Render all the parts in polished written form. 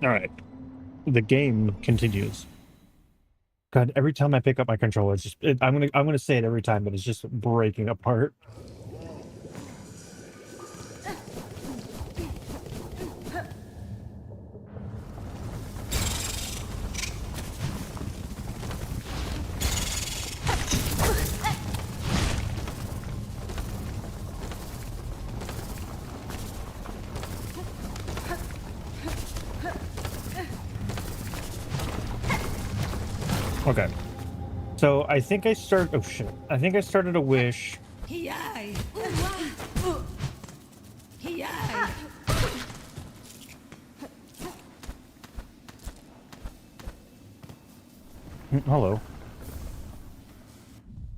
All right. The game continues. God, every time I pick up my controller, it's just I'm gonna say it every time, but it's just breaking apart. Okay. So I think I start. Oh shit! I think I started a wish. Hiai! Hiai! Hello.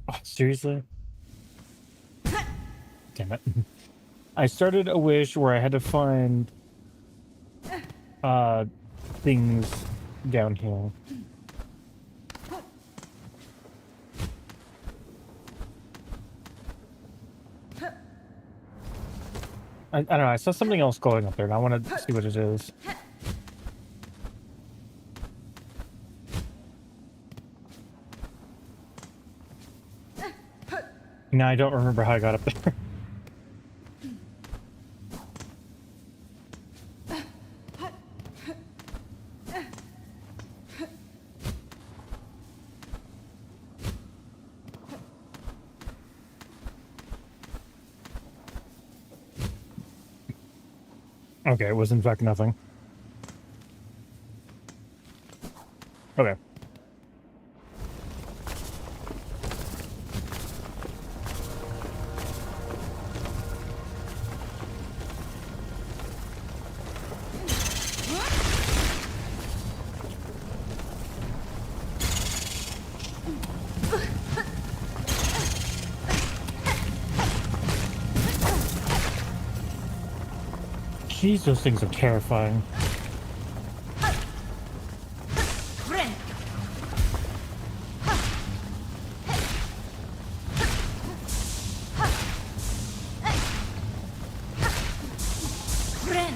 Oh, seriously? Damn it! I started a wish where I had to find uh things down here. I don't know. I saw something else going up there, and I want to see what it is. Now I don't remember how I got up there. Okay, it was in fact nothing. Okay. Jeez, those things are terrifying. Friend! Friend!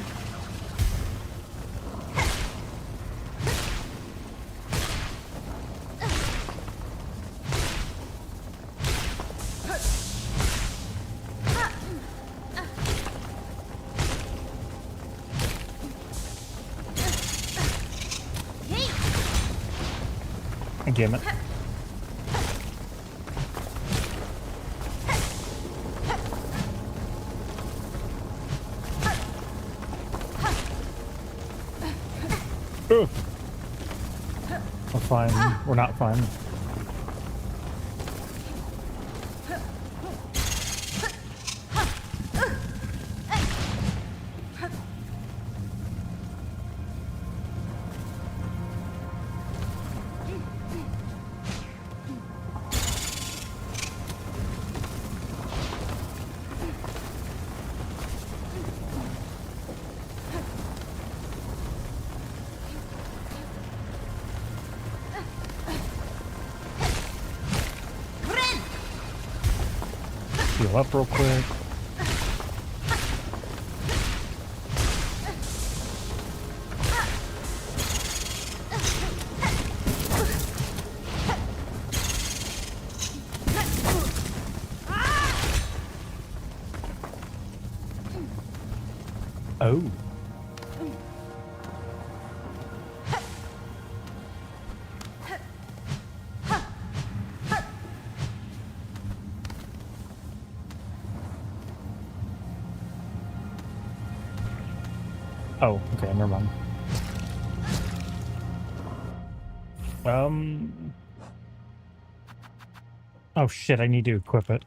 Damn it. Ugh. We're fine. We're not fine. Heal up real quick. Oh. Oh, okay, never mind. Um. Oh shit, I need to equip it.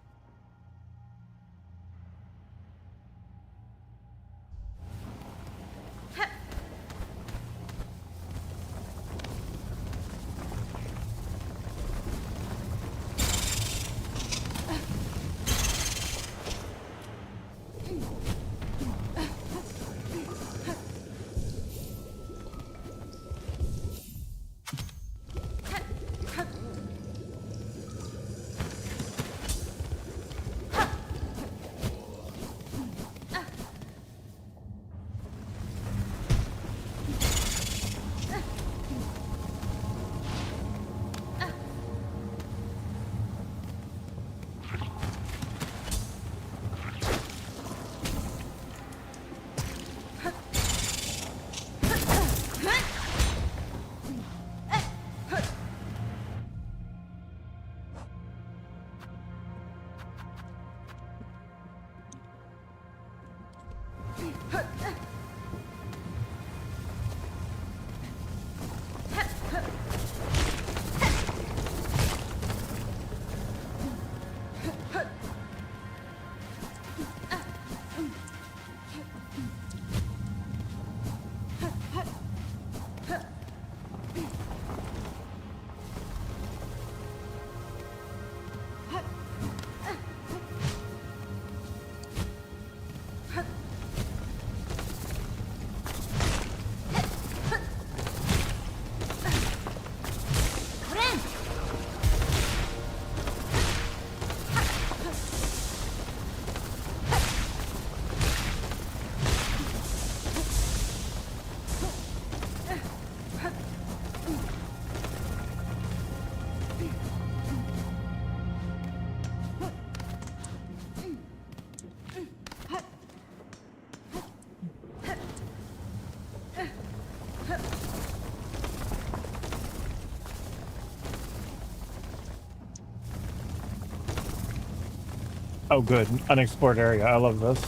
Oh, good. Unexplored area. I love this.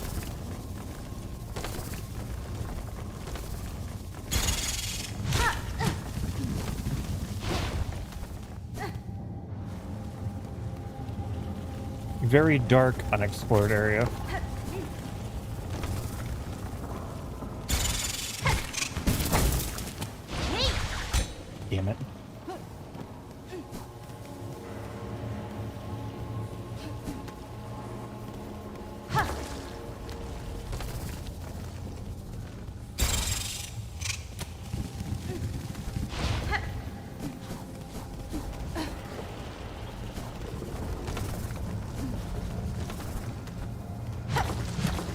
Very dark, unexplored area. Damn it.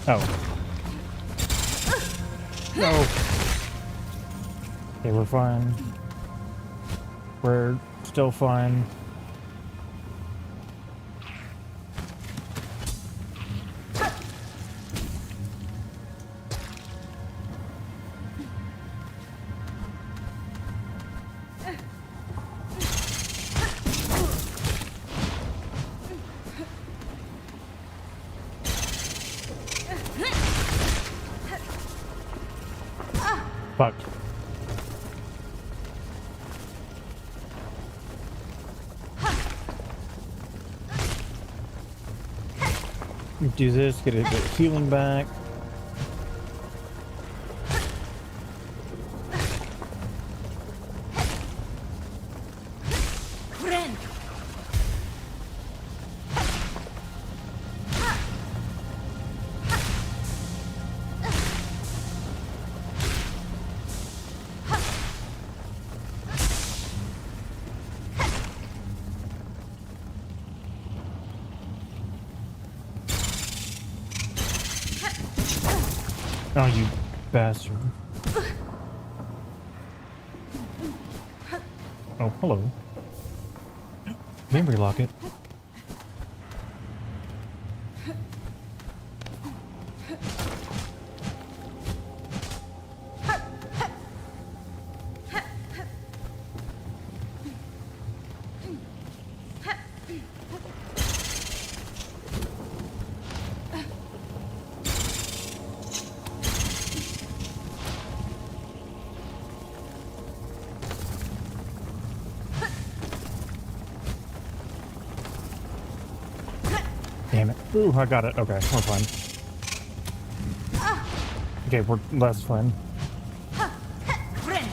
Oh. No. Okay, we're fine. We're still fine. Fuck. Do this, get a bit of healing back. Friend. Oh, you bastard. Oh, hello. Memory locket. Damn it. Ooh, I got it. Okay, we're fine. Okay, we're less fine. Friend.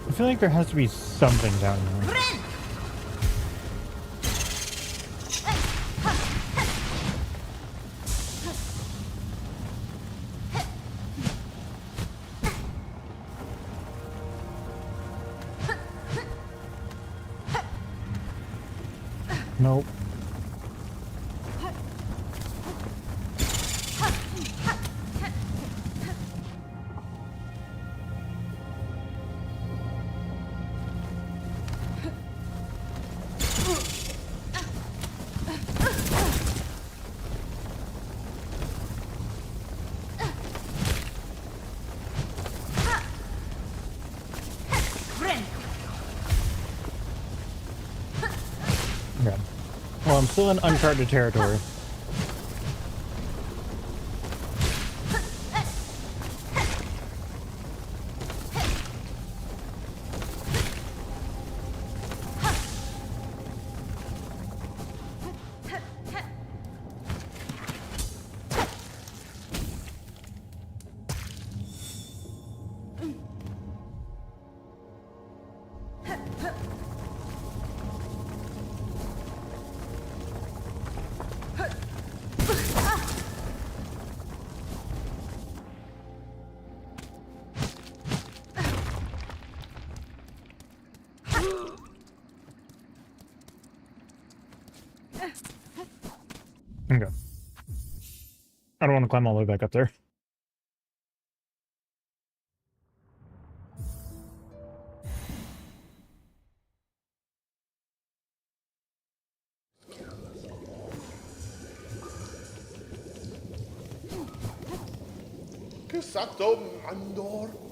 I feel like there has to be something down here. Friend. Nope. Well, I'm still in uncharted territory. Okay. I don't want to climb all the way back up there.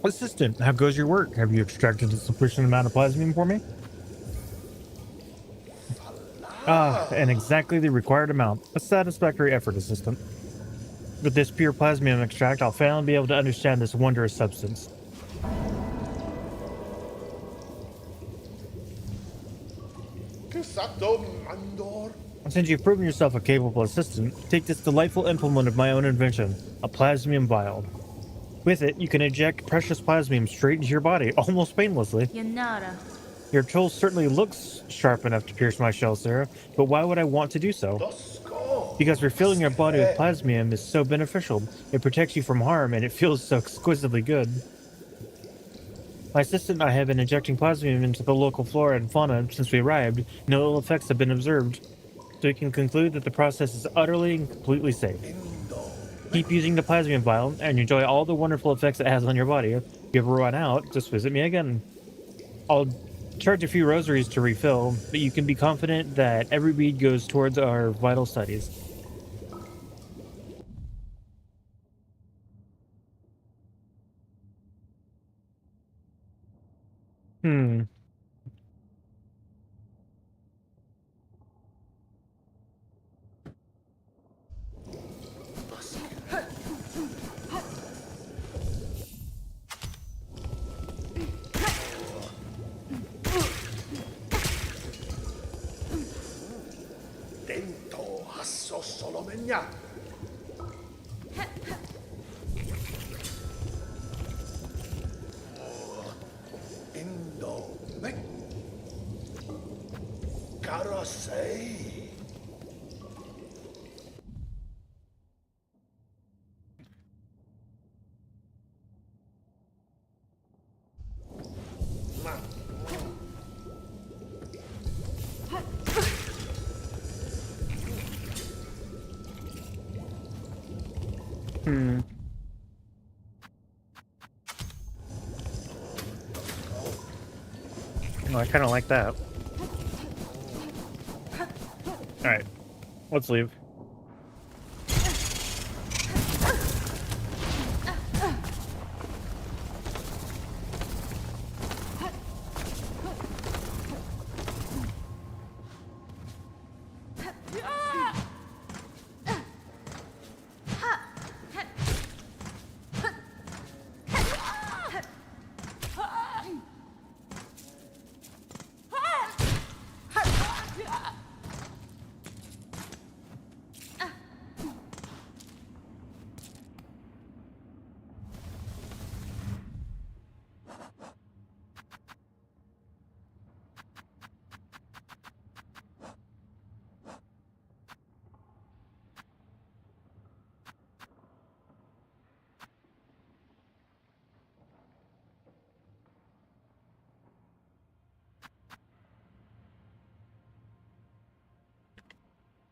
Assistant, how goes your work? Have you extracted a sufficient amount of plasmium for me? Ah, and exactly the required amount. A satisfactory effort, Assistant. With this pure plasmium extract, I'll finally be able to understand this wondrous substance. Since you've proven yourself a capable assistant, take this delightful implement of my own invention, a plasmium vial. With it, you can inject precious plasmium straight into your body, almost painlessly. Yanara. Your tool certainly looks sharp enough to pierce my shell, Sarah, but why would I want to do so? Because refilling your body with plasmium is so beneficial. It protects you from harm, and it feels so exquisitely good. My assistant and I have been injecting plasmium into the local flora and fauna since we arrived. No ill effects have been observed, so we can conclude that the process is utterly and completely safe. Keep using the plasmium vial and enjoy all the wonderful effects it has on your body. If you ever run out, just visit me again. I'll charge a few rosaries to refill, but you can be confident that every bead goes towards our vital studies. Hmm. Hmm. Oh, I kind of like that. Alright, let's leave.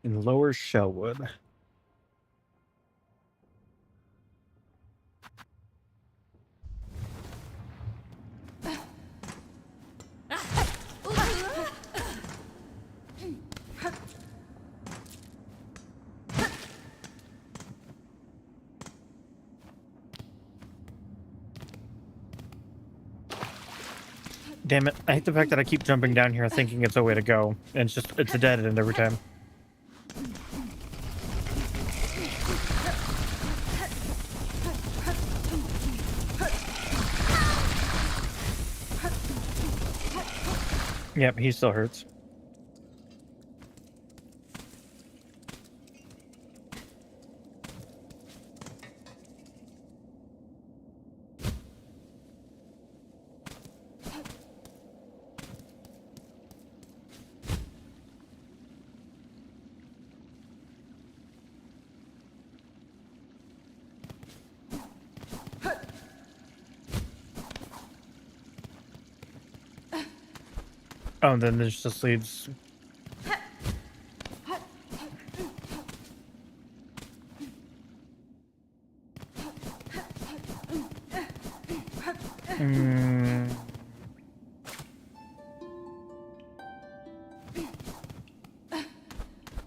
In Lower Shellwood. Damn it, I hate the fact that I keep jumping down here thinking it's a way to go, and it's a dead end every time. Yep, he still hurts. Oh, and then this just leaves.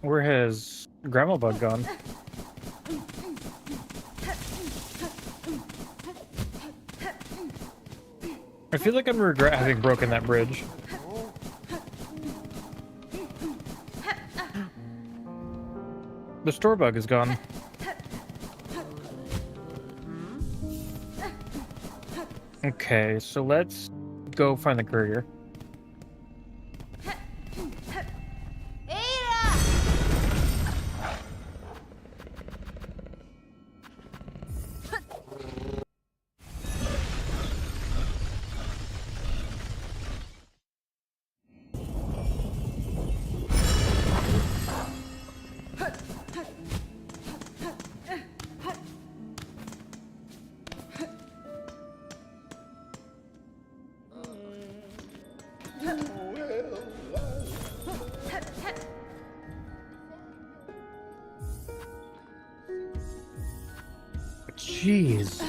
Where has Grandma Bug gone? I feel like I'm gonna regret having broken that bridge. The store bug is gone. Okay, so let's go find the courier. Jeez.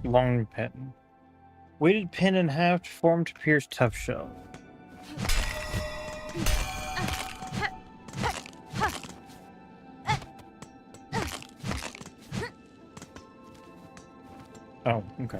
Long pin. Weighted pin in half, formed to pierce tough shell. Oh, okay.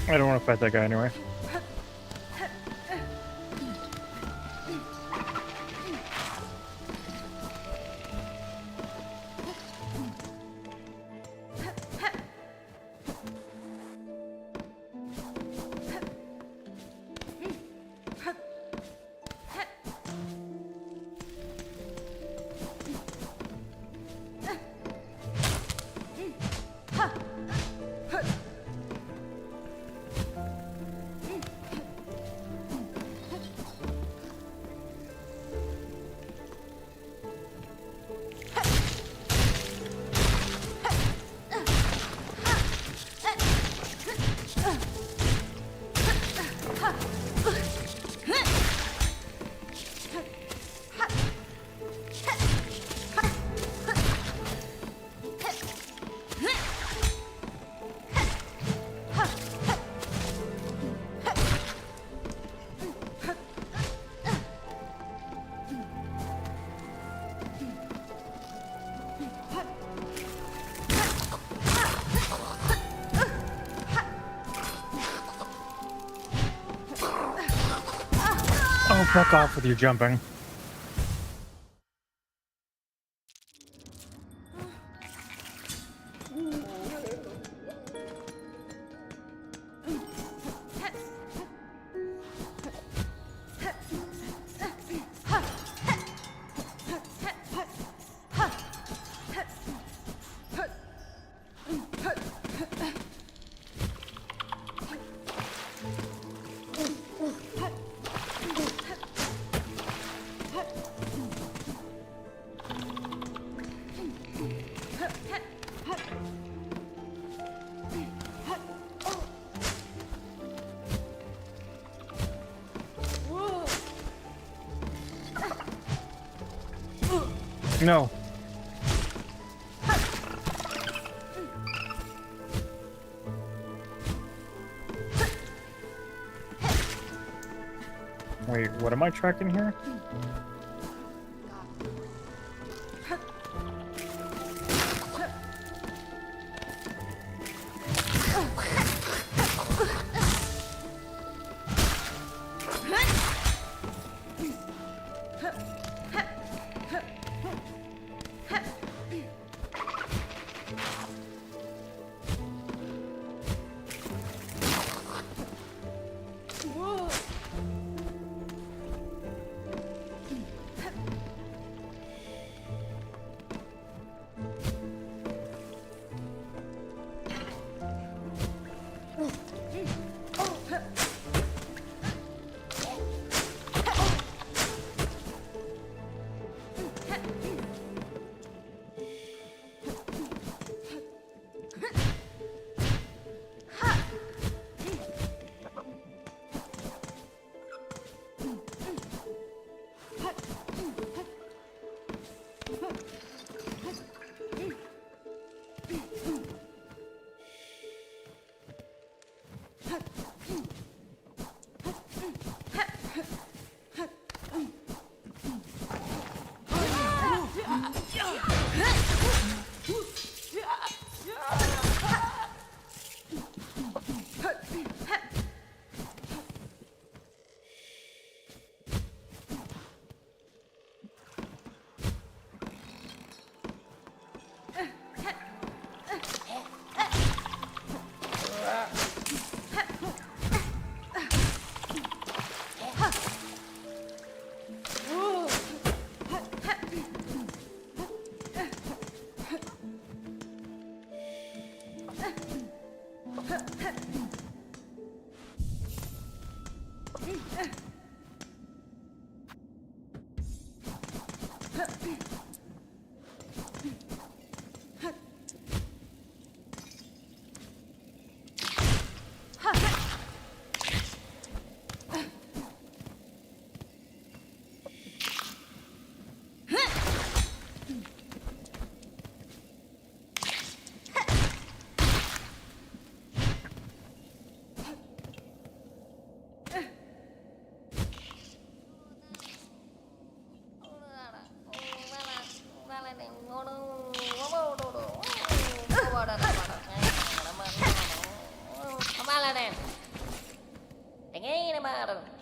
I don't want to fight that guy anyway. Oh, fuck off with your jumping. No. Wait, what am I tracking here?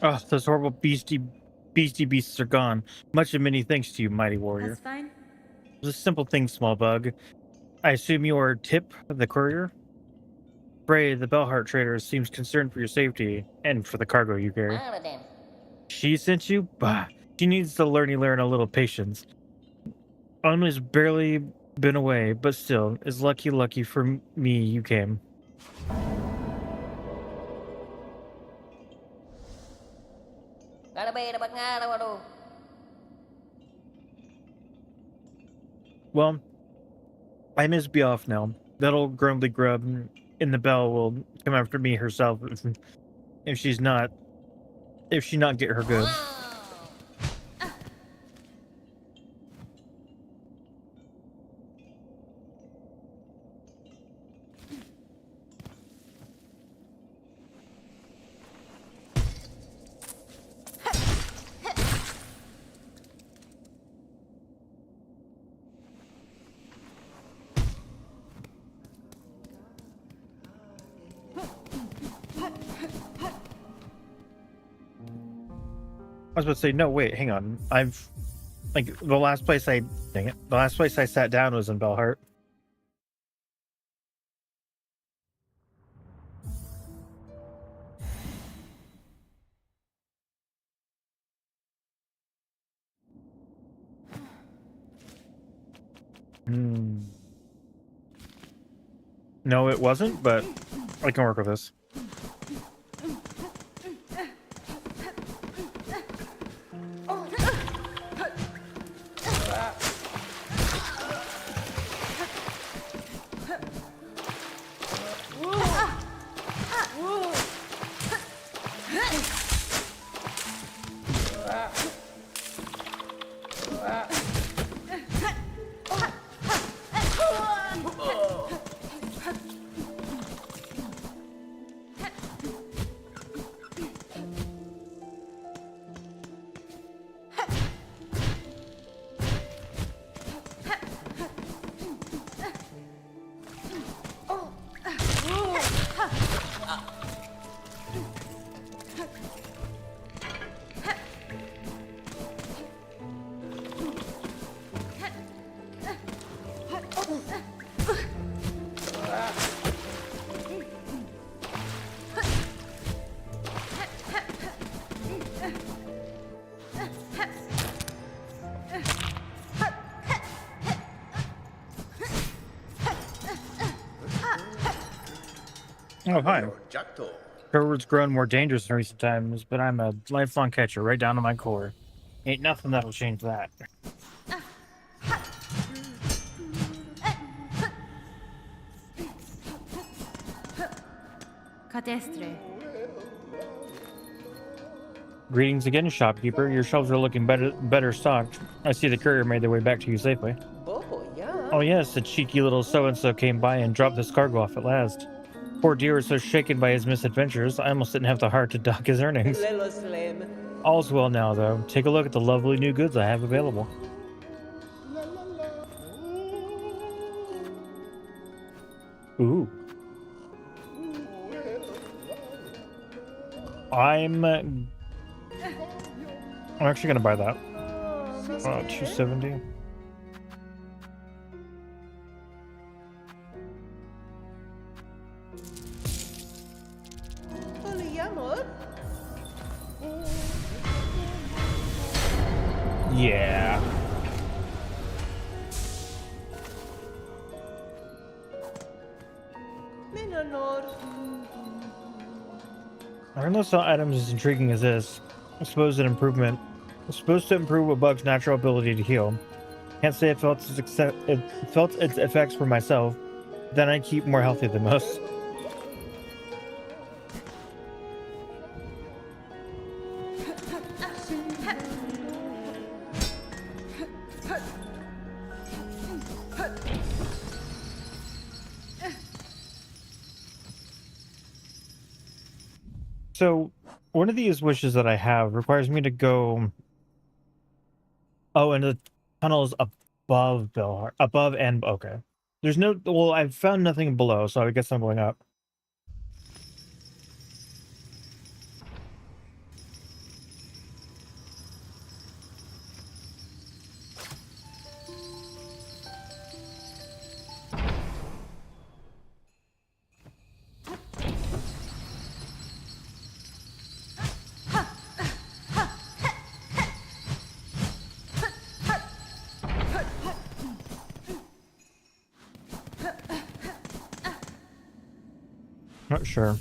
Oh, those horrible beastie beasts are gone. Much of many thanks to you, mighty warrior. That's fine. It was a simple thing, small bug. I assume you are Tip, the courier? Bray, the Bellheart trader, seems concerned for your safety and for the cargo you carry. She sent you? Bah. She needs to learn a little patience. Almost barely been away, but still, it's lucky for me you came. Well, I must be off now. That old grumbly grub in the bell will come after me herself if she's not if she not get her goods. I was about to say, no, wait, hang on. The last place the last place I sat down was in Bellheart. Hmm. No, it wasn't, but I can work with this. Oh, hi. Hereward's grown more dangerous in recent times, but I'm a lifelong catcher right down to my core. Ain't nothing that'll change that. Cadestre. Greetings again, shopkeeper. Your shelves are looking better stocked. I see the courier made their way back to you safely. Oh yes, a cheeky little so-and-so came by and dropped this cargo off at last. Poor dear was so shaken by his misadventures, I almost didn't have the heart to dock his earnings. All's well now, though. Take a look at the lovely new goods I have available. Ooh. I'm actually gonna buy that. 270. Yeah. I don't know if some items as intriguing as this. I suppose an improvement. It's supposed to improve a bug's natural ability to heal. Can't say it felt its effects for myself. Then I keep more healthy than most. So, one of these wishes that I have requires me to go. Oh, and the tunnels above Bellheart, above and okay. There's no. Well, I've found nothing below, so I guess I'm going up. Not sure.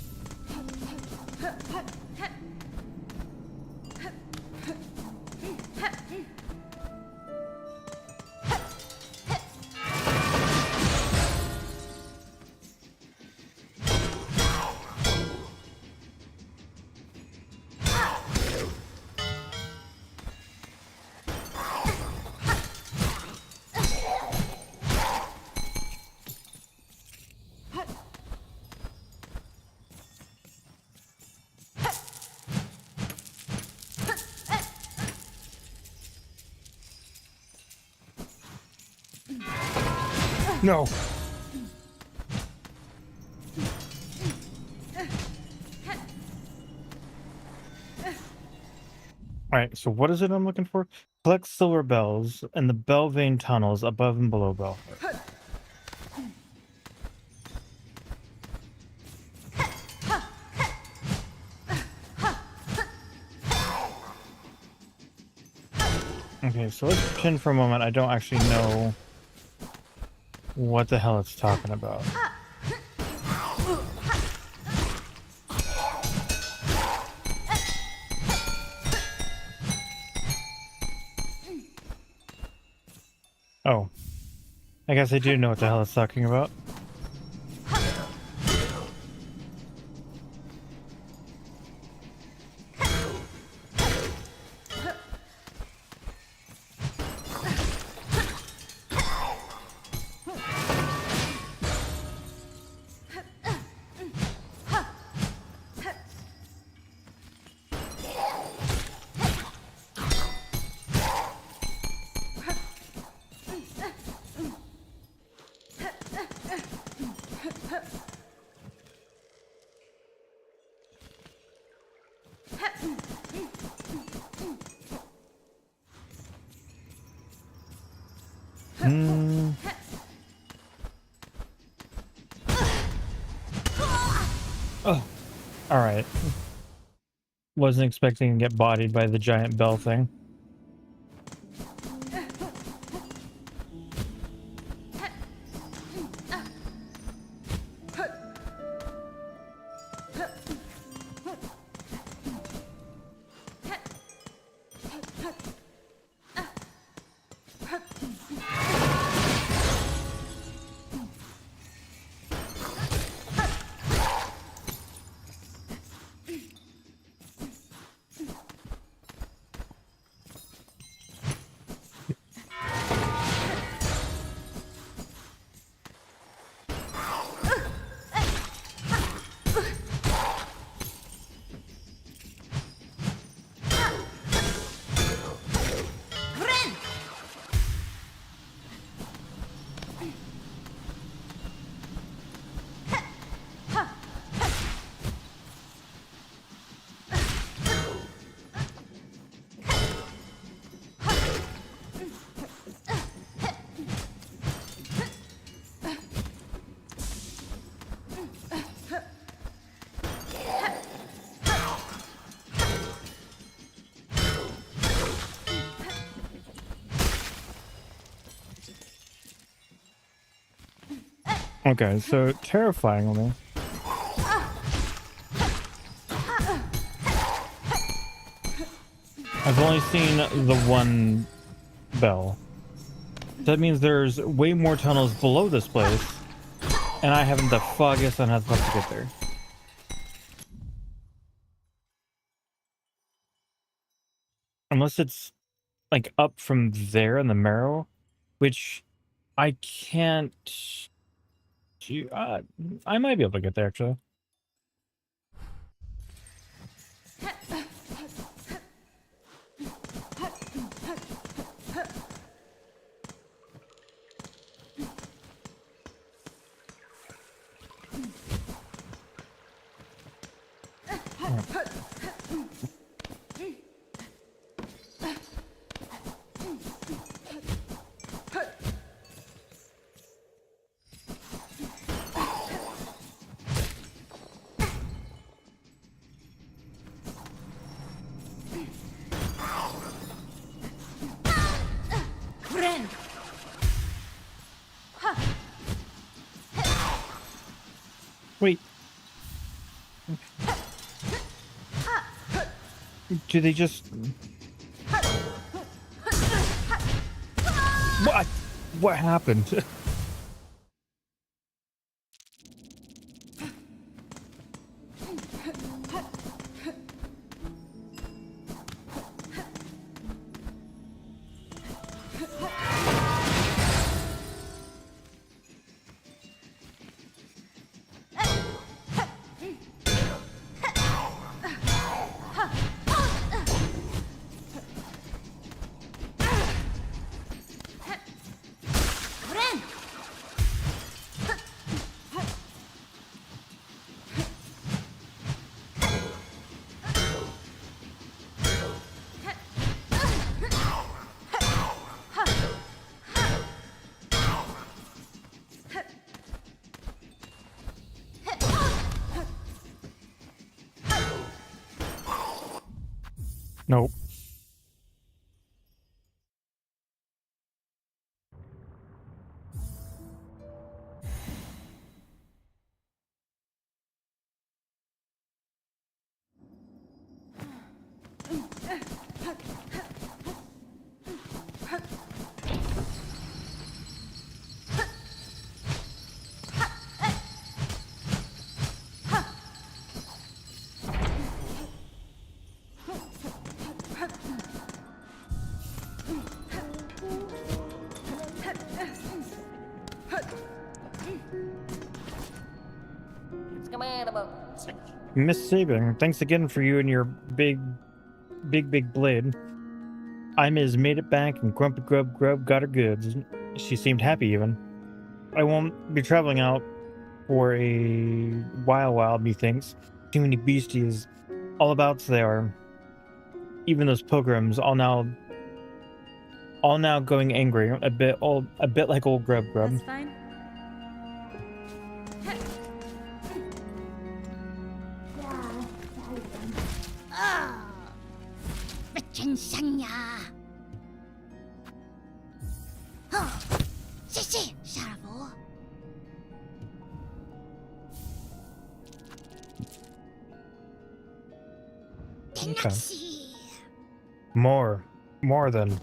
No. Alright, so what is it I'm looking for? Collect silver bells in the bell vein tunnels above and below Belfort. Okay, so let's pretend for a moment I don't actually know what the hell it's talking about. Oh, I guess I do know what the hell it's talking about. Oh, all right. Wasn't expecting to get bodied by the giant bell thing. Okay, so terrifyingly, I've only seen the one bell. That means there's way more tunnels below this place, and I haven't the foggiest on how the fuck to get there. Unless it's like up from there in the marrow, which I can't. I might be able to get there actually. Friend. Wait, Do they just... What? What happened? Ren! Nope. Miss Sabin, thanks again for you and your big blade. Ima's made it back and Grumpy Grub got her goods. She seemed happy even. I won't be traveling out for a while, methinks. Too many beasties. All abouts they are. Even those pilgrims, all now going angry, a bit like old Grub. That's fine. Okay. More than.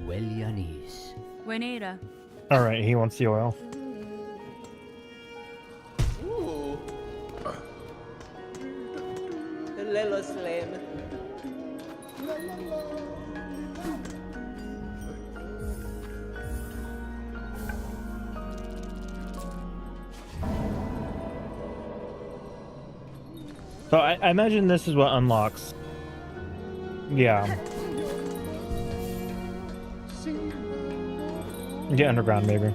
Welyanis. Buenera. All right, he wants the oil. Lelo Slam. So I imagine this is what unlocks. Yeah. Get underground, maybe.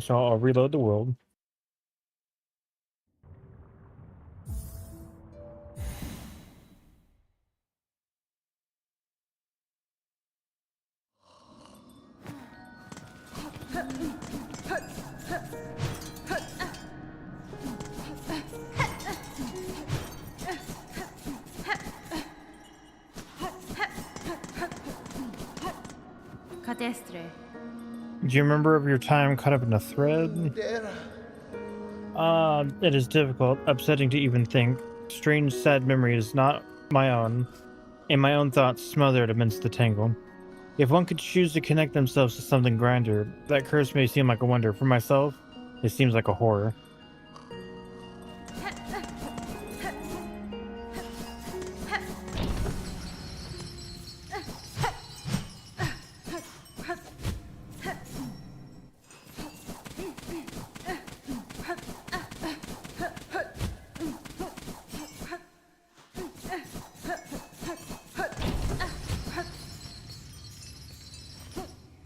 So I'll reload the world. Catestre. Do you remember of your time caught up in a thread? It is difficult, upsetting to even think. Strange, sad memories, not my own, and my own thoughts smothered amidst the tangle. If one could choose to connect themselves to something grander, that curse may seem like a wonder. For myself, it seems like a horror.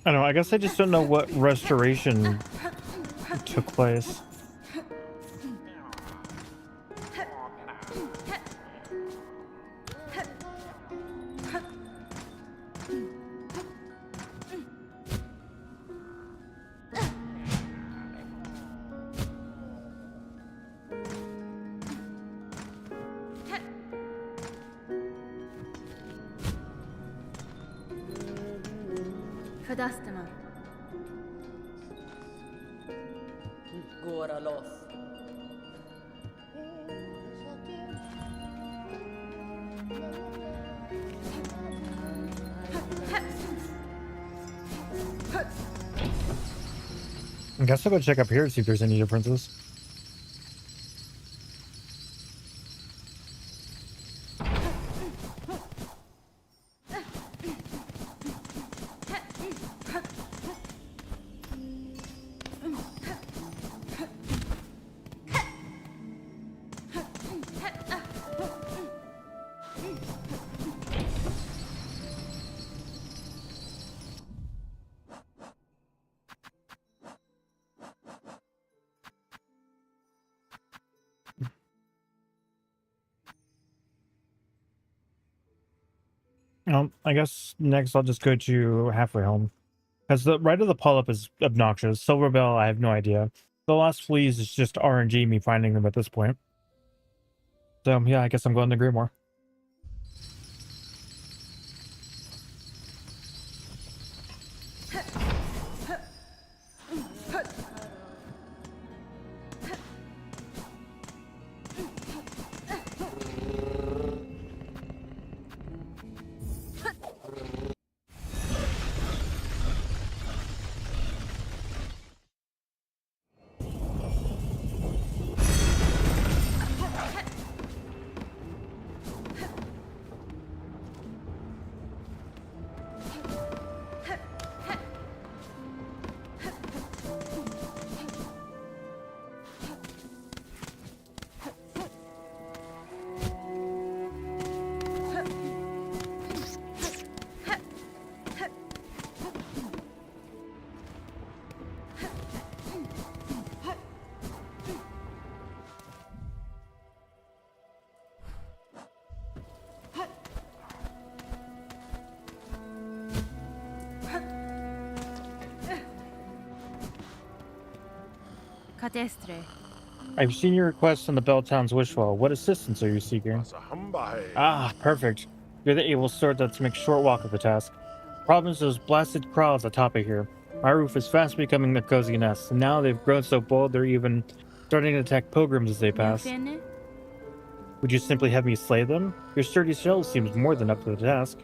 I don't know, I guess I just don't know what restoration took place. Kadastama. Goraloth. I guess I'll go check up here to see if there's any differences. I guess next I'll just go to halfway home. Because the right of the polyp is obnoxious. Silver Bell, I have no idea. The lost fleas is just RNG me finding them at this point. So yeah, I guess I'm going to Grimoire. Katestre. I've seen your request on the Belltown's Wishwell. What assistance are you seeking? Ah, perfect. You're the able sort that's make short walk of the task. Problem is those blasted crowds atop of here. My roof is fast becoming their cozy nest, and now they've grown so bold they're even starting to attack pilgrims as they pass. Nufene? Would you simply have me slay them? Your sturdy shell seems more than up to the task.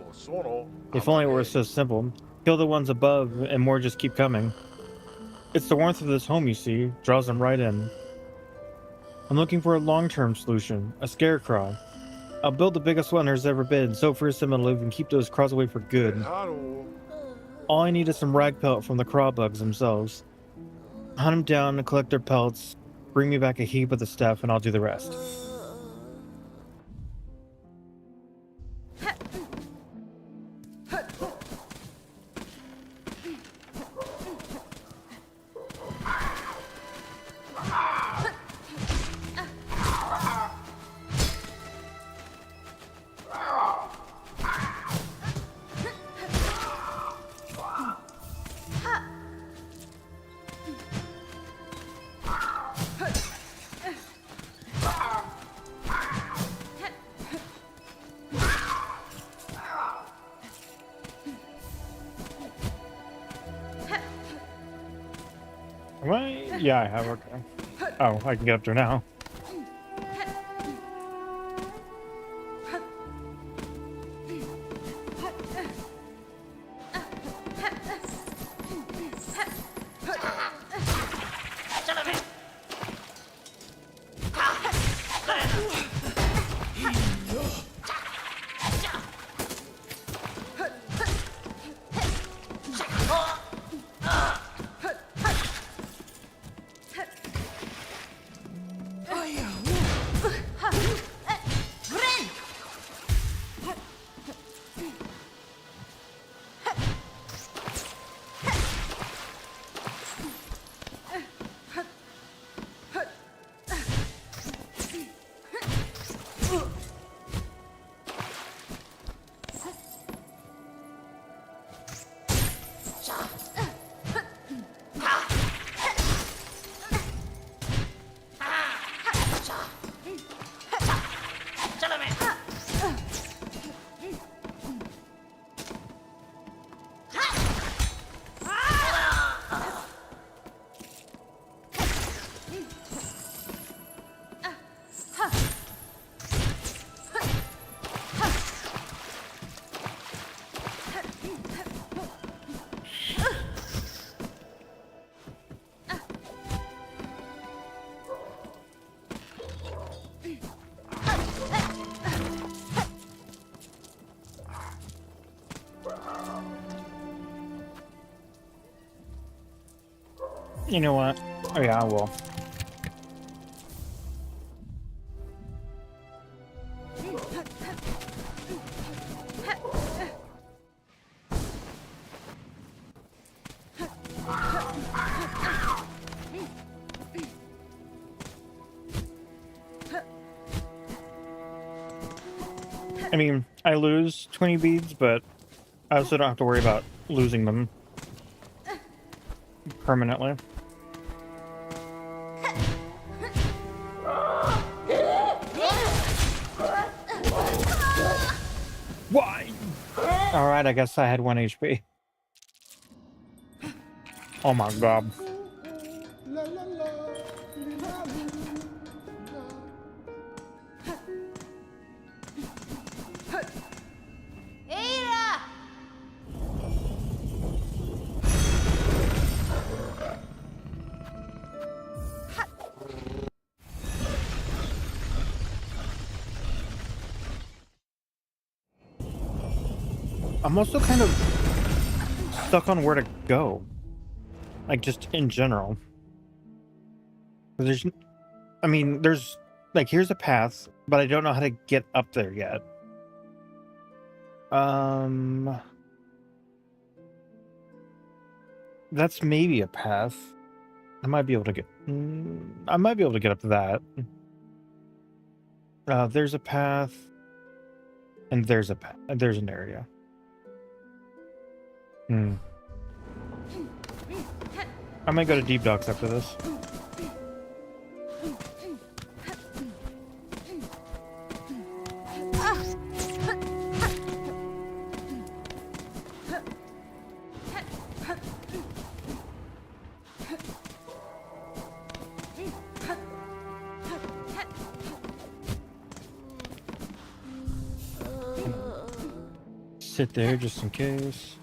If only it were so simple. Kill the ones above, and more just keep coming. It's the warmth of this home, you see, draws them right in. I'm looking for a long-term solution, a scarecrow. I'll build the biggest one there's ever been, so first I'm gonna live and keep those crows away for good. All I need is some rag pelt from the craw bugs themselves. Hunt them down and collect their pelts, bring me back a heap of the stuff, and I'll do the rest. Am I? Yeah, I have, okay. Oh, I can get up there now. You know what? Oh yeah, I will. I mean, I lose 20 beads, but I also don't have to worry about losing them permanently. Why? Alright, I guess I had 1 HP. Oh my god. Ada! I'm also kind of stuck on where to go. Like, just in general. There's, I mean, there's, like, here's a path, but I don't know how to get up there yet. That's maybe a path. I might be able to get, I might be able to get up to that. There's a path, and there's a path, there's an area. I might go to Deep Docks after this. Sit there just in case.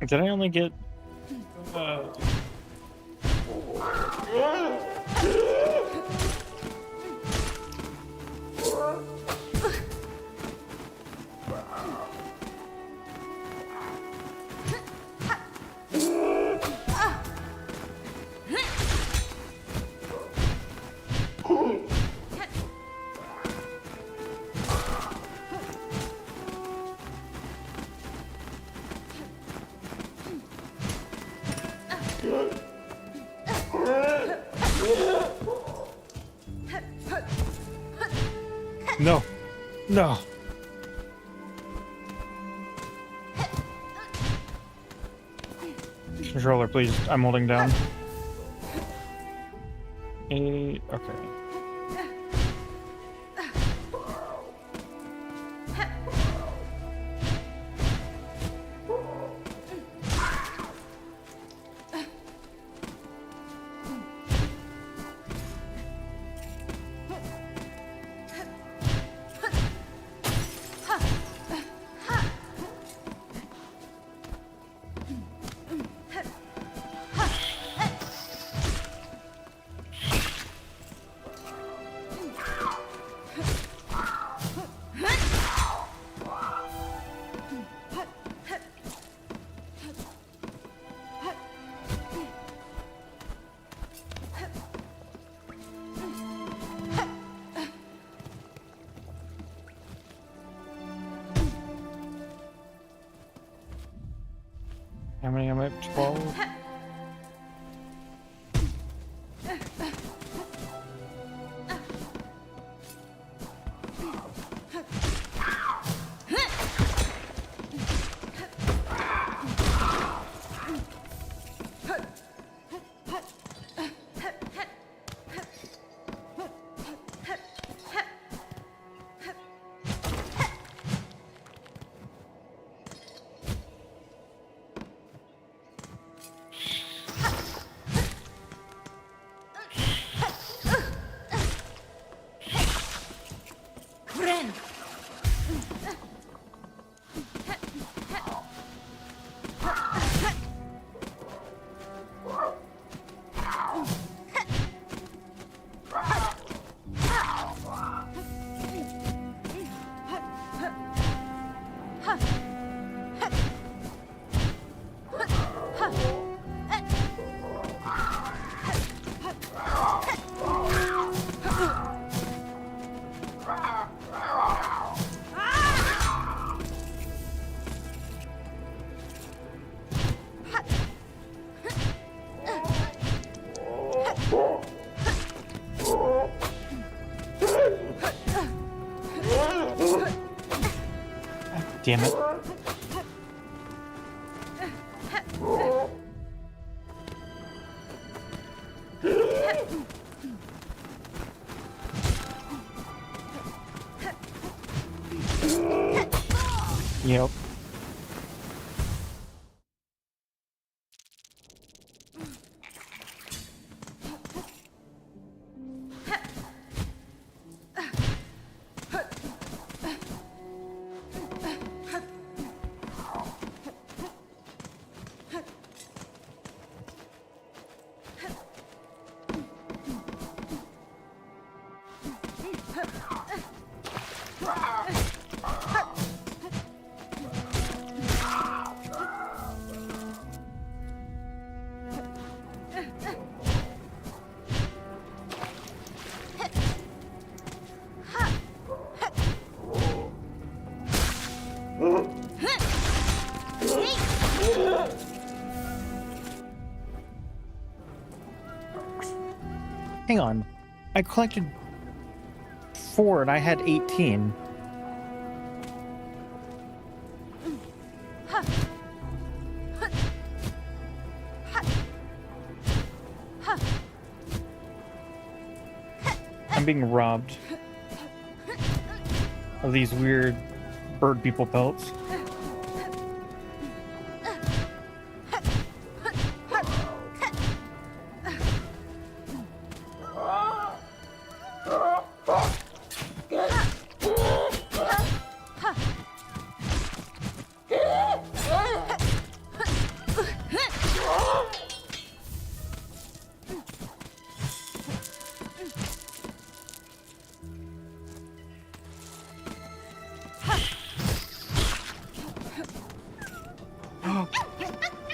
Did I only get... No. No. Controller, please. I'm holding down. Okay. it, 12. Damn it. Yep. Hang on. I collected 4 and I had 18. I'm being robbed of these weird bird people pelts.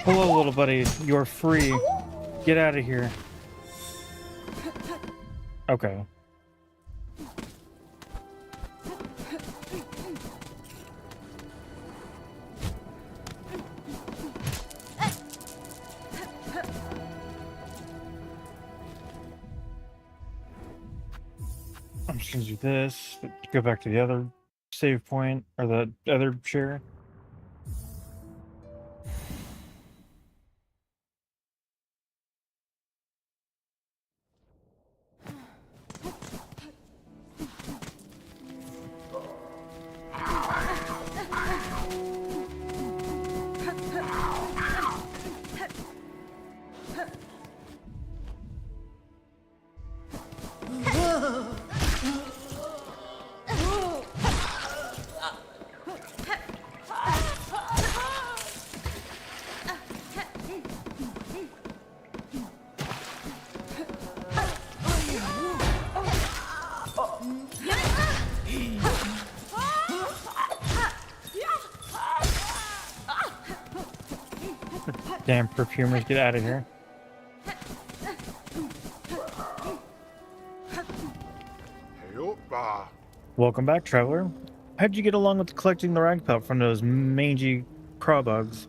Hello, little buddy. You're free. Get out of here. Okay. I'm just gonna do this. Go back to the other save point, or the other share. Damn perfumers, get out of here. Welcome back, traveler. How'd you get along with collecting the rag pelt from those mangy crawbugs?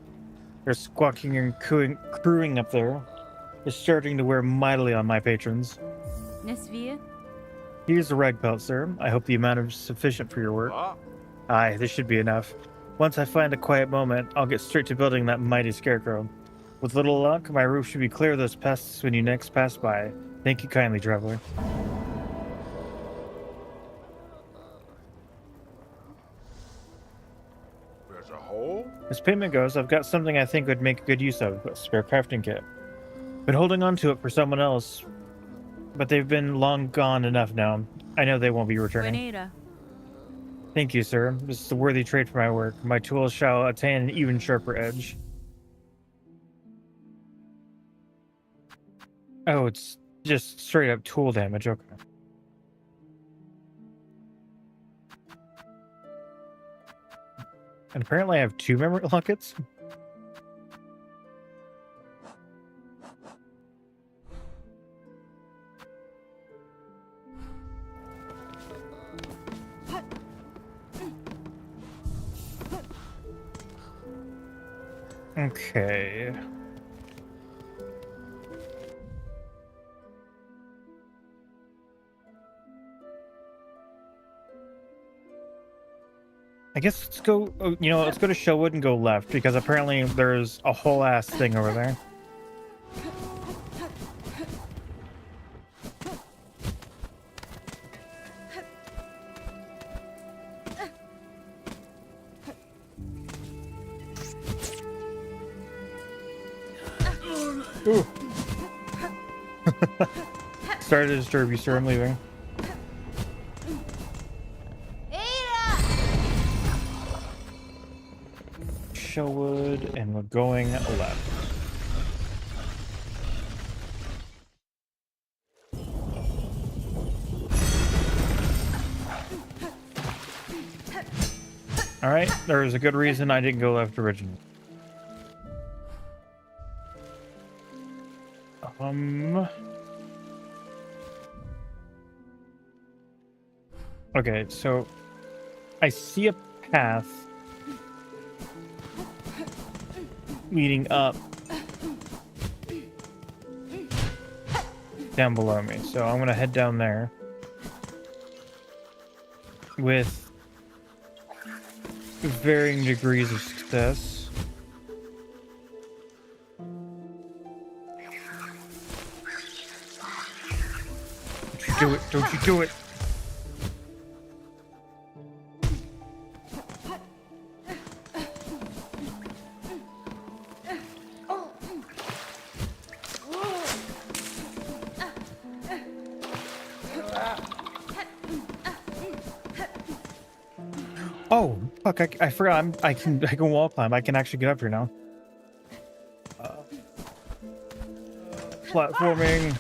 Their squawking and crewing up there is starting to wear mightily on my patrons. Nesvia? Here's the rag pelt, sir. I hope the amount is sufficient for your work. Ah, Aye, this should be enough. Once I find a quiet moment, I'll get straight to building that mighty scarecrow. With little luck, my roof should be clear of those pests when you next pass by. Thank you kindly, traveler. there's a hole? As payment goes, I've got something I think would make good use of, a spare crafting kit. Been holding on to it for someone else, but they've been long gone enough now. I know they won't be returning. Buenera. Thank you, sir. This is a worthy trade for my work. My tools shall attain an even sharper edge. Oh, it's just straight up tool damage. Okay. And apparently I have 2 memory lockets. Okay. I guess let's go, let's go to Shellwood and go left, because apparently there's a whole ass thing over there. Ooh. Sorry to disturb you, sir. I'm leaving. Shellwood, and we're going left. All right, there was a good reason I didn't go left originally. Okay, so I see a path leading up down below me, so I'm gonna head down there with varying degrees of success. Don't you do it, don't you do it. Oh, fuck, I forgot I can wall climb. I can actually get up here now. Platforming.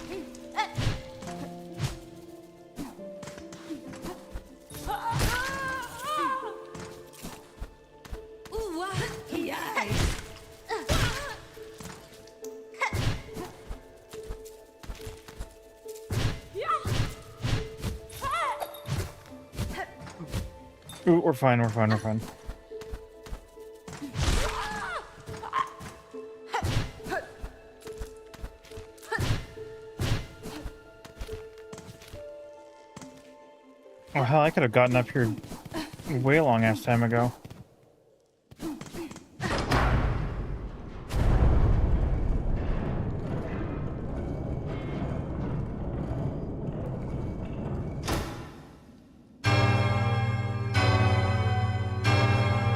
Ooh, we're fine, we're fine, we're fine. Oh hell, I could have gotten up here way long ass time ago.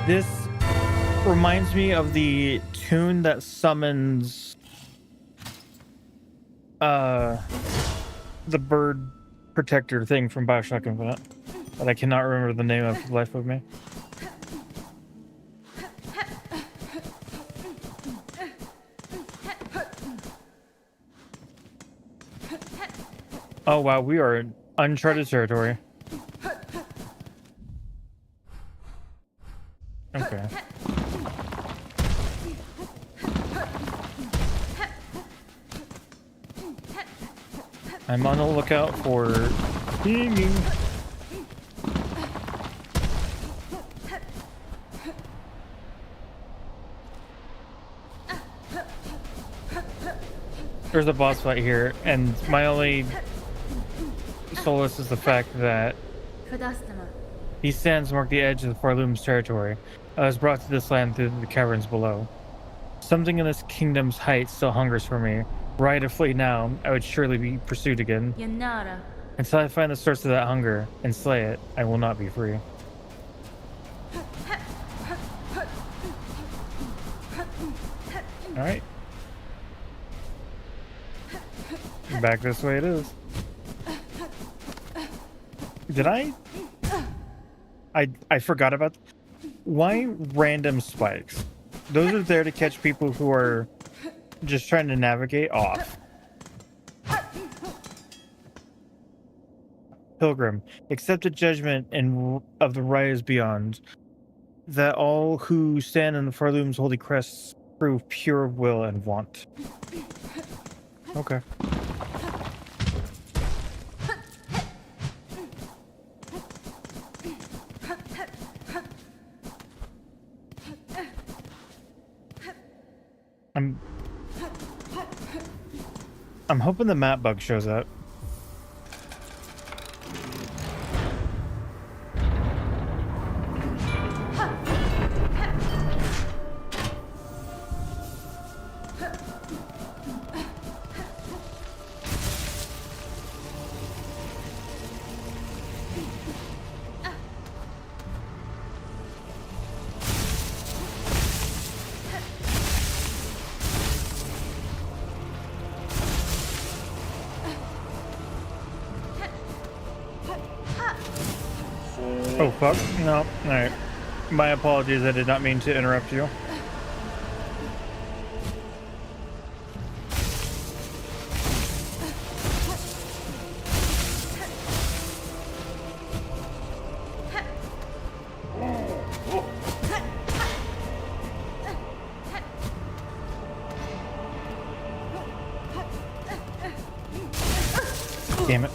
This reminds me of the tune that summons the bird protector thing from BioShock Infinite, but I cannot remember the name of the life of me. Oh wow, we are in uncharted territory. Okay. I'm on the lookout for pinging. there's a boss fight here, and my only solace is the fact that Kadastama. these sands mark the edge of the Farloom's territory. I was brought to this land through the caverns below. Something in this kingdom's height still hungers for me. Were I to flee now, I would surely be pursued again. Yanara. Until I find the source of that hunger and slay it, I will not be free. Alright. Back this way it is. Did I forgot about... Why random spikes? Those are there to catch people who are just trying to navigate off. Pilgrim, accept a judgment of the rise beyond, that all who stand in the Farloom's holy crests prove pure of will and want. Okay. I'm hoping the map bug shows up. Oh fuck, no, alright. My apologies, I did not mean to interrupt you. Damn it.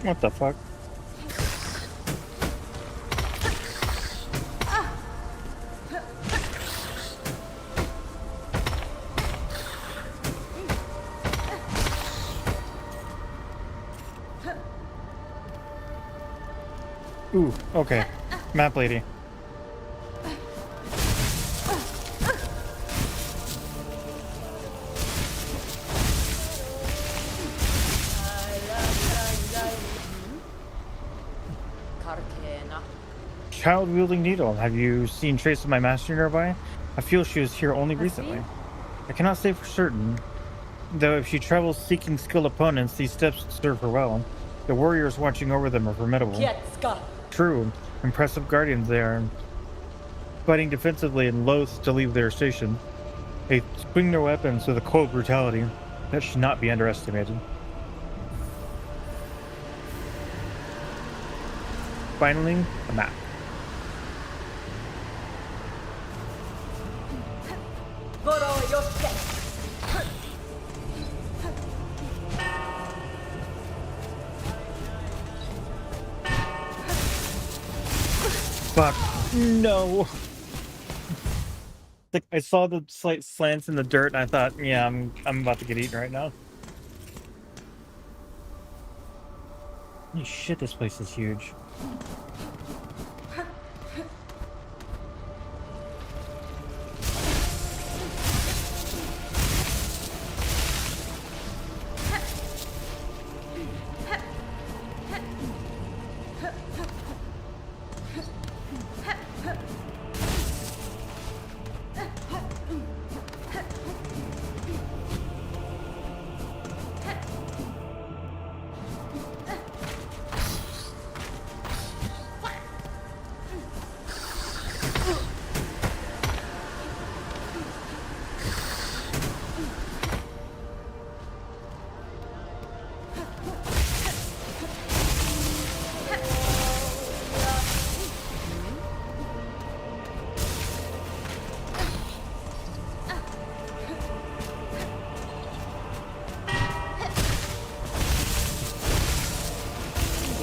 What the fuck? Ooh, okay. Map lady. Child-wielding needle. Have you seen trace of my master nearby? I feel she was here only recently. I cannot say for certain, though if she travels seeking skilled opponents, these steps serve her well. The warriors watching over them are formidable. True, impressive guardians they are, fighting defensively and loath to leave their station. They swing their weapons with a cold brutality that should not be underestimated. Finally, a map. Fuck. No. Like I saw the slight slants in the dirt and I thought, yeah, I'm about to get eaten right now. Holy shit, this place is huge.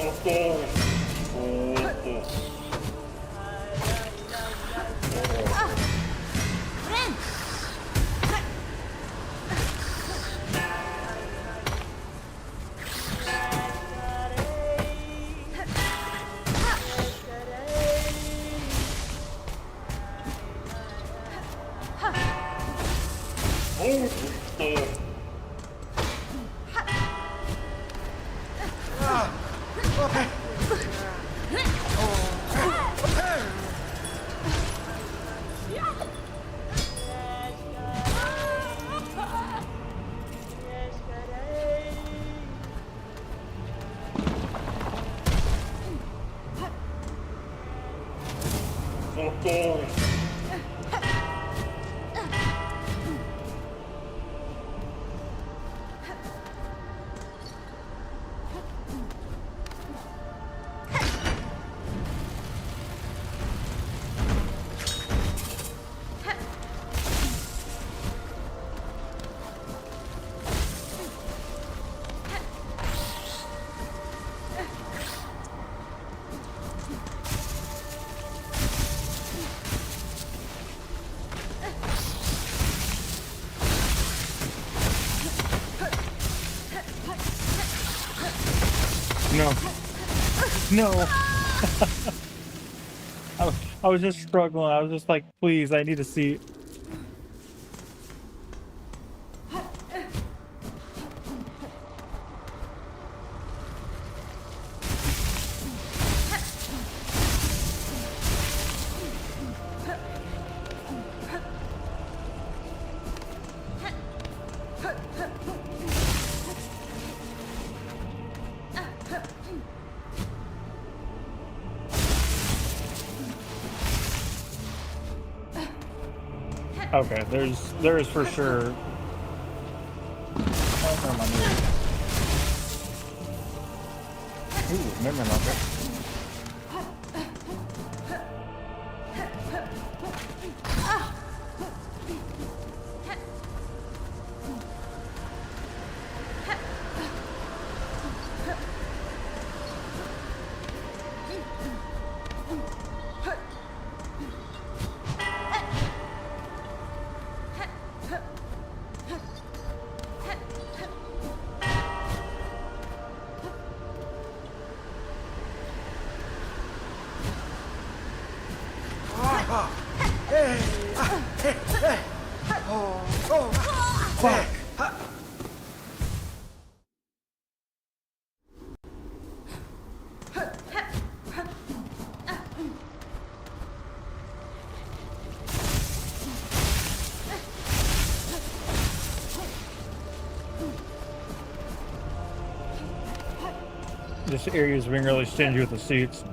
Ren! No. No. I was just struggling. I was just like, please, I need a seat. Okay, there is for sure. Oh, never mind. Ooh, never mind. Okay. Fuck. This area is being really stingy with the seats.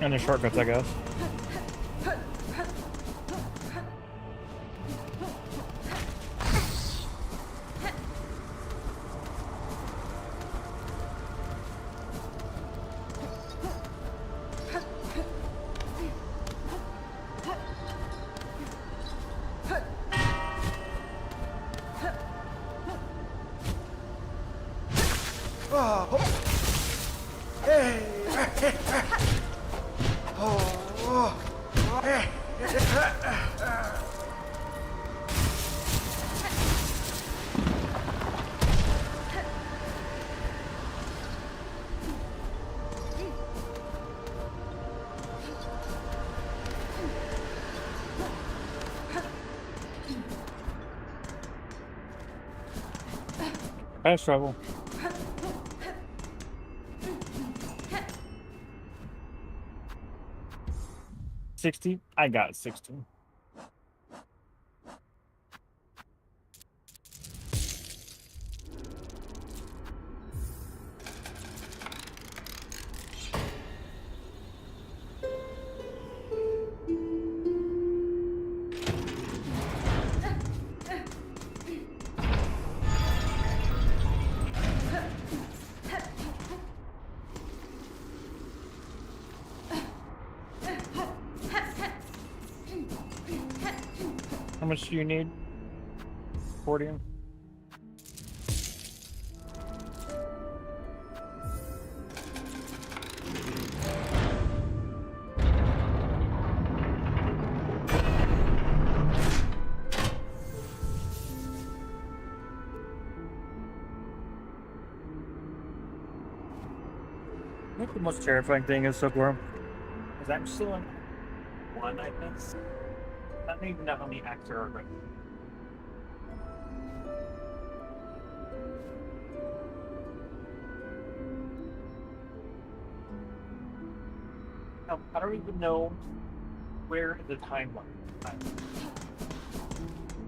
And the shortcuts, I guess. I struggle. 60? I got 60. How much do you need? 40? think the most terrifying thing is so far is I'm still in one, I think. I don't even know how many acts there are right now. I don't even know where the timeline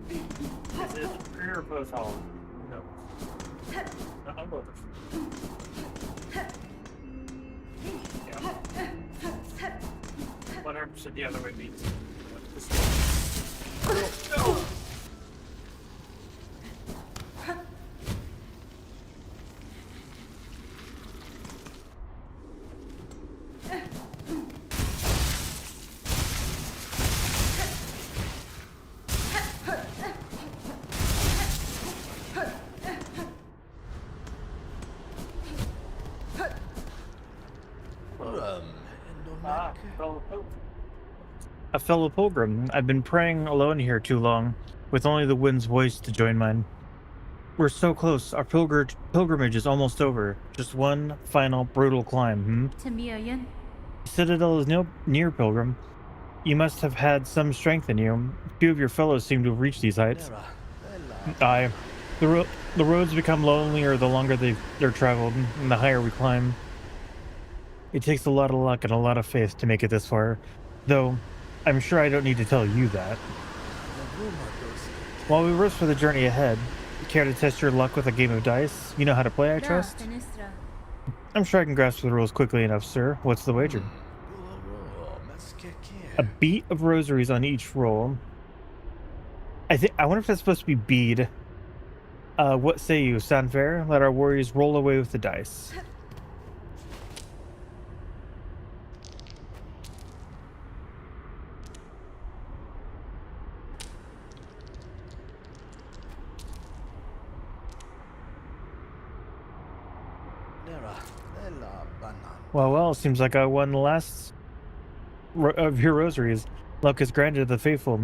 is. Is it pre or post holiday? No. I'm over. Yeah. 100% the other way means. No! A fellow pilgrim. I've been praying alone here too long, with only the wind's voice to join mine. We're so close. Our pilgrimage is almost over. Just one final brutal climb, Tamiayan. The citadel is near, Pilgrim. You must have had some strength in you. Few of your fellows seem to have reached these heights. Aye. The roads become lonelier the longer they're traveled, and the higher we climb. It takes a lot of luck and a lot of faith to make it this far, though I'm sure I don't need to tell you that. While we rest for the journey ahead, care to test your luck with a game of dice? You know how to play, I trust? I'm sure I can grasp the rules quickly enough, sir. What's the wager? A beat of rosaries on each roll. I wonder if that's supposed to be bead. What say you? Sound fair? Let our warriors roll away with the dice. Well, seems like I won the last of your rosaries. Luck is granted the faithful.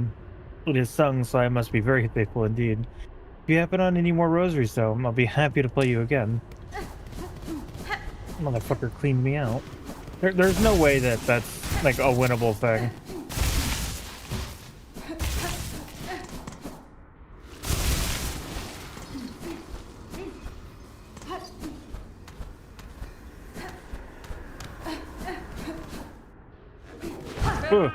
It is sung, so I must be very faithful indeed. If you happen on any more rosaries, though, I'll be happy to play you again. Motherfucker cleaned me out. There's no way that that's like a winnable thing. Ugh.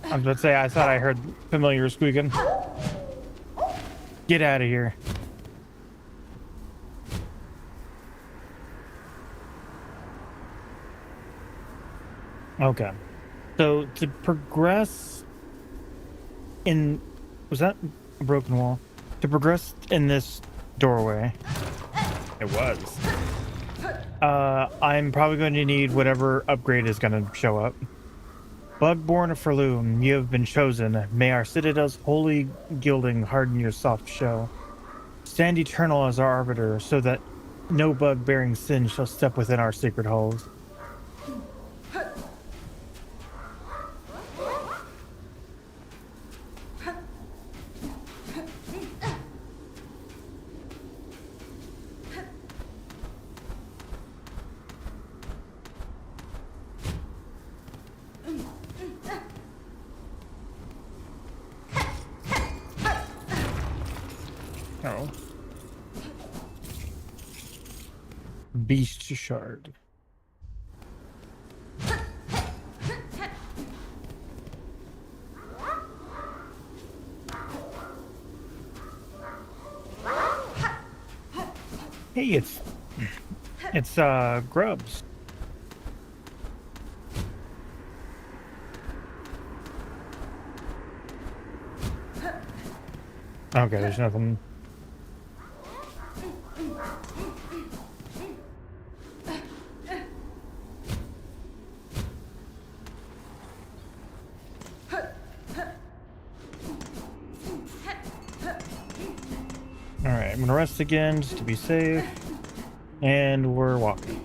I was about to say, I thought I heard familiar squeaking. Get out of here. Okay. So to progress in... Was that a broken wall? To progress in this doorway... It was. I'm probably going to need whatever upgrade is going to show up. Bugborn of Ferloom, you have been chosen. May our citadel's holy gilding harden your soft shell. Stand eternal as our arbiter, so that no bug-bearing sin shall step within our sacred halls. Oh. Beast shard. Hey, it's grubs. Okay, there's nothing. All right, I'm gonna rest again just to be safe, and we're walking.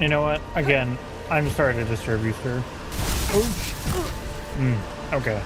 You know what? Again, I'm sorry to disturb you, sir. Okay.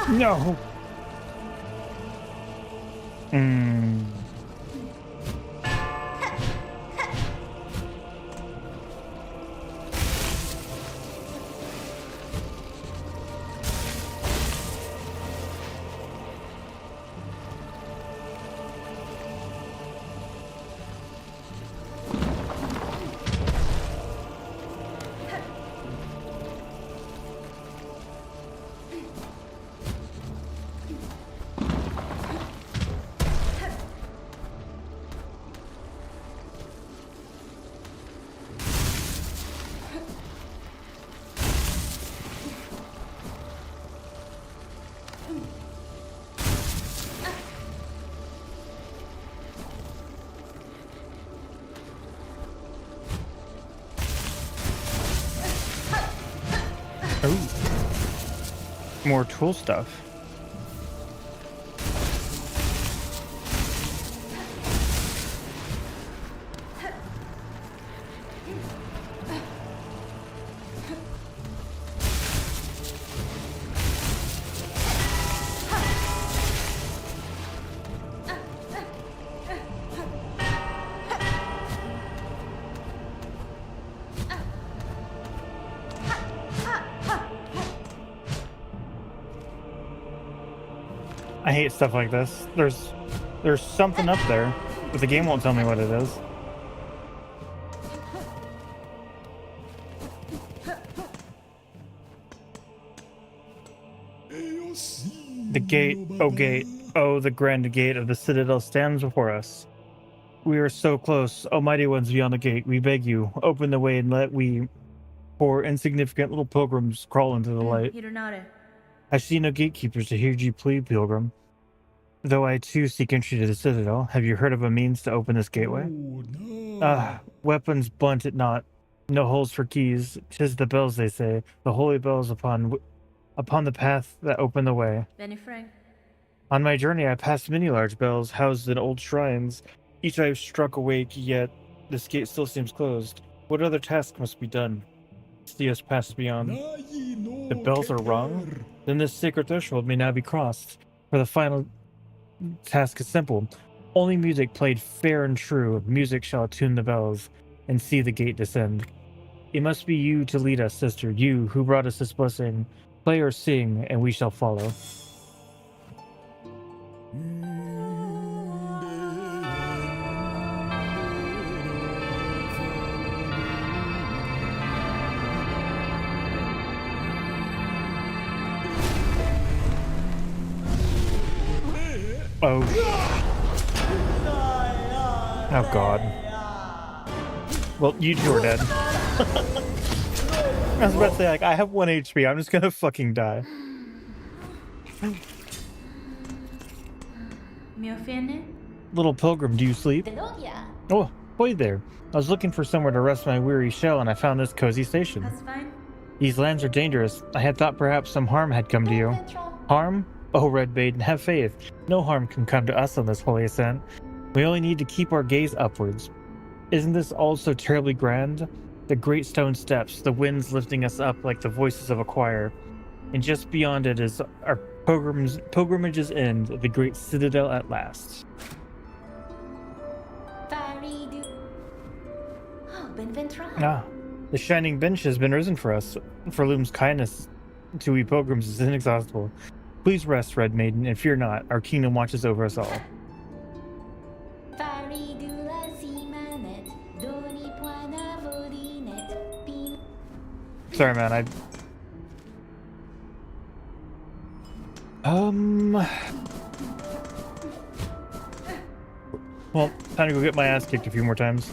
No. Oh, more tool stuff. I hate stuff like this. There's something up there, but the game won't tell me what it is. The gate, oh, the grand gate of the citadel stands before us. We are so close, almighty ones beyond the gate. We beg you, open the way and let we, poor insignificant little pilgrims, crawl into the light. I see no gatekeepers to hear you plead, pilgrim. Though I too seek entry to the citadel, have you heard of a means to open this gateway? Weapons blunt it not. No holes for keys. 'Tis the bells, they say, the holy bells upon the path that open the way. On my journey, I passed many large bells housed in old shrines. Each I've struck awake, yet this gate still seems closed. What other task must be done? See us pass beyond. The bells are rung? Then this sacred threshold may now be crossed. For the final task is simple. Only music played fair and true. Music shall attune the bells and see the gate descend. It must be you to lead us, sister, you who brought us this blessing. Play or sing, and we shall follow. Oh. Oh God. Well, you two are dead. I was about to say, like, I have 1 HP. I'm just gonna fucking die. Little pilgrim, do you sleep? Oh, Boy there. I was looking for somewhere to rest my weary shell, and I found this cozy station. That's fine. These lands are dangerous. I had thought perhaps some harm had come to you. Harm? Oh, Red Maiden, have faith. No harm can come to us on this holy ascent. We only need to keep our gaze upwards. Isn't this all so terribly grand? The great stone steps, the winds lifting us up like the voices of a choir. And just beyond it is our pilgrimage's end, the great citadel at last. Ah, the shining bench has been risen for us, for Loom's kindness to we pilgrims is inexhaustible. Please rest, Red Maiden, and fear not, our kingdom watches over us all. Sorry, man, well, time to go get my ass kicked a few more times.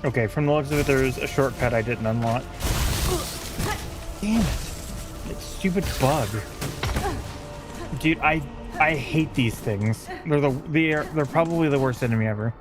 Okay, from the looks of it, there's a shortcut I didn't unlock. Damn it. That stupid bug. Dude, I hate these things. They're probably the worst enemy ever.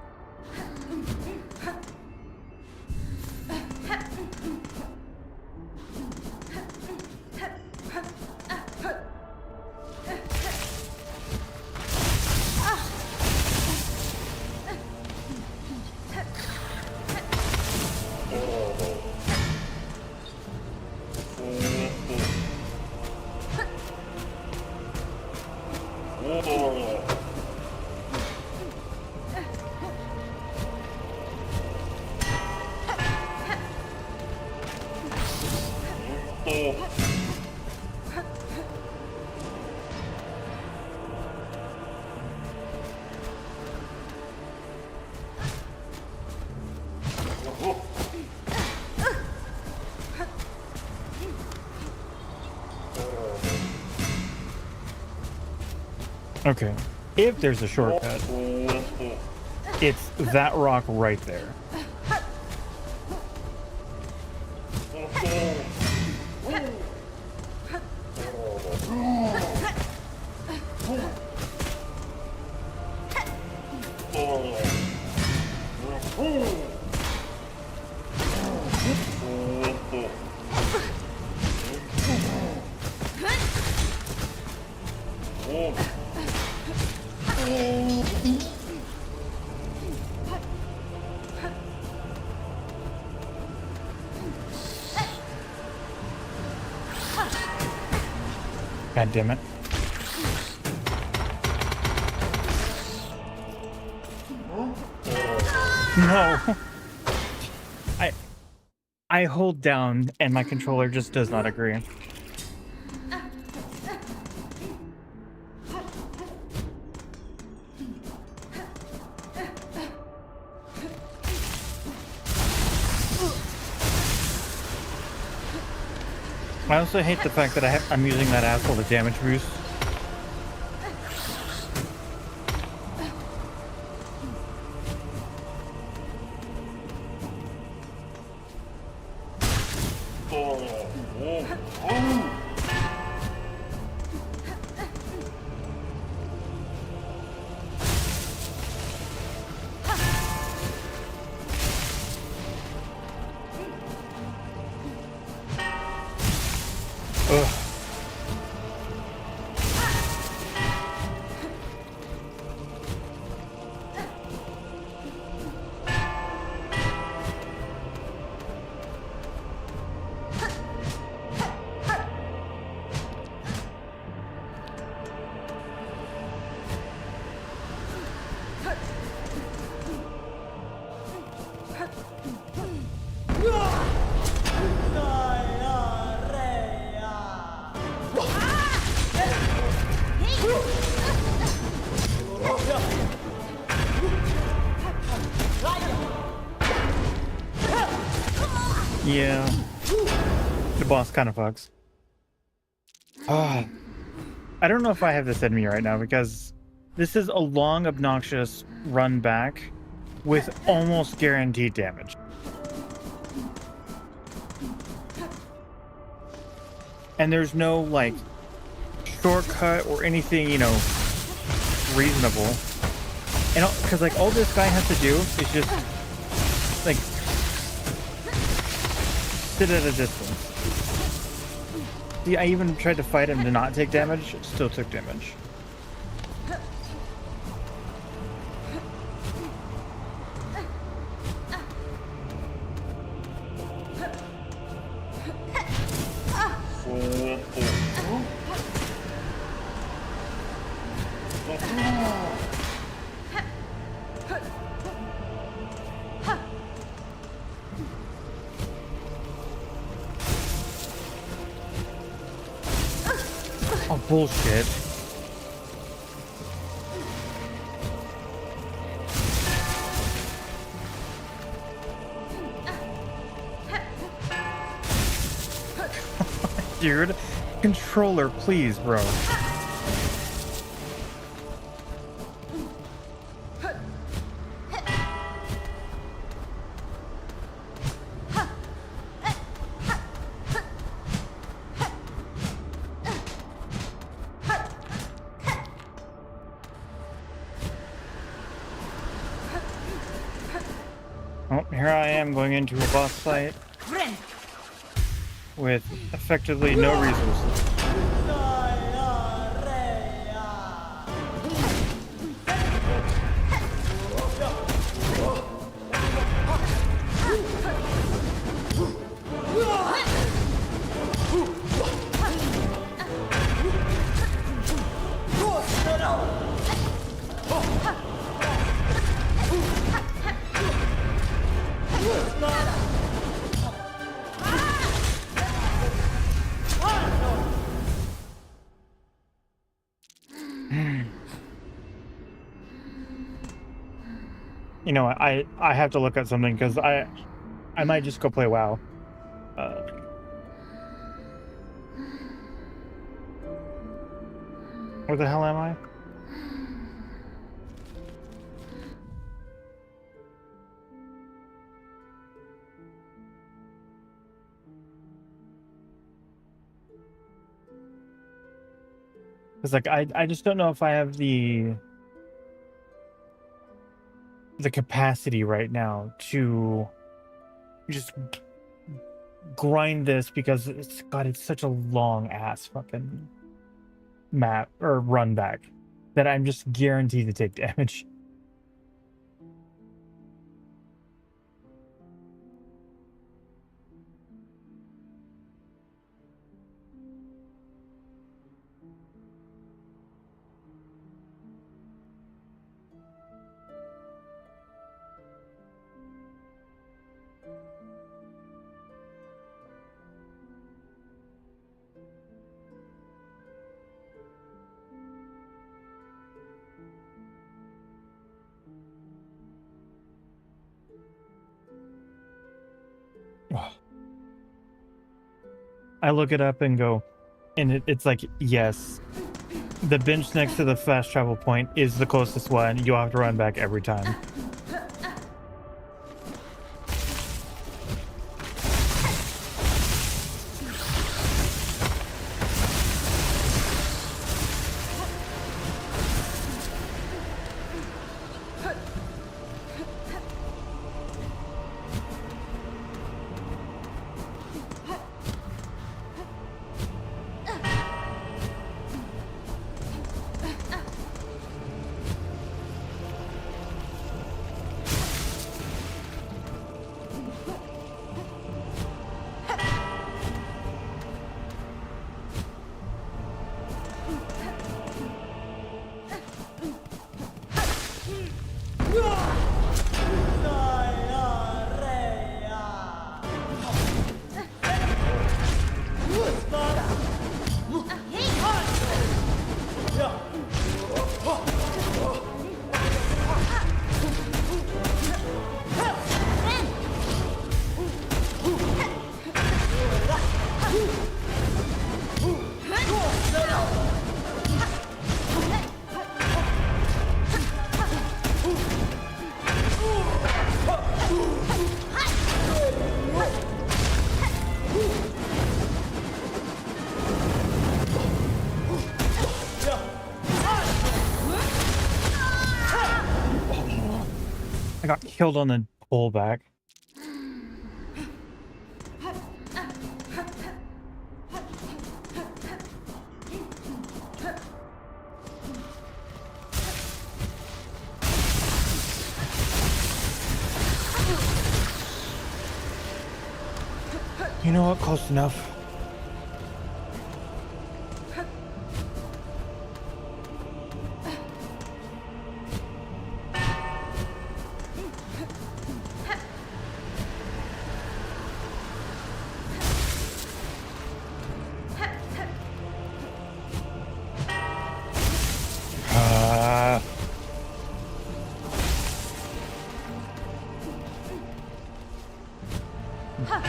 Okay, if there's a shortcut, it's that rock right there. God damn it. No. I hold down and my controller just does not agree. I also hate the fact that I'm using that asshole to damage boost. Ugh. Yeah, the boss kind of fucks. I don't know if I have this in me right now because this is a long, obnoxious run back with almost guaranteed damage. and there's no like shortcut or anything, you know, reasonable. And because like all this guy has to do is just like sit at a distance. See, I even tried to fight him to not take damage, still took damage. Oh, bullshit. Dude, controller, please, bro. Oh, here I am going into a boss fight with effectively no resources. You know, I have to look at something because I might just go play WoW. Where the hell am I? Because like I just don't know if I have the capacity right now to just grind this, because it's such a long ass fucking map or run back that I'm just guaranteed to take damage. I look it up and go, and it's like, yes, the bench next to the fast travel point is the closest one. You'll have to run back every time. got killed on the pullback. You know what? Close enough.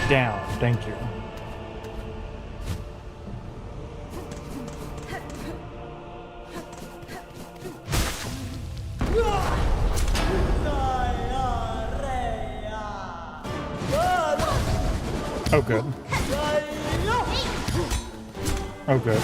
Down. Thank you. Oh, good. Oh, good.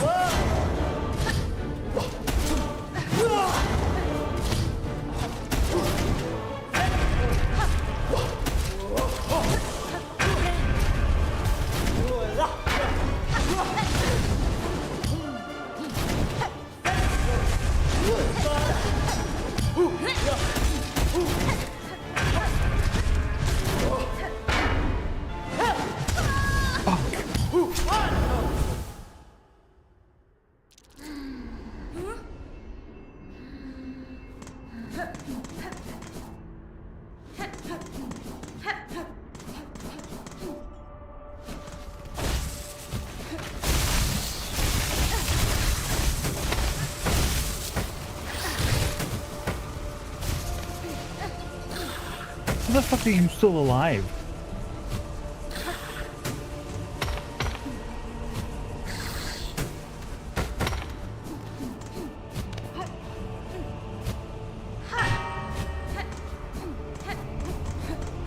How the fuck are you still alive?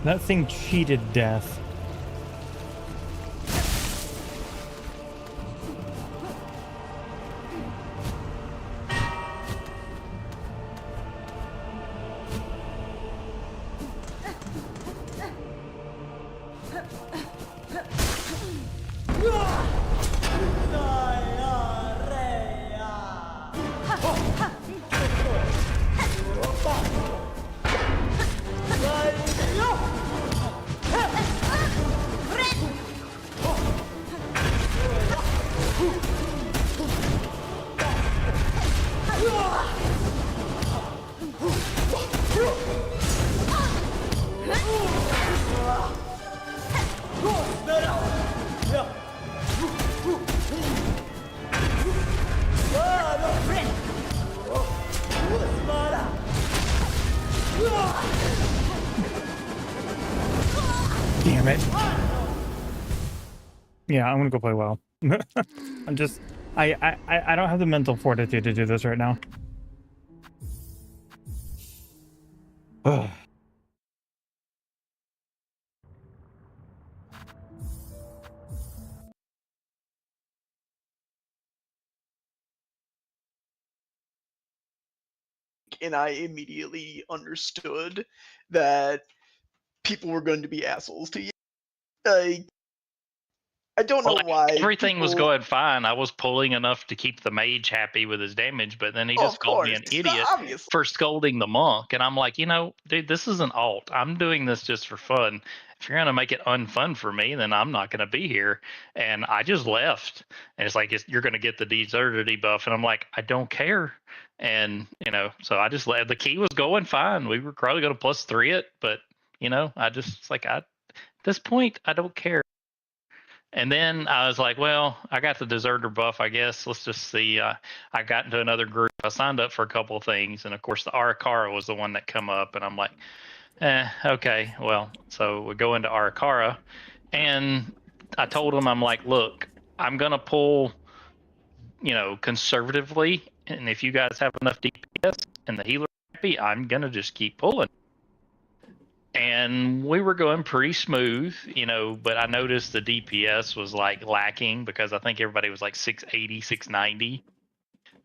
That thing cheated death. Damn it. Yeah, I'm gonna go play WoW. I'm just I don't have the mental fortitude to do this right now. Ugh. And I immediately understood that people were going to be assholes to you. Like, I don't know why. Everything was going fine. I was pulling enough to keep the mage happy with his damage, but then he just called me an idiot for scolding the monk. And I'm like, dude, this is an alt. I'm doing this just for fun. If you're going to make it unfun for me, then I'm not going to be here. And I just left. And it's like, you're going to get the deserter debuff. And I'm like, I don't care. And, so I just left. The key was going fine. We were probably going to +3 it. But, I just, it's like, at this point, I don't care. And then I was like, well, I got the deserter buff, I guess. Let's just see. I got into another group. I signed up for a couple of things. And, of course, the Arakara was the one that come up. And I'm like, okay, well. So we go into Arakara. And I told him, I'm like, look, I'm going to pull, conservatively. And if you guys have enough DPS and the healer happy, I'm going to just keep pulling. And we were going pretty smooth, but I noticed the DPS was like lacking because I think everybody was like 680, 690.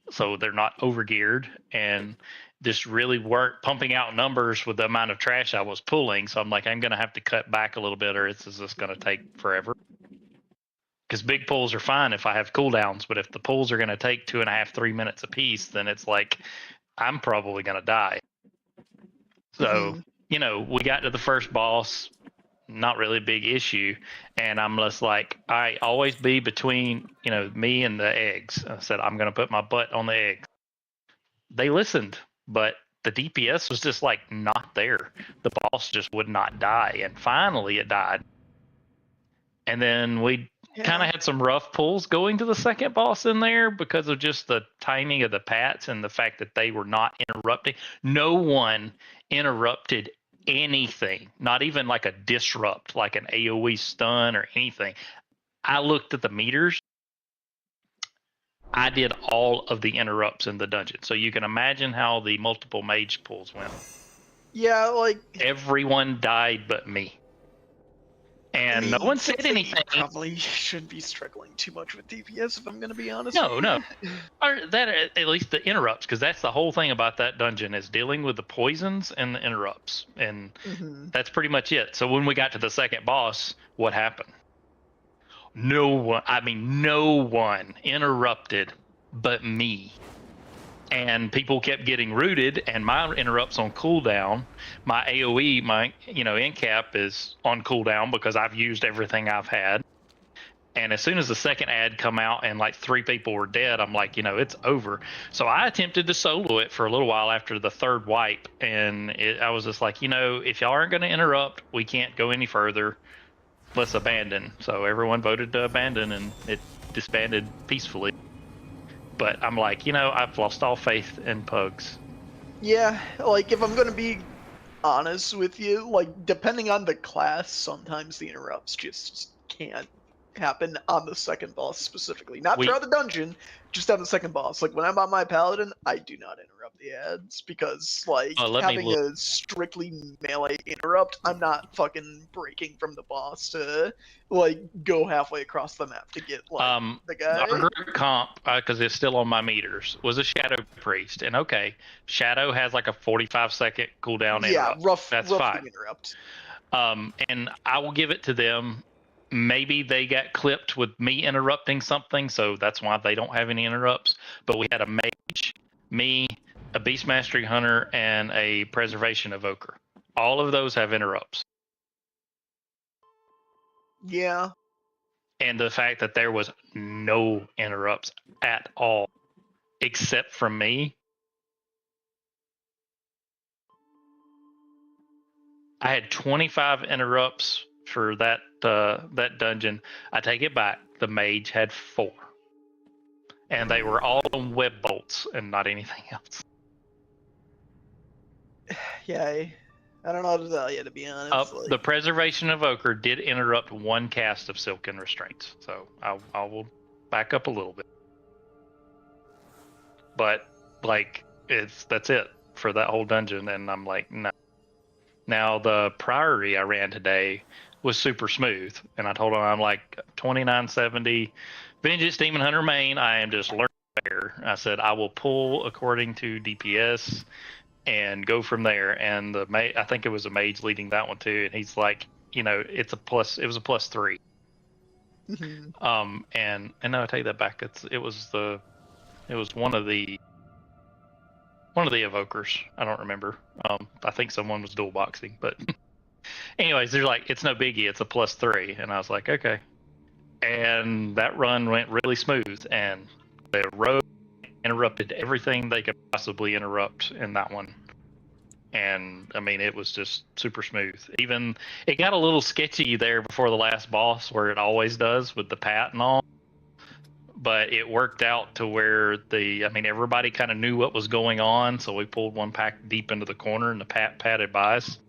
So they're not overgeared. And just really weren't pumping out numbers with the amount of trash I was pulling. So I'm like, I'm going to have to cut back a little bit, or it's just going to take forever. Because big pulls are fine if I have cooldowns, but if the pulls are going to take 2.5, 3 minutes a piece, then it's like I'm probably going to die. So, you know, we got to the first boss, not really a big issue. And I'm just like, all right, always be between, you know, me and the eggs. I said, I'm going to put my butt on the eggs. They listened, but the DPS was just like not there. The boss just would not die. And finally it died. And then we kind of had some rough pulls going to the second boss in there because of just the timing of the pats and the fact that they were not interrupting. No one interrupted anything, not even like a disrupt, like an AoE stun or anything. I looked at the meters. I did all of the interrupts in the dungeon. So you can imagine how the multiple mage pulls went. Yeah, like everyone died but me. And no one said anything. Probably shouldn't be struggling too much with DPS, if I'm going to be honest. No. Or that, at least the interrupts, because that's the whole thing about that dungeon is dealing with the poisons and the interrupts, and that's pretty much it. So when we got to the second boss, what happened? No one interrupted but me. And people kept getting rooted, and my interrupts on cooldown. My AoE, my end cap is on cooldown because I've used everything I've had. And as soon as the second ad come out and like 3 people were dead, I'm like, it's over. So I attempted to solo it for a little while after the third wipe, and I was just like, if y'all aren't going to interrupt, we can't go any further. Let's abandon. So everyone voted to abandon, and it disbanded peacefully. But I'm like, I've lost all faith in pugs. Yeah, like, if I'm gonna be honest with you, like, depending on the class, sometimes the interrupts just can't happen on the second boss specifically. Not throughout the dungeon, just on the second boss. Like, when I'm on my paladin, I do not interrupt the ads, because, like, having a strictly melee interrupt, I'm not fucking breaking from the boss to, like, go halfway across the map to get, like, the guy. Our group comp, because it's still on my meters, was a Shadow Priest. And okay, Shadow has like a 45-second cooldown interrupt. Yeah, That's fine. Interrupt. And I will give it to them. Maybe they got clipped with me interrupting something, so that's why they don't have any interrupts. But we had a mage, me, a Beast Mastery Hunter, and a Preservation Evoker. All of those have interrupts. Yeah. And the fact that there was no interrupts at all, except from me. I had 25 interrupts for that dungeon. I take it back. The mage had 4. And they were all on web bolts and not anything else. Yeah, I don't know how to tell you, to be honest. The Preservation Evoker did interrupt 1 cast of Silken Restraints. So I will back up a little bit. But, like, that's it for that whole dungeon. And I'm like, no. Now, the Priory I ran today was super smooth. And I told him, I'm like, 2970 Vengeance Demon Hunter main. I am just learning there. I said, I will pull according to DPS and go from there. And I think it was a mage leading that one too. And he's like, it was a +3. And no, I take that back. It was one of the evokers. I don't remember. I think someone was dual boxing, but anyways, they're like, it's no biggie. It's a +3. And I was like, okay. And that run went really smooth, and the rogue interrupted everything they could possibly interrupt in that one. And I mean, it was just super smooth. Even it got a little sketchy there before the last boss, where it always does with the pat and all. But it worked out to where everybody kind of knew what was going on. So we pulled one pack deep into the corner, and the pat patted by us.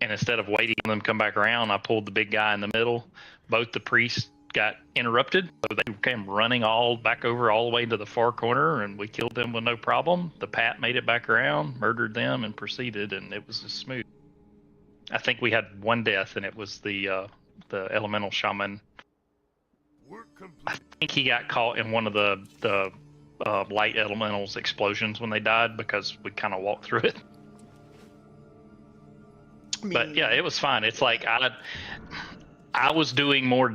And instead of waiting for them to come back around, I pulled the big guy in the middle. Both the priests got interrupted, so they came running all back over all the way to the far corner, and we killed them with no problem. The pat made it back around, murdered them, and proceeded, and it was just smooth. I think we had 1 death, and it was the elemental shaman. I think he got caught in one of the light elementals explosions when they died because we kind of walked through it. But yeah, it was fine. It's like I was doing more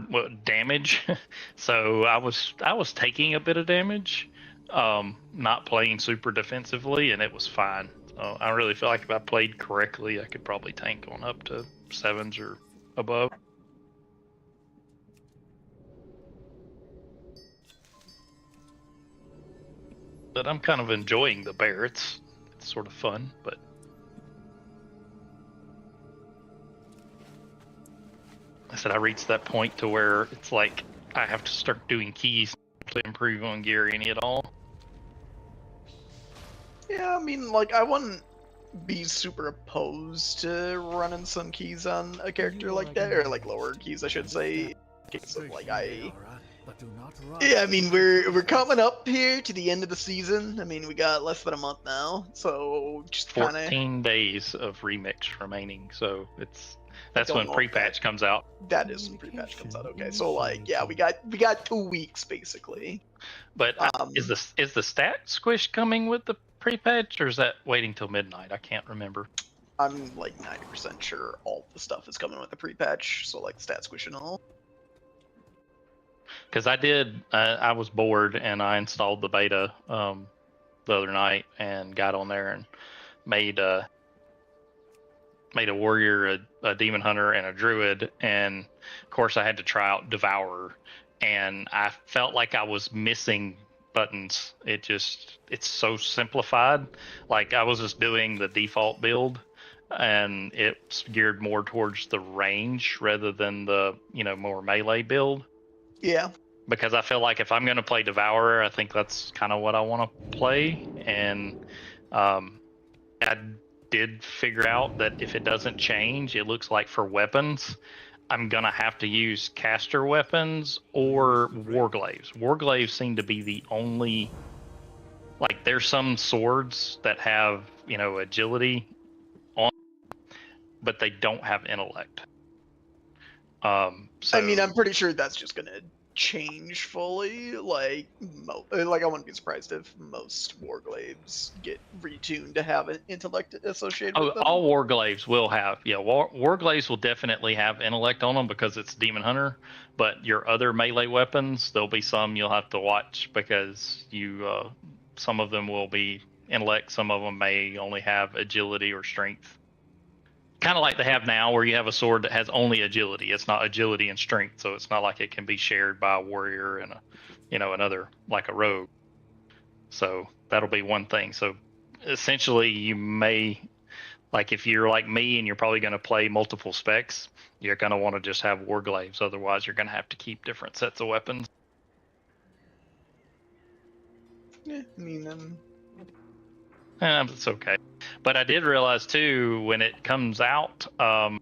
damage, so I was taking a bit of damage, not playing super defensively, and it was fine. So I really feel like if I played correctly, I could probably tank on up to 7s or above. But I'm kind of enjoying the bear. It's sort of fun, but I said I reached that point to where it's like I have to start doing keys to improve on gear any at all. Yeah, I mean, like, I wouldn't be super opposed to running some keys on a character like that, or like lower keys, I should say. Case of like yeah, I mean, we're coming up here to the end of the season. I mean, we got less than a month now, so just kind of 14 days of remix remaining, so that's when pre-patch comes out. That is when pre-patch comes out. Okay, so like, yeah, we got 2 weeks basically. But is the stat squish coming with the pre-patch, or is that waiting till midnight? I can't remember. I'm like 90% sure all the stuff is coming with the pre-patch, so like stat squish and all. Because I was bored and I installed the beta the other night and got on there and made a warrior, a demon hunter, and a druid, and of course I had to try out Devourer, and I felt like I was missing buttons. It's so simplified. Like I was just doing the default build, and it's geared more towards the range rather than the more melee build. Yeah. Because I feel like if I'm going to play Devourer, I think that's kind of what I want to play. And I did figure out that if it doesn't change, it looks like for weapons, I'm going to have to use caster weapons or warglaives. Warglaives seem to be the only... Like, there's some swords that have, agility on, but they don't have intellect. So, I mean, I'm pretty sure that's just going to change fully. Like I wouldn't be surprised if most warglaives get retuned to have an intellect associated with them. All warglaives will have, warglaives will definitely have intellect on them because it's demon hunter. But your other melee weapons, there'll be some you'll have to watch because some of them will be intellect, some of them may only have agility or strength. Kind of like they have now, where you have a sword that has only agility. It's not agility and strength, so it's not like it can be shared by a warrior and another, like a rogue. So that'll be one thing. So essentially, you may, like if you're like me and you're probably going to play multiple specs, you're going to want to just have warglaives. Otherwise, you're going to have to keep different sets of weapons. Yeah, I mean, it's okay. But I did realize too, when it comes out, I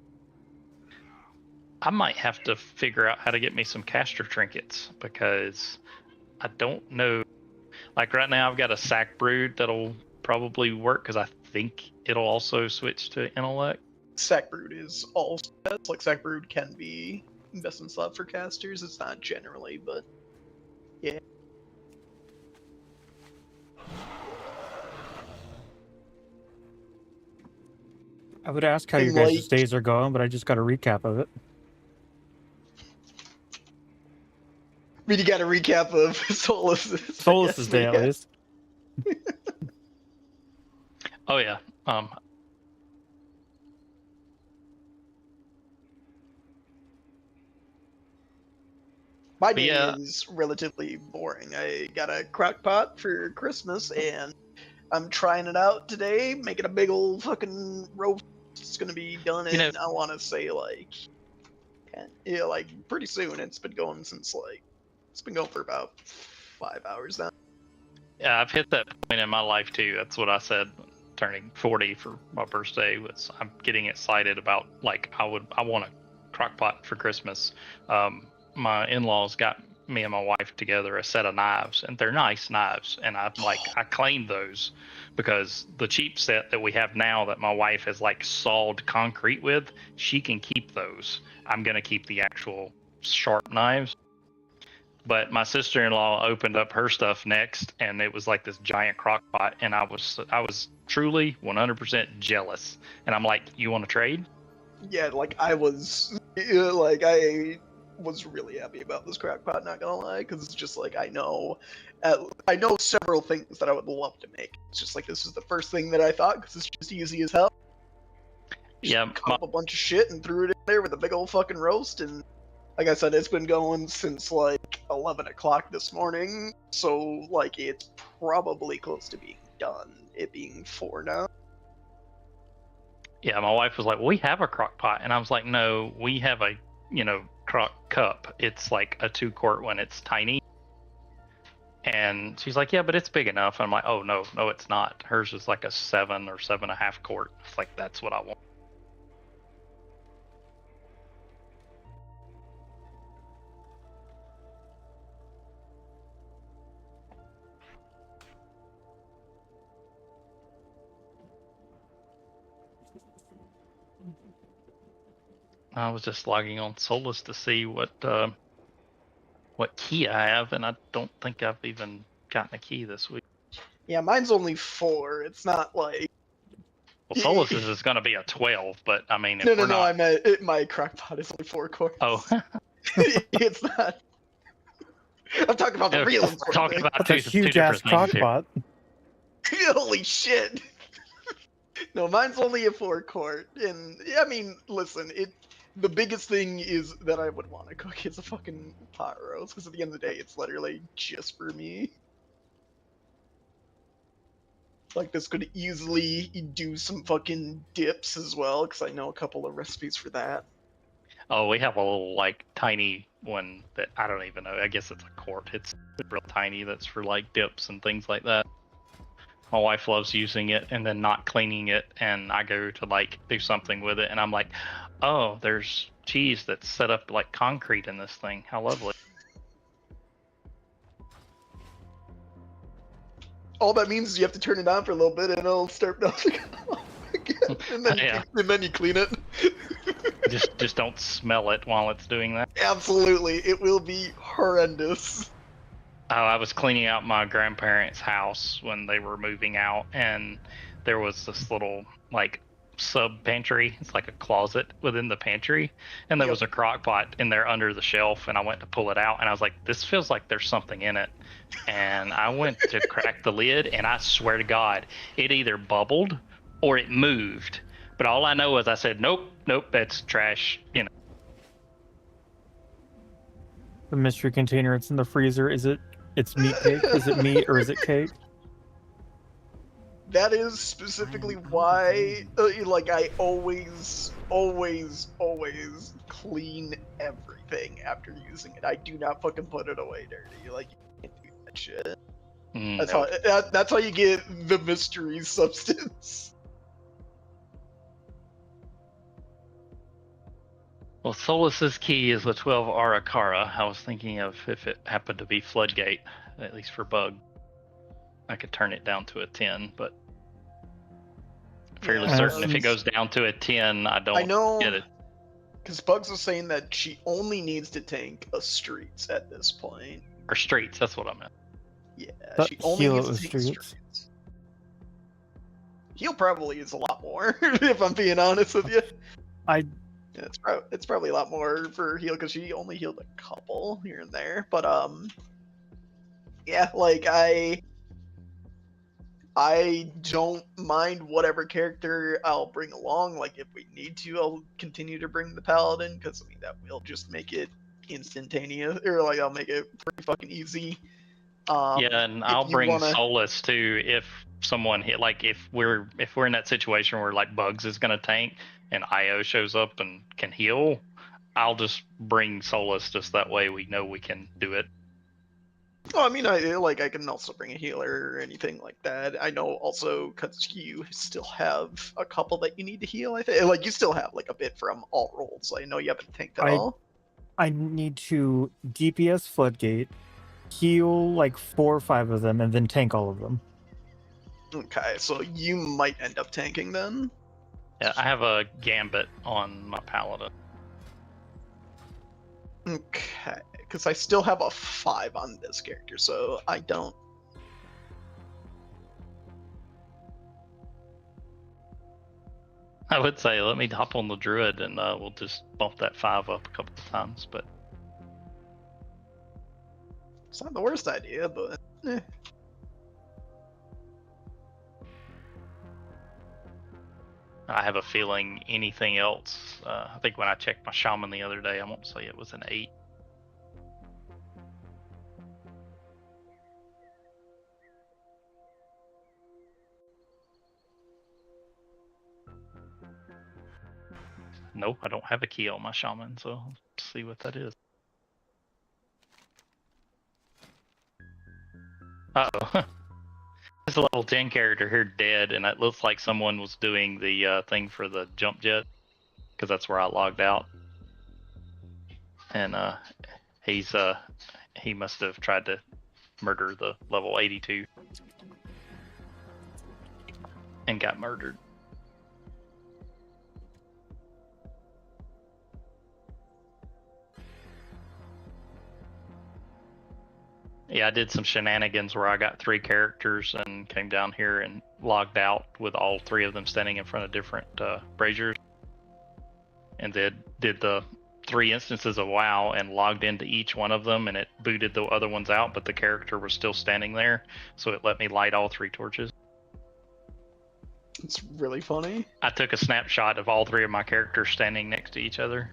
might have to figure out how to get me some caster trinkets, because I don't know. Like right now I've got a sack brood that'll probably work because I think it'll also switch to intellect. Sack brood is all stats. Like sack brood can be investment slot for casters. It's not generally, but yeah. I would ask how your guys' days are going, but I just got a recap of it. I mean, you got a recap of Solus's day, at least. Oh, yeah. My day is relatively boring. I got a crock pot for Christmas, and I'm trying it out today, making a big old fucking roast. It's gonna be done in, I want to say, like pretty soon. It's been going since, it's been going for about 5 hours now. Yeah, I've hit that point in my life, too. That's what I said, turning 40 for my birthday, was I'm getting excited about, I want a crock pot for Christmas. My in-laws got me and my wife together a set of knives, and they're nice knives, and I claimed those because the cheap set that we have now that my wife has sawed concrete with, she can keep those. I'm gonna keep the actual sharp knives. But my sister-in-law opened up her stuff next, and it was like this giant crock pot, and I was truly 100% jealous. And I'm like, "You want to trade?" Yeah, like I was really happy about this crock pot, not gonna lie, because it's just like I know several things that I would love to make. It's just like this is the first thing that I thought because it's just easy as hell. Just Yeah, cut up a bunch of shit and threw it in there with a big old fucking roast, and like I said, it's been going since like 11 o'clock this morning, so like it's probably close to being done. It being 4 now. yeah. My wife was like, "We have a crock pot," and I was like, "No, we have a crock cup. It's like a 2-quart one. It's tiny." And she's like, "Yeah, but it's big enough." And I'm like, "Oh no, it's not. Hers is like a 7 or 7.5 quart. It's like that's what I want." I was just logging on Solus to see what key I have, and I don't think I've even gotten a key this week. Yeah, mine's only 4. It's not like. Well, Solus's is going to be a 12, but I mean, if No, we're not... I meant my crockpot is only 4 quarts. Oh, it's not. I'm talking about the real important talking thing. about That's a two huge different ass things here. crockpot. Holy shit! No, mine's only a 4 quart, and I mean, listen, the biggest thing is that I would want to cook is a fucking pot roast, because at the end of the day, it's literally just for me. Like, this could easily do some fucking dips as well, because I know a couple of recipes for that. Oh, we have a little, like, tiny one that I don't even know. I guess it's a quart. It's real tiny. That's for, like, dips and things like that. My wife loves using it and then not cleaning it, and I go to, like, do something with it, and I'm like, "Oh, there's cheese that's set up like concrete in this thing. How lovely." All that means is you have to turn it on for a little bit, and it'll start melting again, and then, Yeah. you clean it. just don't smell it while it's doing that. Absolutely, it will be horrendous. Oh, I was cleaning out my grandparents' house when they were moving out, and there was this little, like, sub pantry. It's like a closet within the pantry, and there was a crock pot in there under the shelf, and I went to pull it out, and I was like, "This feels like there's something in it." And I went to crack the lid, and I swear to God, it either bubbled or it moved. But all I know is I said, "Nope, that's trash," The mystery container, it's in the freezer. It's meat cake? Is it meat or is it cake? That is specifically why, like, I always clean everything after using it. I do not fucking put it away dirty. Like, you can't do that shit. That's how you get the mystery substance. Well, Solus's key is the 12 Arakara. I was thinking of if it happened to be Floodgate, at least for bug. I could turn it down to a 10, but fairly certain if it goes down to a 10, I don't get it. Because Bugs was saying that she only needs to tank a streets at this point. Or streets, that's what I meant. Yeah, But she only needs to tank streets. streets. Heal probably is a lot more, if I'm being honest with you. It's probably a lot more for heal because she only healed a couple here and there. But yeah, like I don't mind whatever character I'll bring along. Like if we need to, I'll continue to bring the paladin because I mean that will just make it instantaneous, or like I'll make it pretty fucking easy. Yeah, and I'll bring Solus too if someone hit, like if we're in that situation where like Bugs is gonna tank and IO shows up and can heal, I'll just bring Solus just that way we know we can do it. Well, I mean, I can also bring a healer or anything like that. I know also because you still have a couple that you need to heal. I think like you still have like a bit from all rolls. I know you haven't tanked at all. I need to DPS Floodgate, heal like 4 or 5 of them, and then tank all of them. Okay, so you might end up tanking then. Yeah, I have a Gambit on my Paladin. Okay, because I still have a 5 on this character, so I don't. I would say let me hop on the druid and we'll just bump that 5 up a couple of times, but It's not the worst idea, but I have a feeling anything else. I think when I checked my shaman the other day, I won't say it was an 8. Nope, I don't have a key on my shaman, so let's see what that is. Uh-oh. There's a level 10 character here dead, and it looks like someone was doing the thing for the jump jet, because that's where I logged out. And he must have tried to murder the level 82 and got murdered. Yeah, I did some shenanigans where I got 3 characters and came down here and logged out with all 3 of them standing in front of different braziers, and then did the 3 instances of WoW and logged into each one of them, and it booted the other ones out, but the character was still standing there, so it let me light all 3 torches. It's really funny. I took a snapshot of all 3 of my characters standing next to each other.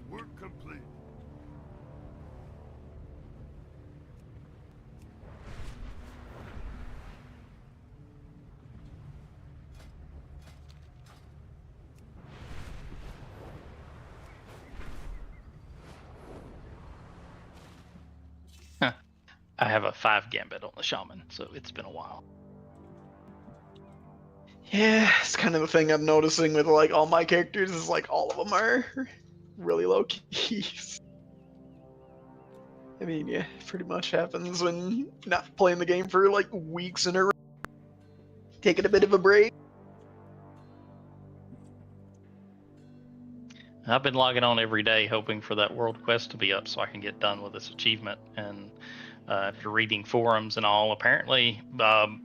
Work complete. I have a 5 gambit on the shaman, so it's been a while. Yeah, it's kind of the thing I'm noticing with like all my characters is like all of them are really low keys. I mean, yeah, pretty much happens when not playing the game for like weeks in a row. Taking a bit of a break. I've been logging on every day hoping for that world quest to be up so I can get done with this achievement. And after reading forums and all, apparently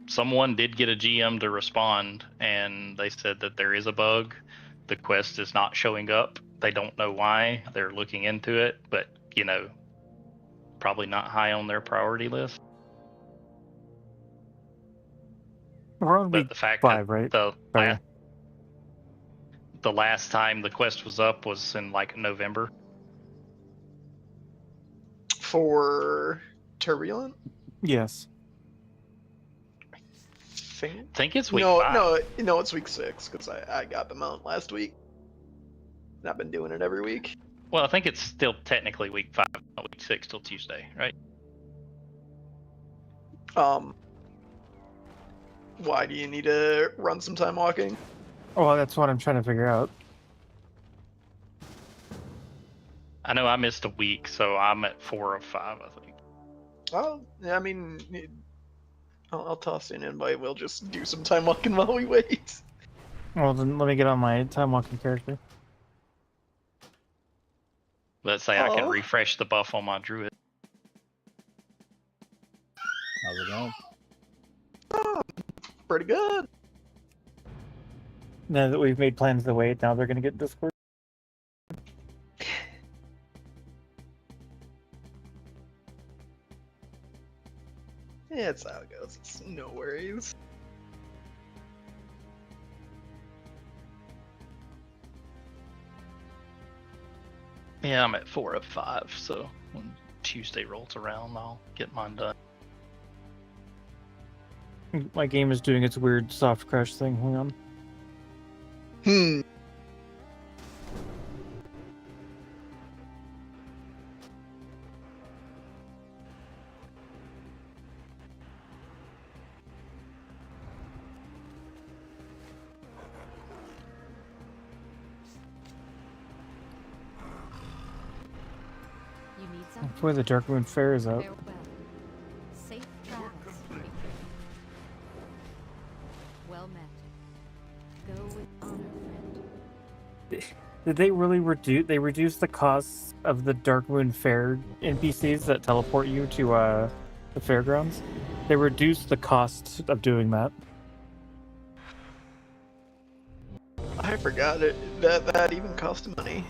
someone did get a GM to respond, and they said that there is a bug. The quest is not showing up. They don't know why. They're looking into it, but, you know, probably not high on their priority list. We're on week But the fact 5, that right? the last time the quest was up was in like November. For Turbulent? Yes. I think it's week 5. No, it's week 6 because I got them out last week. And I've been doing it every week. Well, I think it's still technically week 5, not week 6 till Tuesday, right? Why do you need to run some time walking? Oh, well, that's what I'm trying to figure out. I know I missed a week, so I'm at 4 of 5, I think. Oh, I mean, I'll toss in an invite. We'll just do some time walking while we wait. Well, then let me get on my time walking character. Let's say I can refresh the buff on my druid. How's it going? Oh, pretty good. Now that we've made plans to wait, now they're gonna get Discord. Yeah, it's how it goes. It's no worries. Yeah, I'm at 4 of 5, so when Tuesday rolls around, I'll get mine done. My game is doing its weird soft crash thing. Hang on. You need something? Before the Darkmoon Fair is up. Farewell. Safe travels. Well met. Go with honor, friend. Did they really reduce? They reduced the costs of the Darkmoon Fair NPCs that teleport you to the fairgrounds. They reduced the cost of doing that. I forgot it. That even cost money.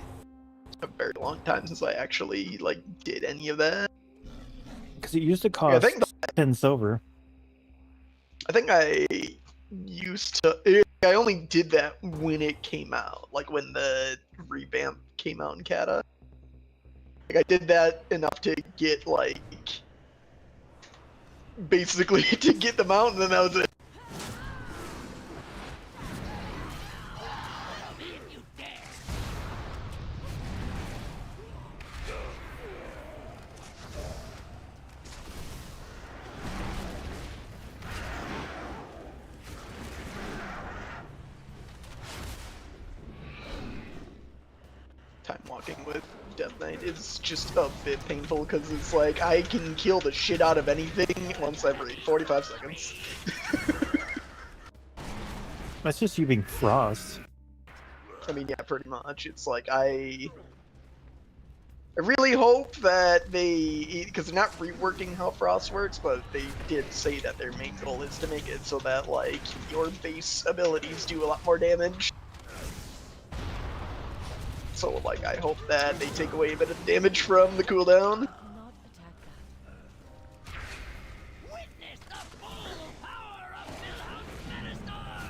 A very long time since I actually did any of that. Because it used to cost 10 silver. I think I used to. I only did that when it came out, like when the revamp came out in Kata. I did that enough to get basically to get them out, and then that was it. Time walking with Death Knight is just a bit painful because it's like I can kill the shit out of anything once every 45 seconds. That's just you being Frost. I mean, yeah, pretty much. It's like I really hope that because they're not reworking how Frost works, but they did say that their main goal is to make it so that your base abilities do a lot more damage. So, I hope that they take away a bit of damage from the cooldown. Not attack that. Witness the full power of Wilhelm's Metastar!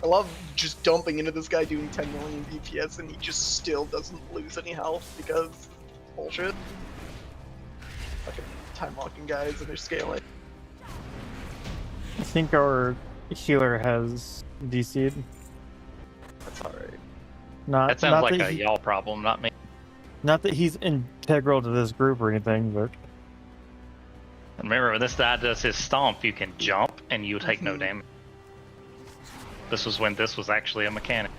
I love just dumping into this guy doing 10 million DPS and he just still doesn't lose any health because bullshit. Fucking time walking guys and they're scaling. I think our healer has DC'd. That's alright. That sounds like a he, y'all problem, not me. Not that he's integral to this group or anything, but Remember, when this guy does his stomp, you can jump and you take no damage. This was when this was actually a mechanic.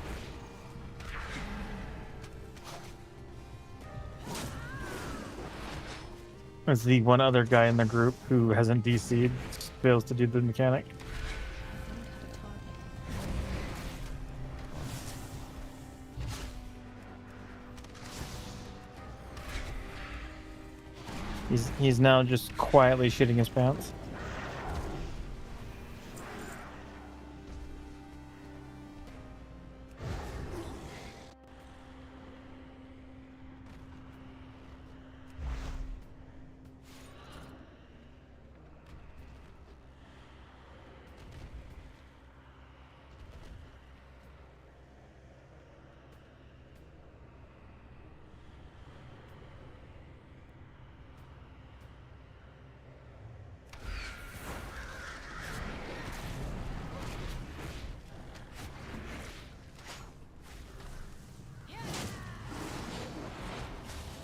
there's the one other guy in the group who hasn't DC'd, fails to do the mechanic. He's now just quietly shitting his pants.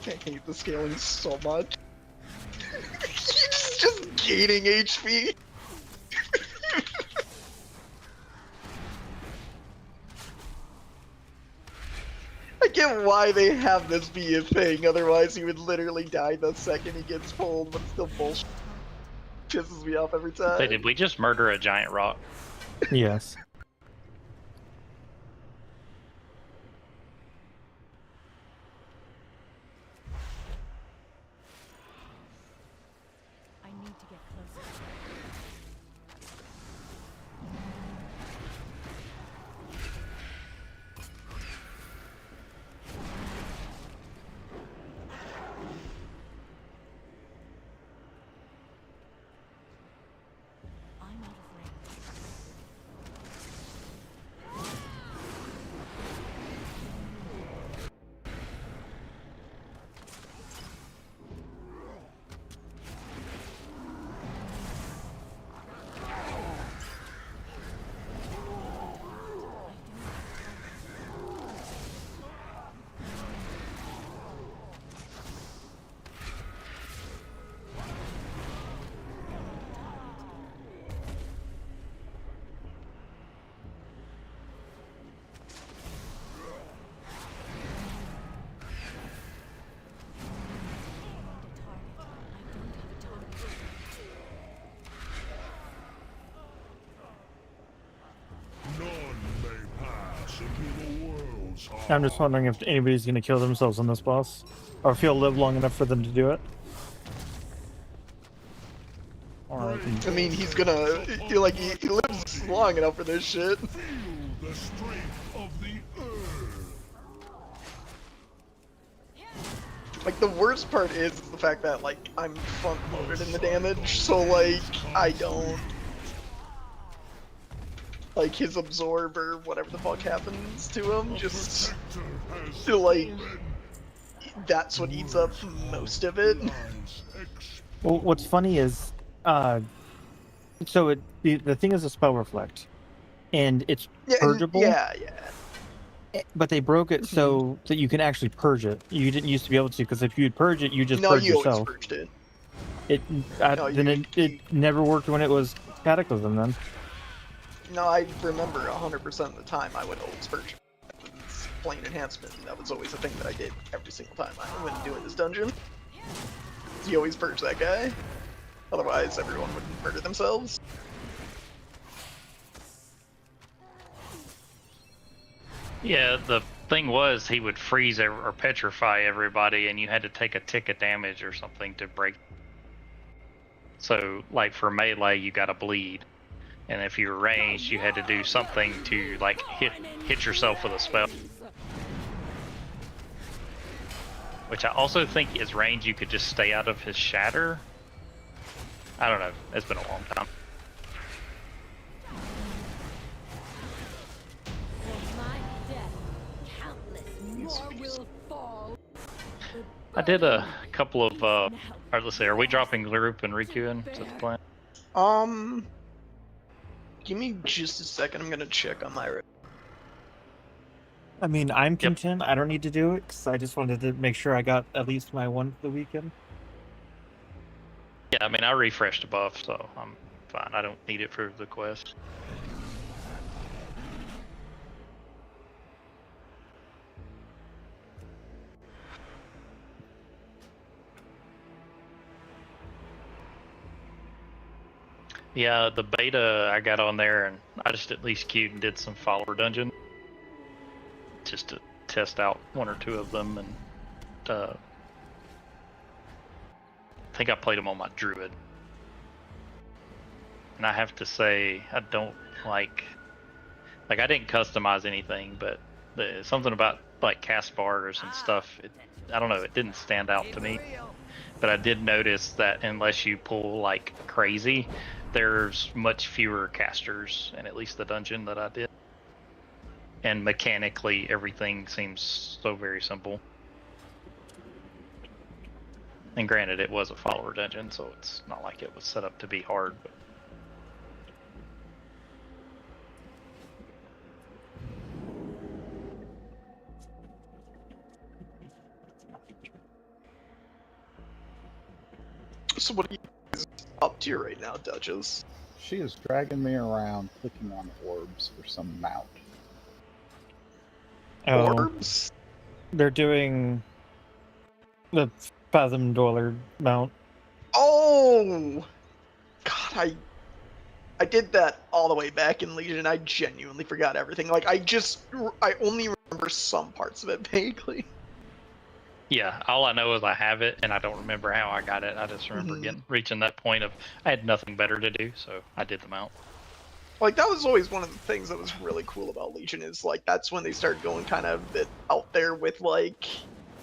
I hate the scaling so much. He's just gaining HP. I get why they have this be a thing. Otherwise, he would literally die the second he gets pulled. But it's still bullshit. Pisses me off every time. Say, did we just murder a giant rock? Yes. I need to get closer. I'm out of range. None may pass into the world's heart. I'm just wondering if anybody's going to kill themselves on this boss, or if he'll live long enough for them to do it. Or I can... I mean, he's gonna. He lives long enough for this shit. Feel the strength of the earth. Like, the worst part is the fact that, like, I'm front loaded in the damage, so, like, I don't. Like, his absorb or whatever the fuck happens to him, just. Like, that's what eats up most of it. Well, what's funny is, so the thing is a spell reflect, and it's purgeable. Yeah. But they broke it so that you can actually purge it. You didn't used to be able to, because if you'd purge it, you just purge yourself. Always purged it. It never worked when it was Cataclysm then. No, I remember 100% of the time I would always purge it. Plain enhancement, that was always a thing that I did every single time I went doing this dungeon. You always purge that guy. Otherwise, everyone would murder themselves. Yeah, the thing was he would freeze or petrify everybody, and you had to take a tick of damage or something to break. So, like for melee, you got to bleed, and if you were ranged, you had to do something to like hit yourself with a spell. Which I also think is range. You could just stay out of his shatter. I don't know. It's been a long time. I did a couple of, alright, let's see, are we dropping group and Rikuin? Is that the plan? Give me just a second, I'm gonna check on my... I mean, I'm content. I don't need to do it, because I just wanted to make sure I got at least my one for the weekend. Yeah, I mean, I refreshed a buff, so I'm fine. I don't need it for the quest. Yeah, the beta I got on there, and I just at least queued and did some follower dungeon, just to test out one or two of them, and I think I played them on my druid. And I have to say, I don't like I didn't customize anything, but something about like cast bars and stuff, I don't know, it didn't stand out to me. But I did notice that unless you pull like crazy, there's much fewer casters in at least the dungeon that I did. And mechanically, everything seems so very simple. And granted, it was a follower dungeon, so it's not like it was set up to be hard. But... So what are you guys up to right now, Duchess? She is dragging me around, clicking on orbs for some mount. Oh. Orbs? They're doing the Fathom Dweller mount. Oh! God, I did that all the way back in Legion. I genuinely forgot everything. Like, I only remember some parts of it vaguely. Yeah, all I know is I have it, and I don't remember how I got it. I just remember reaching that point of I had nothing better to do, so I did the mount. Like, that was always one of the things that was really cool about Legion, is like that's when they started going kind of a bit out there with like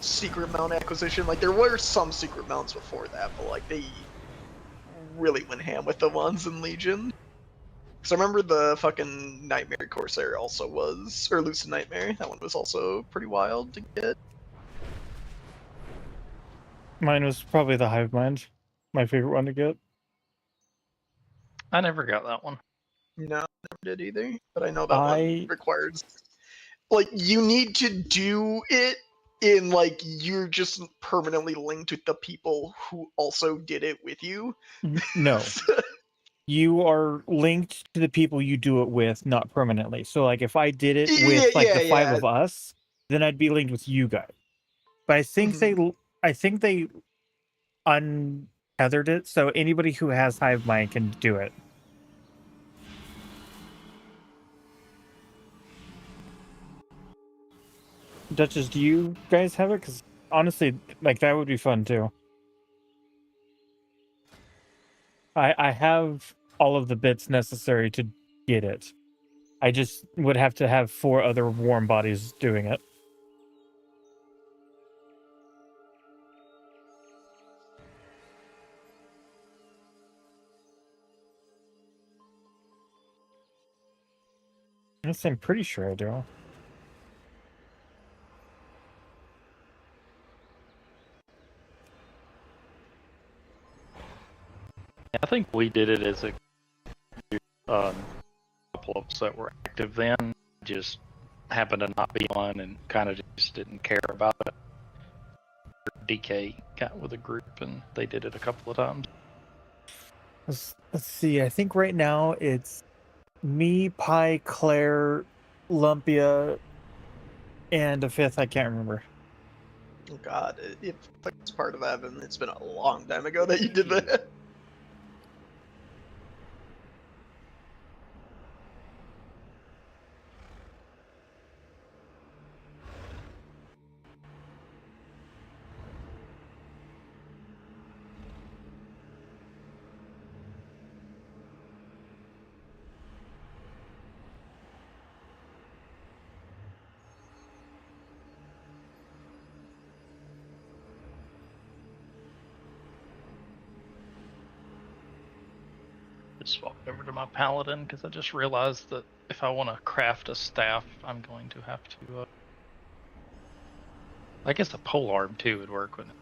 secret mount acquisition. Like, there were some secret mounts before that, but like they really went ham with the ones in Legion. Because I remember the fucking Nightmare Corsair also was, or Lucid Nightmare. That one was also pretty wild to get. Mine was probably the Hive Mind, my favorite one to get. I never got that one. No, never did either. But I know that one requires, like, you need to do it in, like, you're just permanently linked with the people who also did it with you. No. You are linked to the people you do it with, not permanently. So, like, if I did it with the five of us, then I'd be linked with you guys. But I think they untethered it, so anybody who has Hive Mind can do it. Duchess, do you guys have it? Because honestly, like, that would be fun too. I have all of the bits necessary to get it. I just would have to have 4 other warm bodies doing it. Yes, I'm pretty sure I do. I think we did it as a couple of us that were active then. Just happened to not be on and kind of just didn't care about it. DK got with a group and they did it a couple of times. Let's see. I think right now it's me, Pi, Claire, Lumpia, and a 5th. I can't remember. Oh God, if it's part of that, then it's been a long time ago that you did that. Just walked over to my paladin because I just realized that if I want to craft a staff, I'm going to have to. I guess a polearm too would work with it.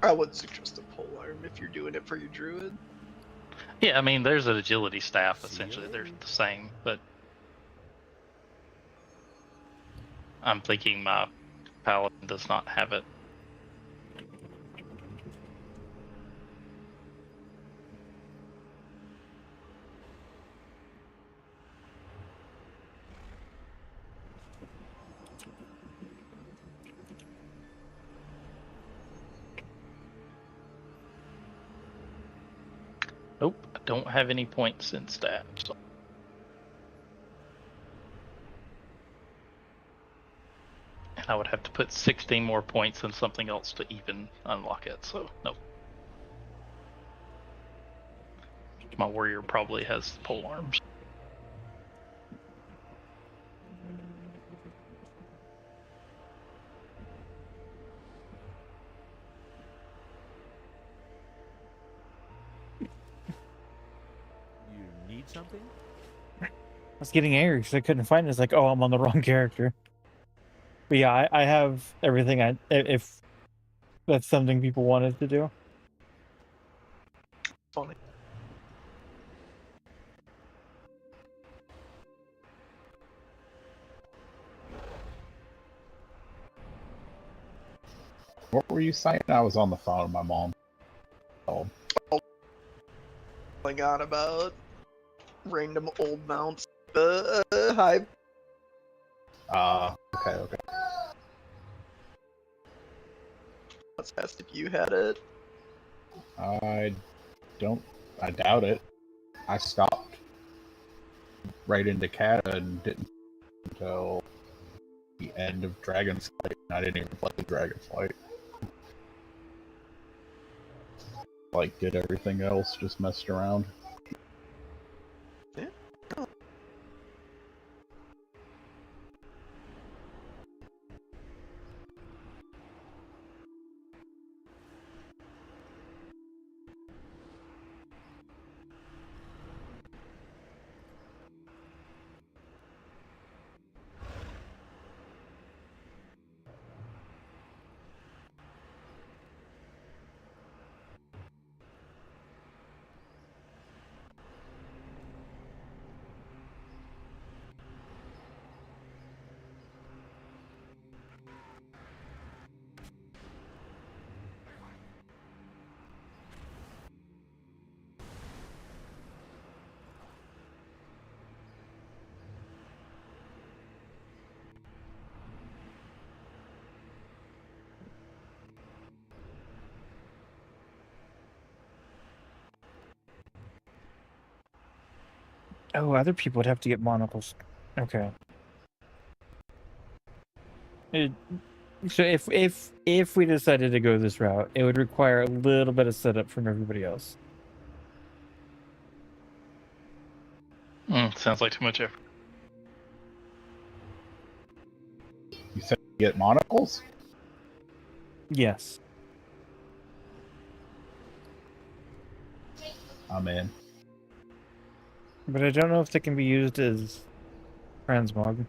I would suggest a polearm if you're doing it for your druid. Yeah, I mean, there's an agility staff essentially. They're the same, but I'm thinking my paladin does not have it. Nope, I don't have any points in stats. So. And I would have to put 16 more points in something else to even unlock it, so nope. My warrior probably has pole arms. You need something? I was getting angry because I couldn't find it. It's like, oh, I'm on the wrong character. But yeah, I have everything. If that's something people wanted to do. Funny. What were you saying? I was on the phone with my mom. Oh. I got about random old mounts. Hive. Okay, okay. Let's ask if you had it. I doubt it. I stopped right into Kata and didn't until the end of Dragon's Flight. And I didn't even play Dragon's Flight. Like, did everything else, just messed around. Yeah. Oh, other people would have to get monocles. Okay. So if we decided to go this route, it would require a little bit of setup from everybody else. Sounds like too much effort. You said you get monocles? Yes. I'm in. But I don't know if they can be used as transmog.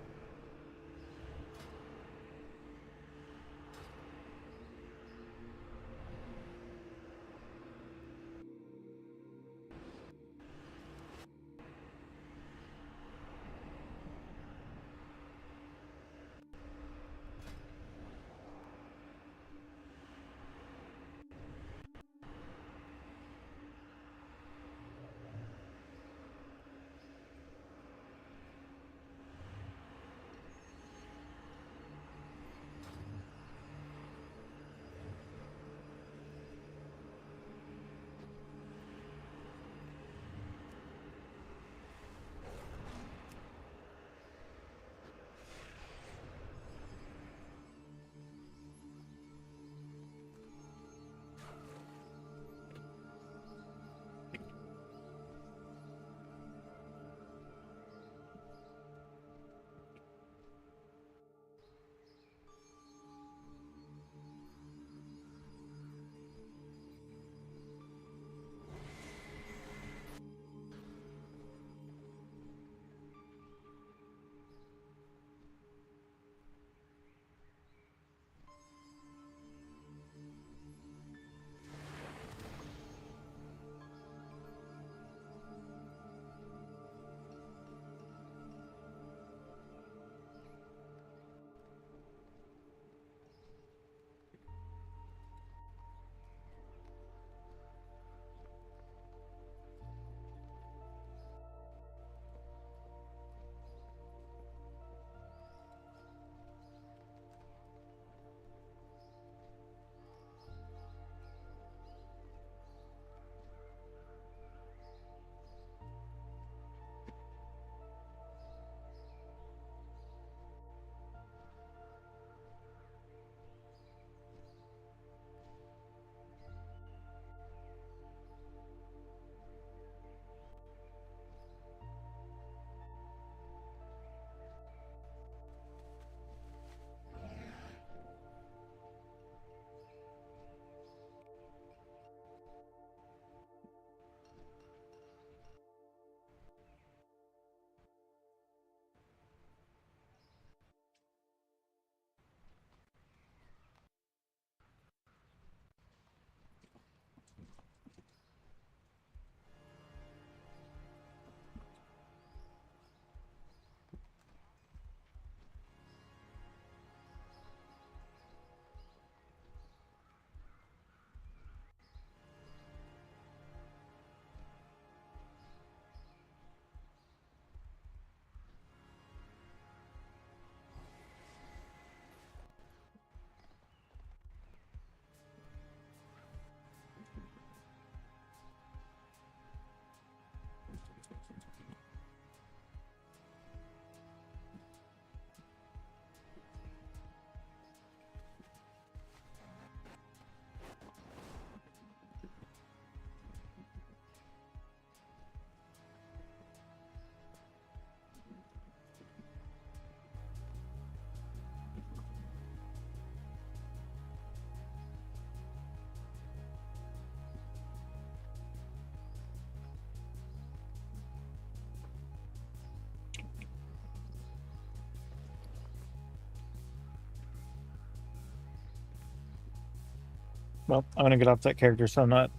Well, I'm gonna get off that character so I'm not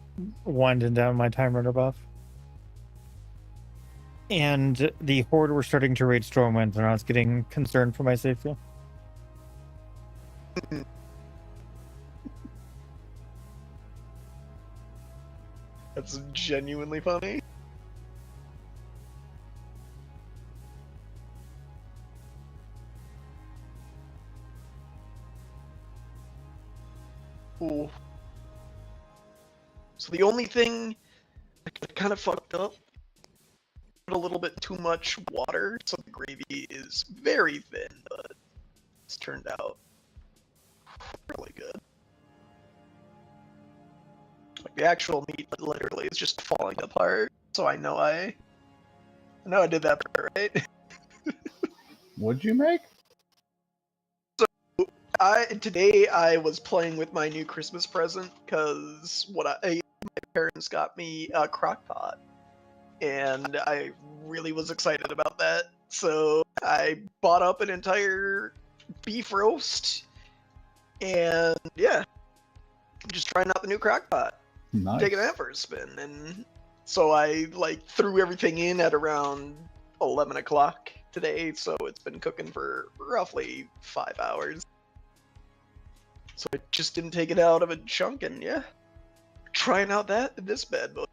winding down my time runner buff. And the Horde were starting to raid Stormwind, and I was getting concerned for my safety. That's genuinely funny. Ooh. So the only thing I kind of fucked up, put a little bit too much water, so the gravy is very thin, but it's turned out really good. Like the actual meat literally is just falling apart, so I know I did that part right. What'd you make? Today I was playing with my new Christmas present because my parents got me a crock pot, and I really was excited about that. So I bought up an entire beef roast, and yeah, just trying out the new crock pot. Nice. Taking that for a spin, and so I threw everything in at around 11 o'clock today, so it's been cooking for roughly 5 hours. So I just didn't take it out of a chunk, and yeah, trying out this bad boy.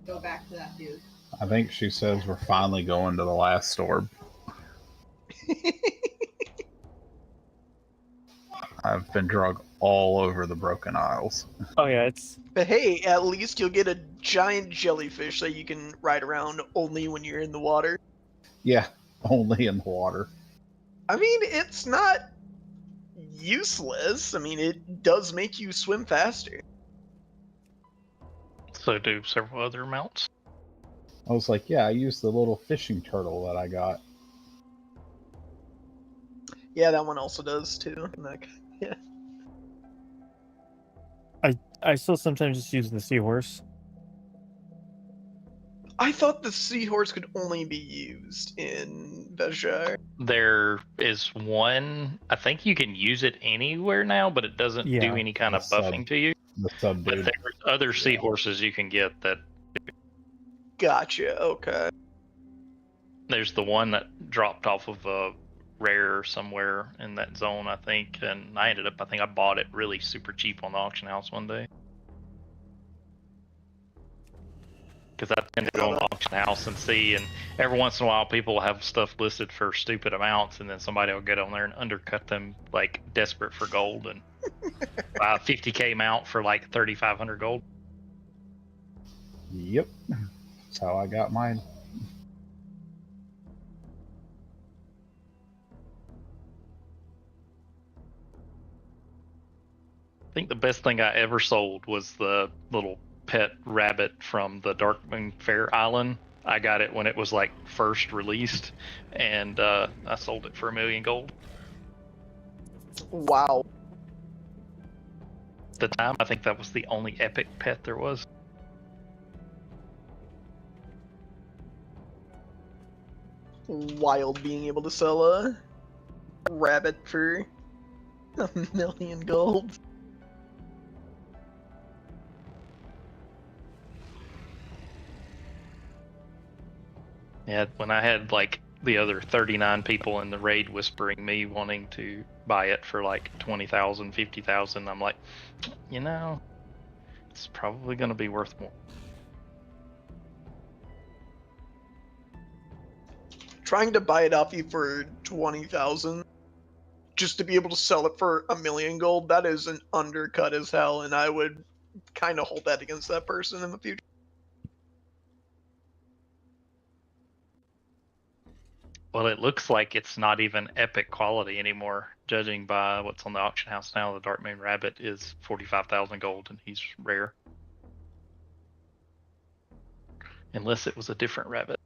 Go back to that dude. I think she says we're finally going to the last orb. I've been drug all over the Broken Isles. Oh yeah, it's... But hey, at least you'll get a giant jellyfish that you can ride around only when you're in the water. Yeah, only in the water. I mean, it's not useless. I mean, it does make you swim faster. So do several other mounts. I was like, yeah, I used the little fishing turtle that I got. Yeah, that one also does too. Like, yeah. I still sometimes just use the seahorse. I thought the seahorse could only be used in Bejar. There is one. I think you can use it anywhere now, but it doesn't do any kind of buffing to you. The sub But dude. there's other seahorses you can get that. Gotcha. Okay. There's the one that dropped off of rare somewhere in that zone, I think. And I think I bought it really super cheap on the auction house one day. Because I tend to go on the auction house and see, and every once in a while people will have stuff listed for stupid amounts, and then somebody will get on there and undercut them like desperate for gold and buy a 50K mount for like 3,500 gold. Yep. That's how I got mine. I think the best thing I ever sold was the little pet rabbit from the Darkmoon Fair Island. I got it when it was like first released, and I sold it for 1,000,000 gold. Wow. At the time, I think that was the only epic pet there was. Wild being able to sell a rabbit for 1,000,000 gold. Yeah, when I had like the other 39 people in the raid whispering me wanting to buy it for like 20,000, 50,000, I'm like, you know, it's probably going to be worth more. Trying to buy it off you for 20,000 just to be able to sell it for 1,000,000 gold, that is an undercut as hell, and I would kind of hold that against that person in the future. Well, it looks like it's not even epic quality anymore, judging by what's on the auction house now. The Darkmoon Rabbit is 45,000 gold, and he's rare. Unless it was a different rabbit.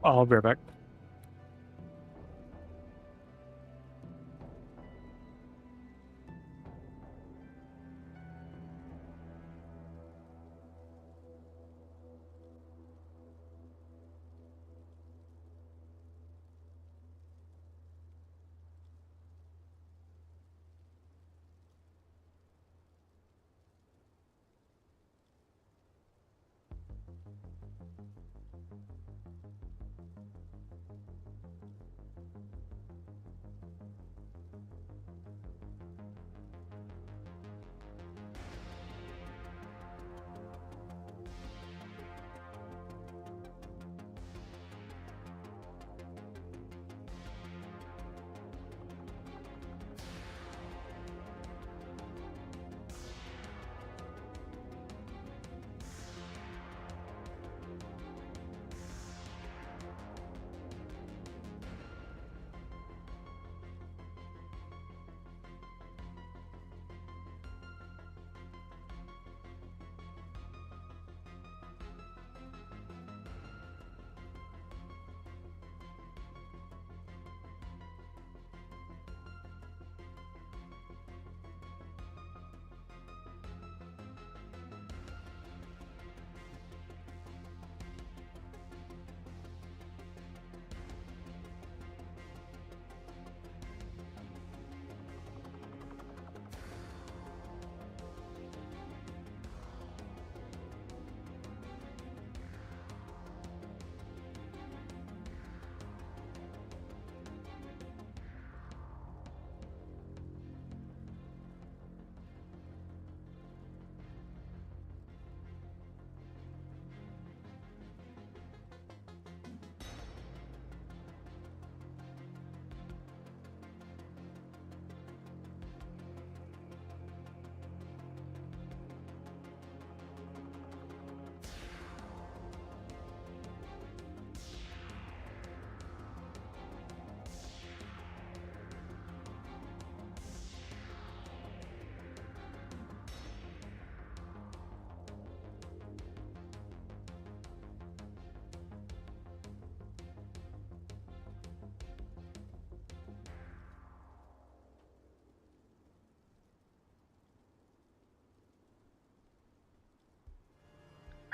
I'll be right back.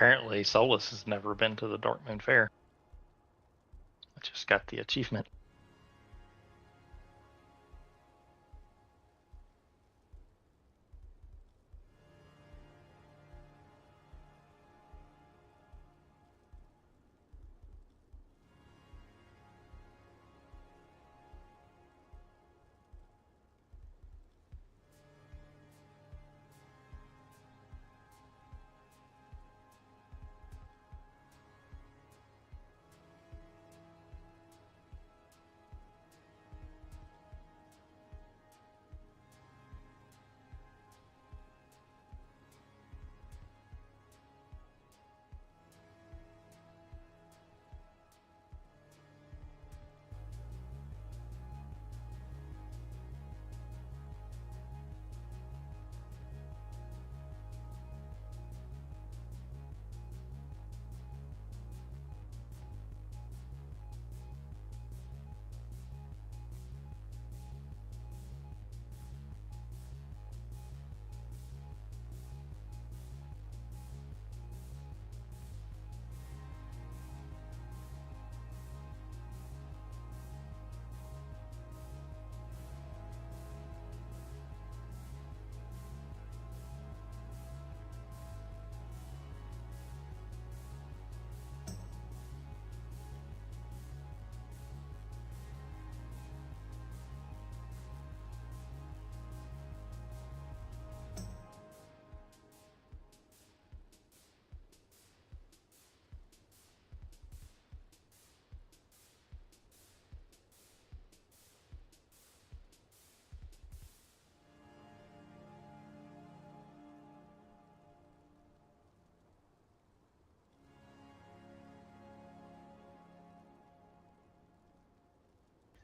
Apparently, Solus has never been to the Darkmoon Fair. I just got the achievement.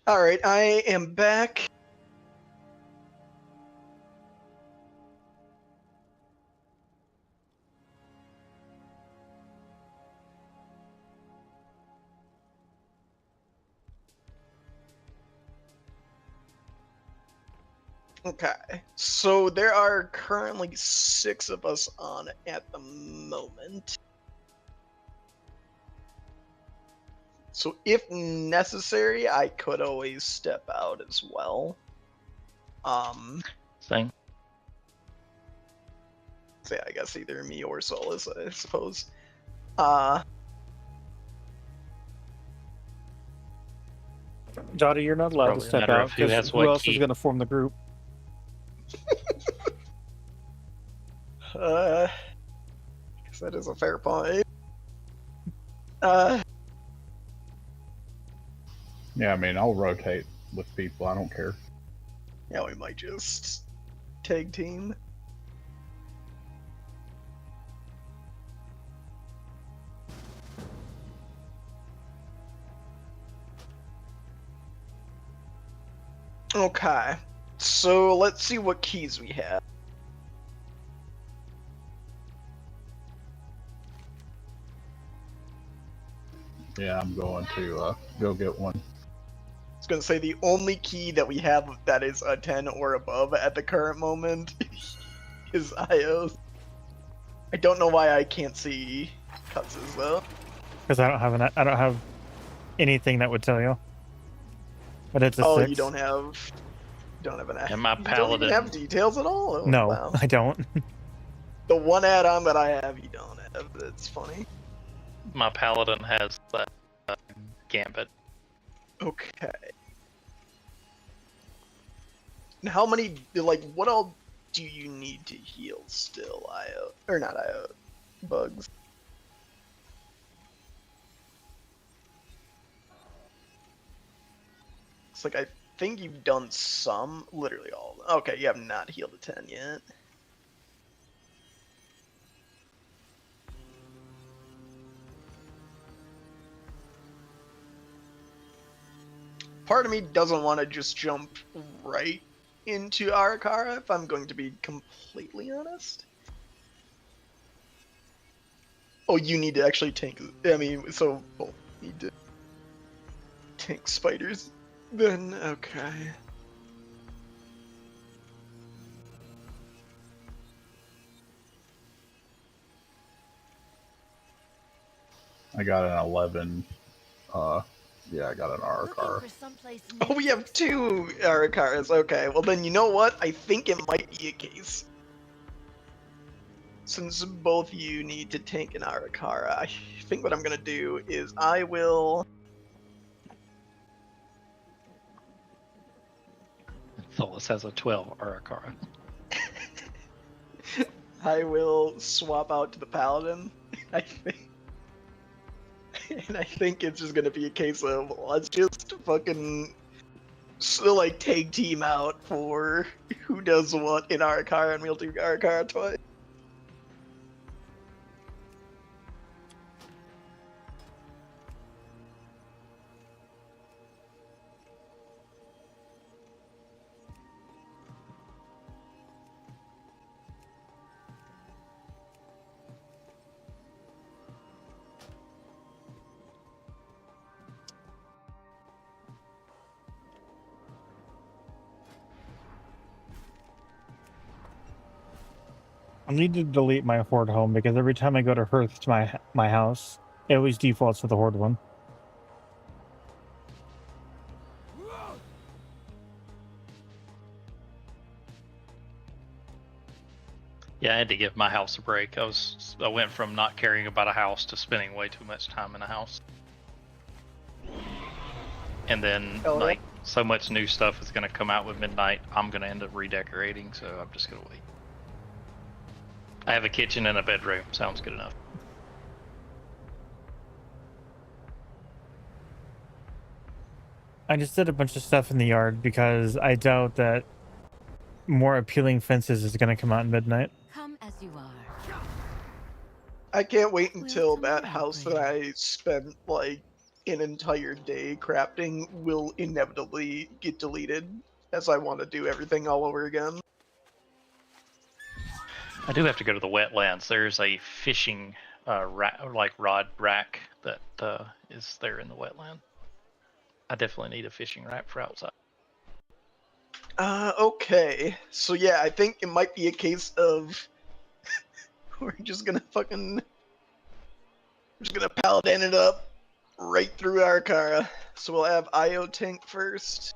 All right, I am back. Okay, so there are currently 6 of us on at the moment. So if necessary, I could always step out as well. Same. So yeah, I guess either me or Solus, I suppose. Jada, you're not allowed Probably to a step matter out of who because has who what else is key. going to form the group? Guess that is a fair point. Yeah, I mean, I'll rotate with people. I don't care. Yeah, we might just tag team. Okay, so let's see what keys we have. Yeah, I'm going to go get one. I was gonna say the only key that we have that is a 10 or above at the current moment is IOs. I don't know why I can't see Cutz's though. Because I don't have anything that would tell you. But it's a 6. Oh, you don't have an And my You don't paladin. even have details at all? Oh, No, wow. I don't. The one add-on that I have, you don't have. That's funny. My paladin has that gambit. Okay. And how many, like, what all do you need to heal still, IO? Or not IO, bugs. It's like, I think you've done some, literally all of them. Okay, you have not healed a 10 yet. Part of me doesn't want to just jump right into Arakara, if I'm going to be completely honest. Oh, you need to actually tank. I mean, so both need to tank spiders. Then, okay. I got an 11. Yeah, I got an Looking Arakara. for someplace Oh, we new to have 2 Arakaras. Okay, well then you know what? I think it might be a case. Since both you need to tank an Arakara, I think what I'm gonna do is I will... Solus has a 12 Arakara. I will swap out to the Paladin. I think... And I think it's just gonna be a case of, let's just fucking... like, tag team out for who does what in Arakara, and we'll do Arakara twice. I need to delete my Horde home because every time I go to Hearth to my house, it always defaults to the Horde one. Yeah, I had to give my house a break. I went from not caring about a house to spending way too much time in a house. And then like so much new stuff is gonna come out with Midnight, I'm gonna end up redecorating, so I'm just gonna wait. I have a kitchen and a bedroom, sounds good enough. I just did a bunch of stuff in the yard because I doubt that more appealing fences is going to come out in Midnight. come as you are. I can't wait Will until that tomorrow house that bring? I spent like an entire day crafting will inevitably get deleted, as I want to do everything all over again. I do have to go to the wetlands. There's a fishing rod rack that is there in the wetland. I definitely need a fishing rack for outside. Okay. So yeah, I think it might be a case of we're just gonna paladin it up right through Arakara. So we'll have Io tank first.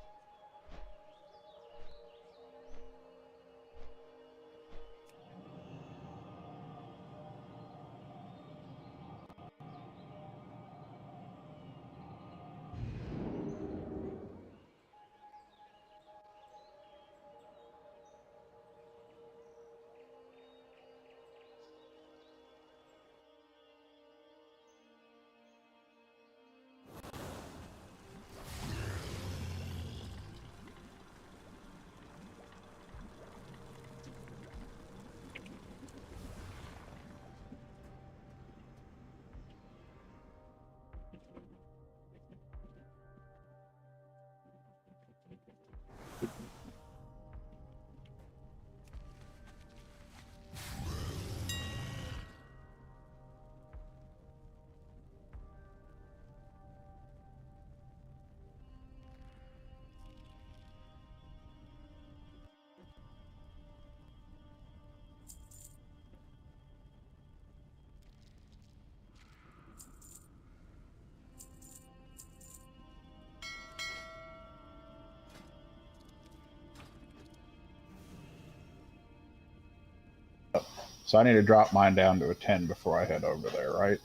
So I need to drop mine down to a 10 before I head over there, right?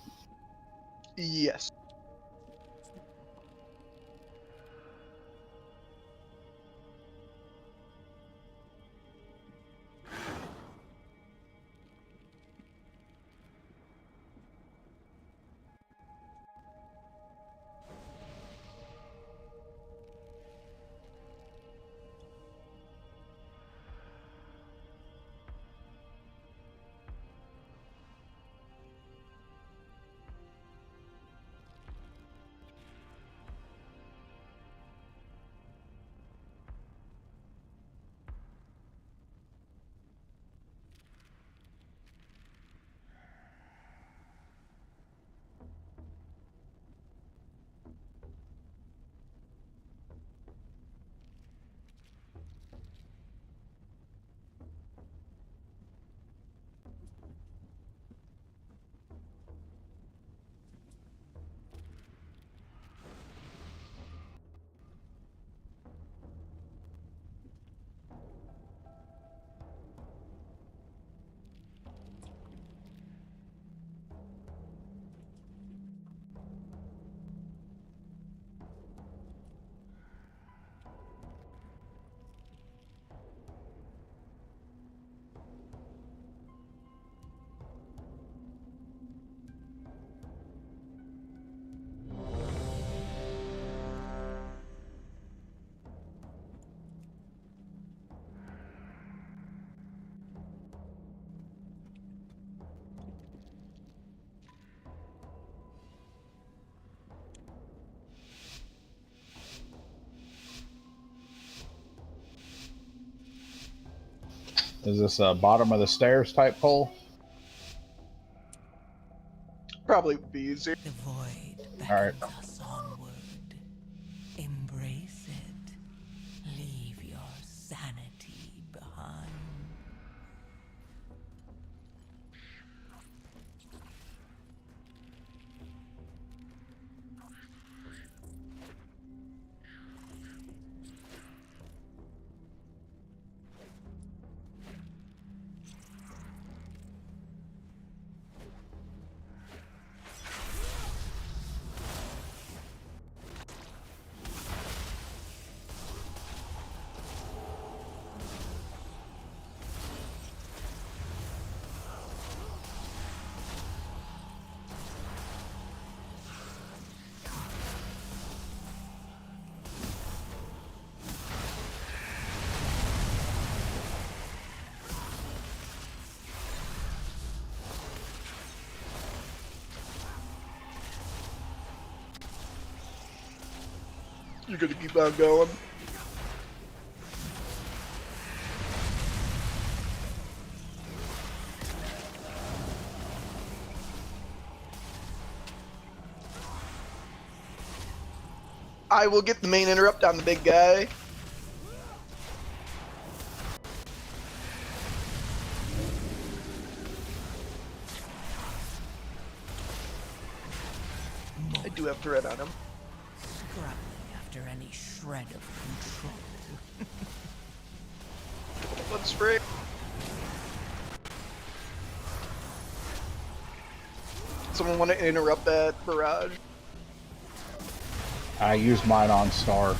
Yes. Is this a bottom of the stairs type pull? Probably would be easier. The void All right. beckons us onward. Embrace it. Leave your sanity behind. You're gonna keep on going. I will get the main interrupt on the big guy. I do have dread on him. Scrabbling after any shred of control. Blood spray. Someone want to interrupt that barrage? I used mine on Star.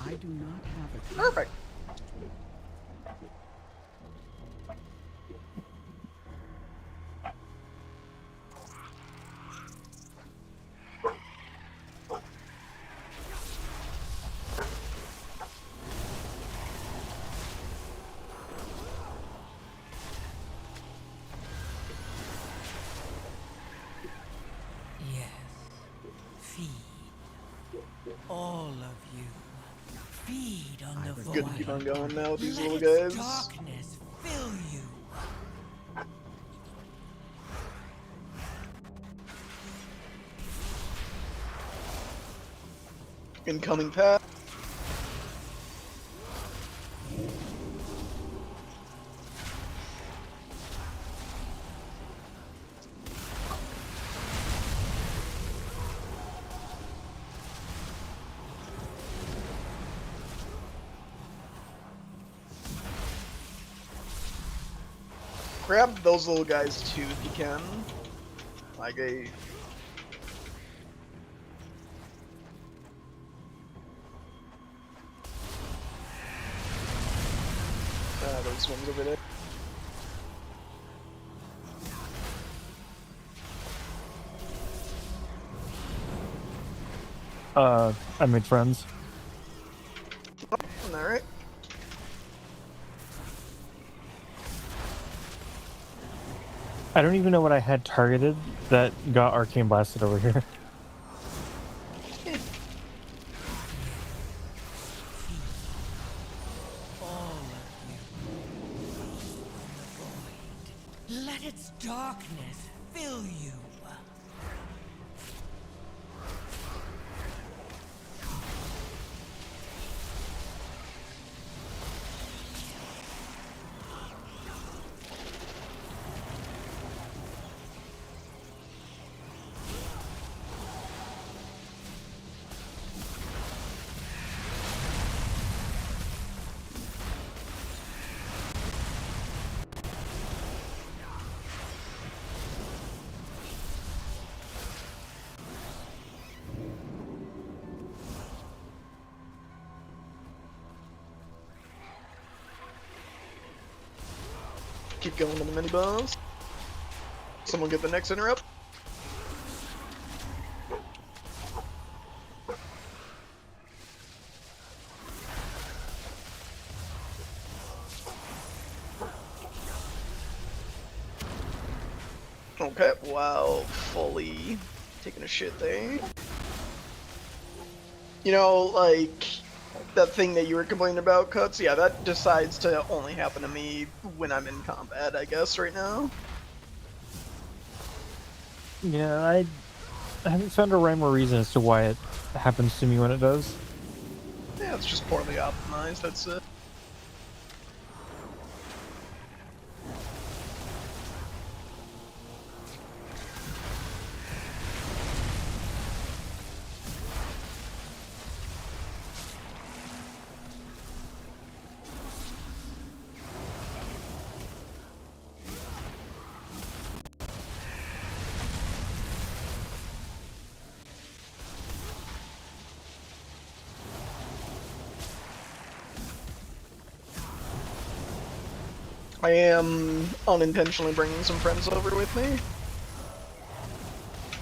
I do not have a Perfect. Yes. Feed. All of you. Feed on the void. Good to keep on going now with these Let little its guys. darkness fill you. Incoming path. Grab those little guys too if you can. Like a... those ones over there. I made friends. Alright. I don't even know what I had targeted that got arcane blasted over here. All of you. The void. Let its darkness fill you. Keep going to the mini boss. Someone get the next interrupt. Okay, wow, fully taking a shit there. You know, like, that thing that you were complaining about, Cuts, yeah, that decides to only happen to me when I'm in combat, I guess, right now. Yeah, I haven't found a rhyme or reason as to why it happens to me when it does. Yeah, it's just poorly optimized, that's it. I am unintentionally bringing some friends over with me.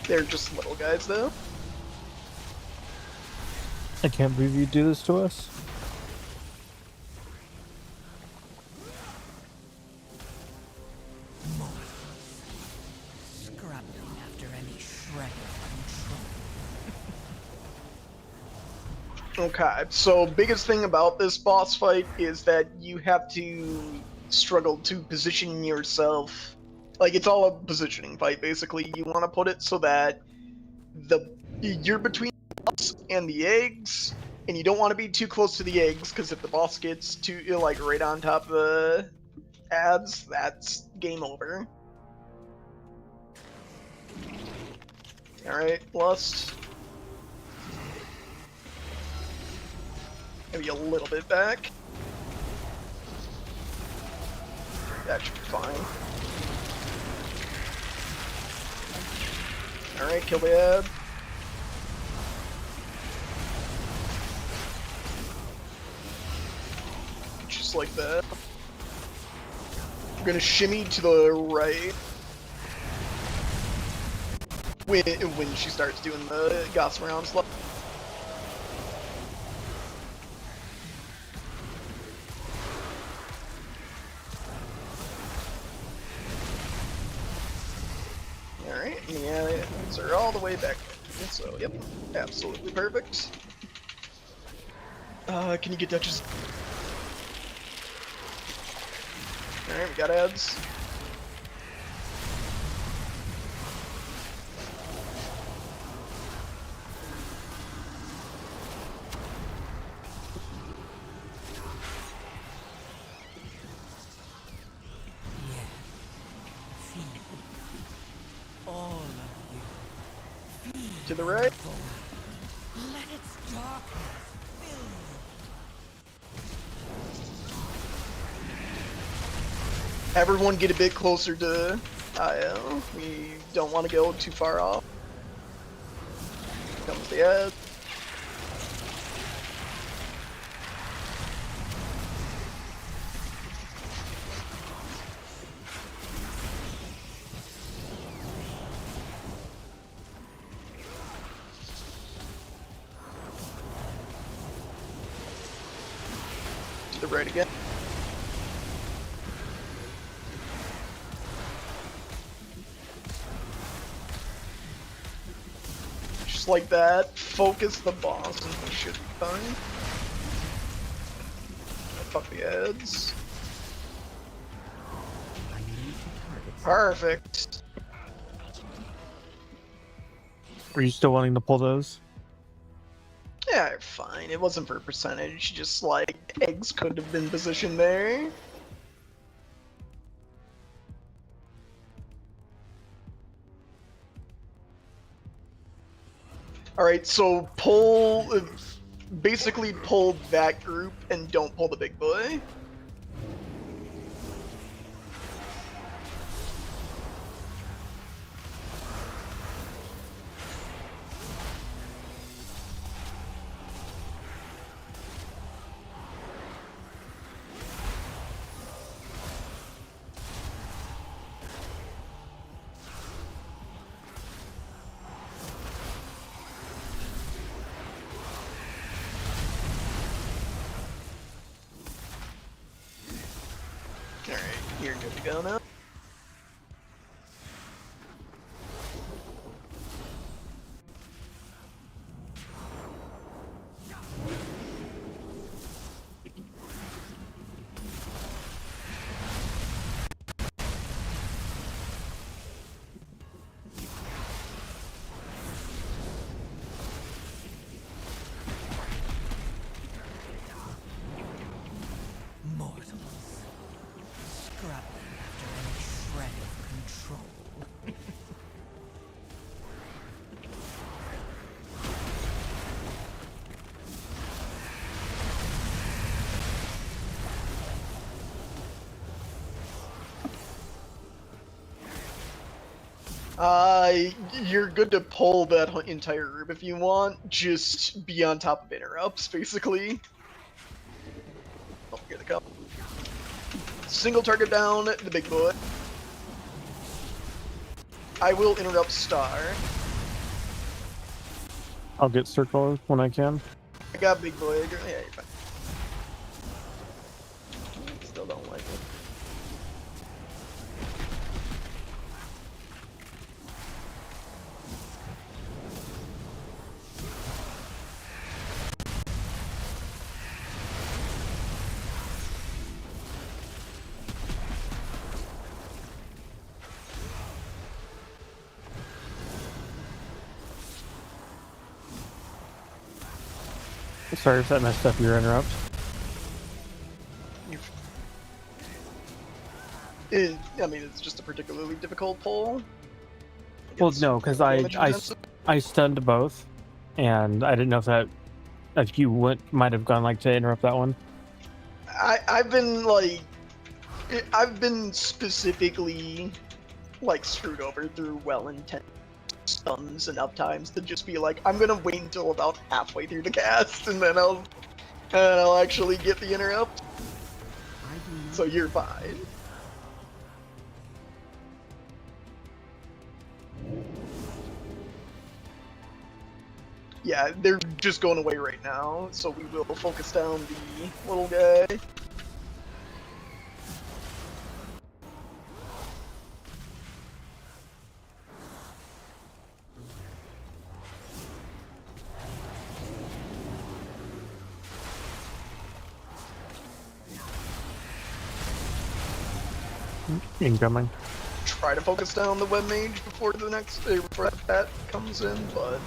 They're just little guys, though. I can't believe you do this to us. Scrabbling after any shred of control. Okay, so biggest thing about this boss fight is that you have to struggle to position yourself. Like, it's all a positioning fight, basically. You want to put it so that you're between the boss and the eggs, and you don't want to be too close to the eggs, because if the boss gets too, like, right on top of the ads, that's game over. Alright, Lust. Maybe a little bit back. That should be fine. Alright, kill the ad. Just like that. I'm gonna shimmy to the right. When she starts doing the gossamer onslaught. Alright, and the ads are all the way back. So, yep, absolutely perfect. Can you get Duchess? Alright, we got ads. All of you. To the right. Let its darkness fill you. Everyone get a bit closer to IO. We don't want to go too far off. Comes the ad. To the right again. Just like that. Focus the boss and we should be fine. Fuck the ads. Perfect. Are you still wanting to pull those? Yeah, fine. It wasn't for percentage, just like eggs could have been positioned there. Alright, so pull, basically pull that group and don't pull the big boy. You're good to go now. Mortals. Scrabbling after any shred of control. You're good to pull that entire group if you want. Just be on top of interrupts, basically. Oh, here they come. Single target down, the big boy. I will interrupt Star. I'll get circle when I can. I got big boy. Yeah, you're fine. Still don't like it. Sorry if that messed up your interrupt. I mean, it's just a particularly difficult pull. Well, no, because I stunned both, and I didn't know if you might have gone like to interrupt that one. I've been specifically like screwed over through well-intended stuns and uptimes to just be like, I'm gonna wait until about halfway through the cast and then I'll actually get the interrupt. So you're fine. Yeah, they're just going away right now, so we will focus down the little guy. Incoming. Try to focus down the web mage before before that comes in, but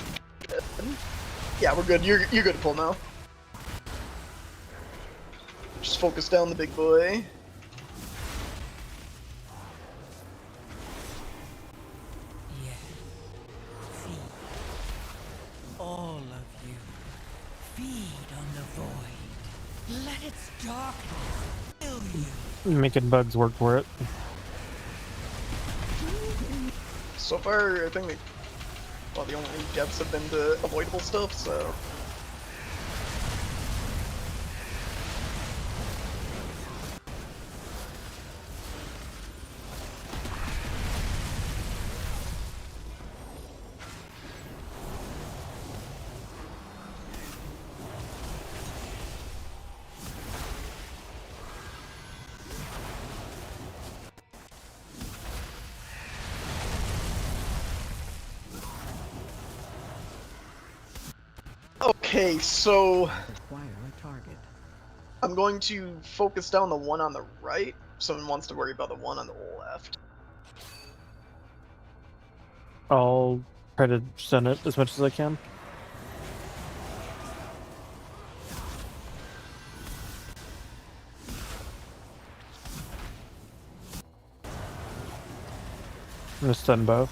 yeah, we're good. You're good to pull now. Just focus down the big boy. Yeah. Feed. All of you. Feed on the void. Let its darkness fill you. Making bugs work for it. So far, I think the only deaths have been to avoidable stuff, so. Okay, so Acquire a target. I'm going to focus down the one on the right. Someone wants to worry about the one on the left. I'll try to send it as much as I can. I'm gonna stun both.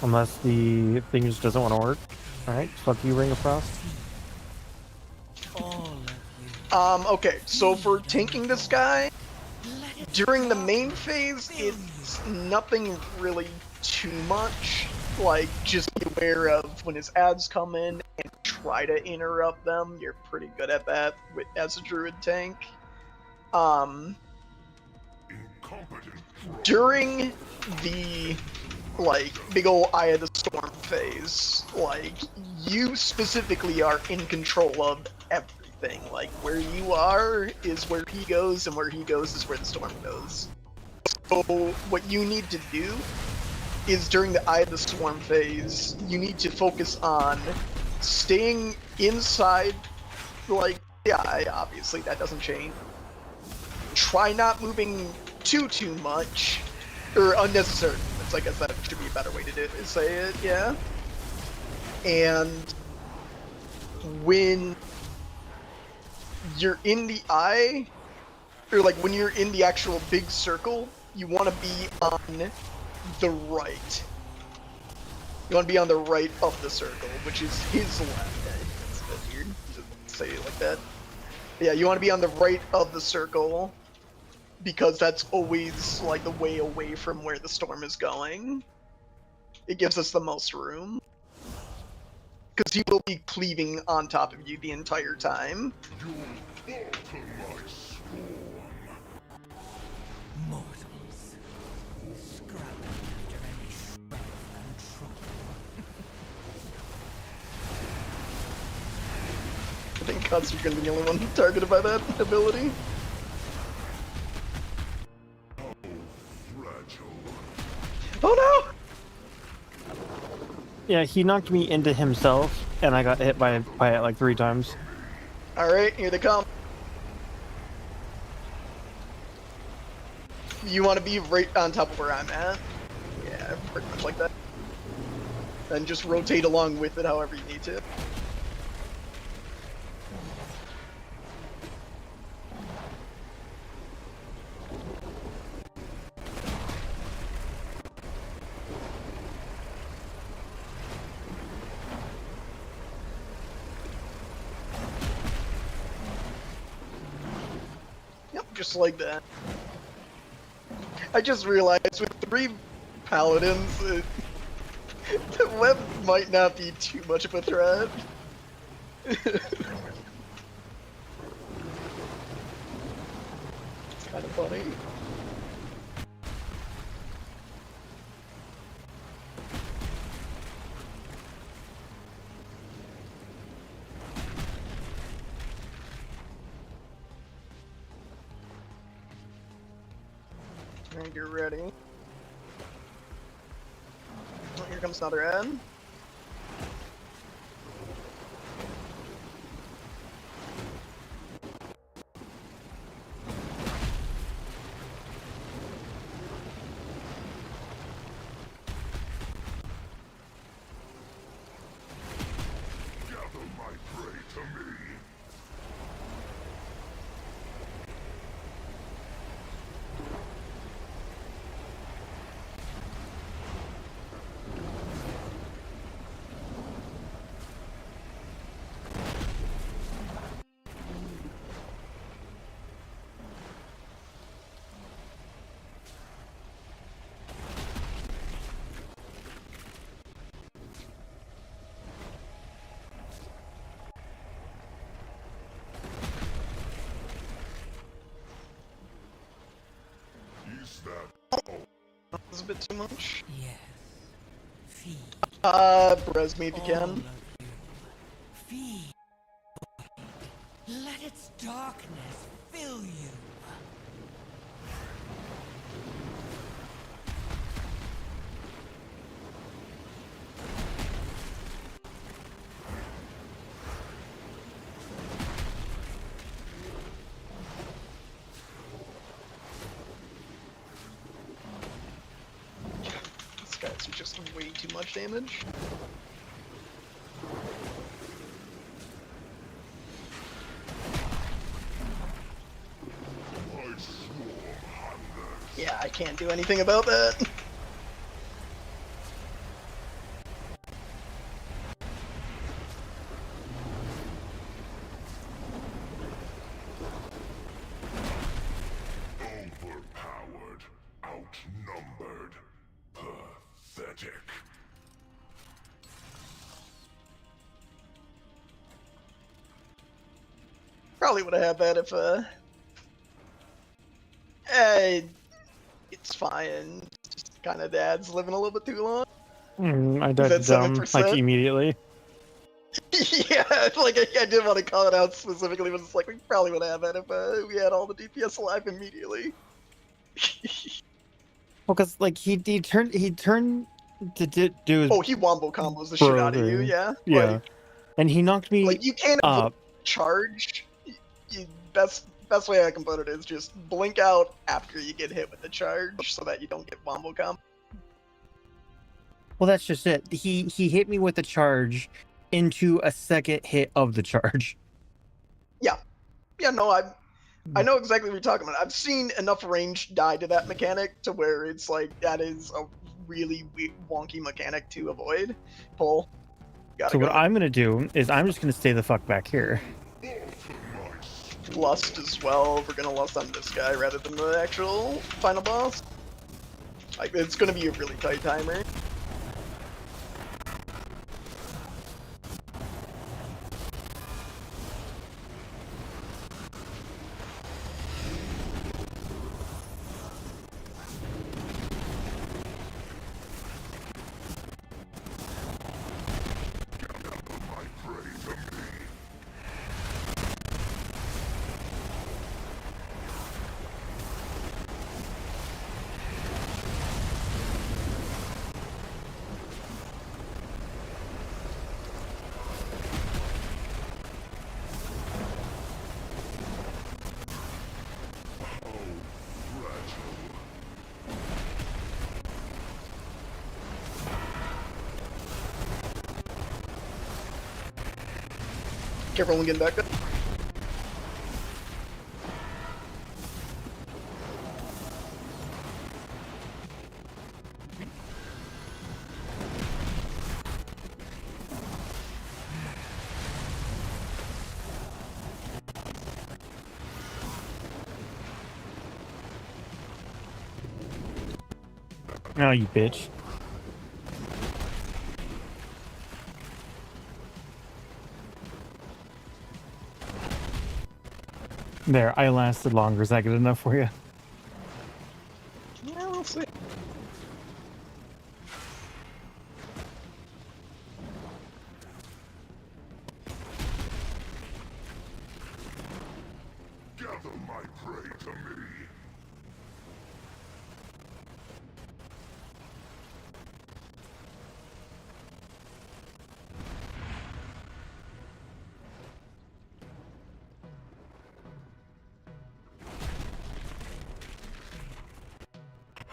Unless the thing just doesn't want to work. Alright, fuck you, Ring of Frost. All of you. Okay, so for tanking this guy, during the main phase, it's nothing really too much. Like, just be aware of when his ads come in and try to interrupt them. You're pretty good at that as a druid tank. During the big ol' Eye of the Storm phase, you specifically are in control of everything. thing. Like, where you are is where he goes, and where he goes is where the storm goes. So what you need to do is during the Eye of the Swarm phase, you need to focus on staying inside, like, the eye, obviously, that doesn't change. Try not moving too much, or unnecessary movements, I guess that should be a better way to say it, yeah. And when you're in the eye, or like when you're in the actual big circle, you want to be on the right. You want to be on the right of the circle, which is his left. That's a bit weird to say it like that. Yeah, you want to be on the right of the circle, because that's always like the way away from where the storm is going. It gives us the most room. Because he will be cleaving on top of you the entire time. Mortals, scrapping after any shred of control. I think Cuts, you're gonna be the only one targeted by that ability. Oh no! Yeah, he knocked me into himself, and I got hit by it like 3 times. Alright, here they come. You want to be right on top of where I'm at. Yeah, pretty much like that. And just rotate along with it however you need to. Yep, just like that. I just realized with 3 paladins, the web might not be too much of a threat. It's kind of funny. Alright, you're ready. Oh, here comes another ad. Gather my prey to me. Is that That's a bit too much. Yes. Feed Res me if you all can. of you. Feed. Let its darkness fill you. These guys are just way too much damage. my swarm hungers? Yeah, I can't do anything about that. Overpowered, outnumbered, pathetic. Probably would have had that if, it's fine. Just kind of dad's living a little bit too long. I died to Is that dumb, like 7%? immediately. Yeah, like I did want to call it out specifically, but it's like we probably would have had if we had all the DPS alive immediately. Well, because like he turned to do his Oh, he wombo combos the shit out of you, thing. yeah. Yeah, and he knocked me Like you can't avoid up. charge. Best way I can put it is just blink out after you get hit with the charge, so that you don't get wombo combo. Well, that's just it. He hit me with the charge into a second hit of the charge. Yeah, no, I know exactly what you're talking about. I've seen enough range die to that mechanic to where it's like that is a really wonky mechanic to avoid. Pull. So what I'm gonna do is I'm just gonna stay the fuck back here. Lust as well. We're gonna lust on this guy rather than the actual final boss. Like it's gonna be a really tight timer. Careful when getting back up. Oh, you bitch. There, I lasted longer. Is that good enough for you? Yeah, we'll see. Gather my prey to me.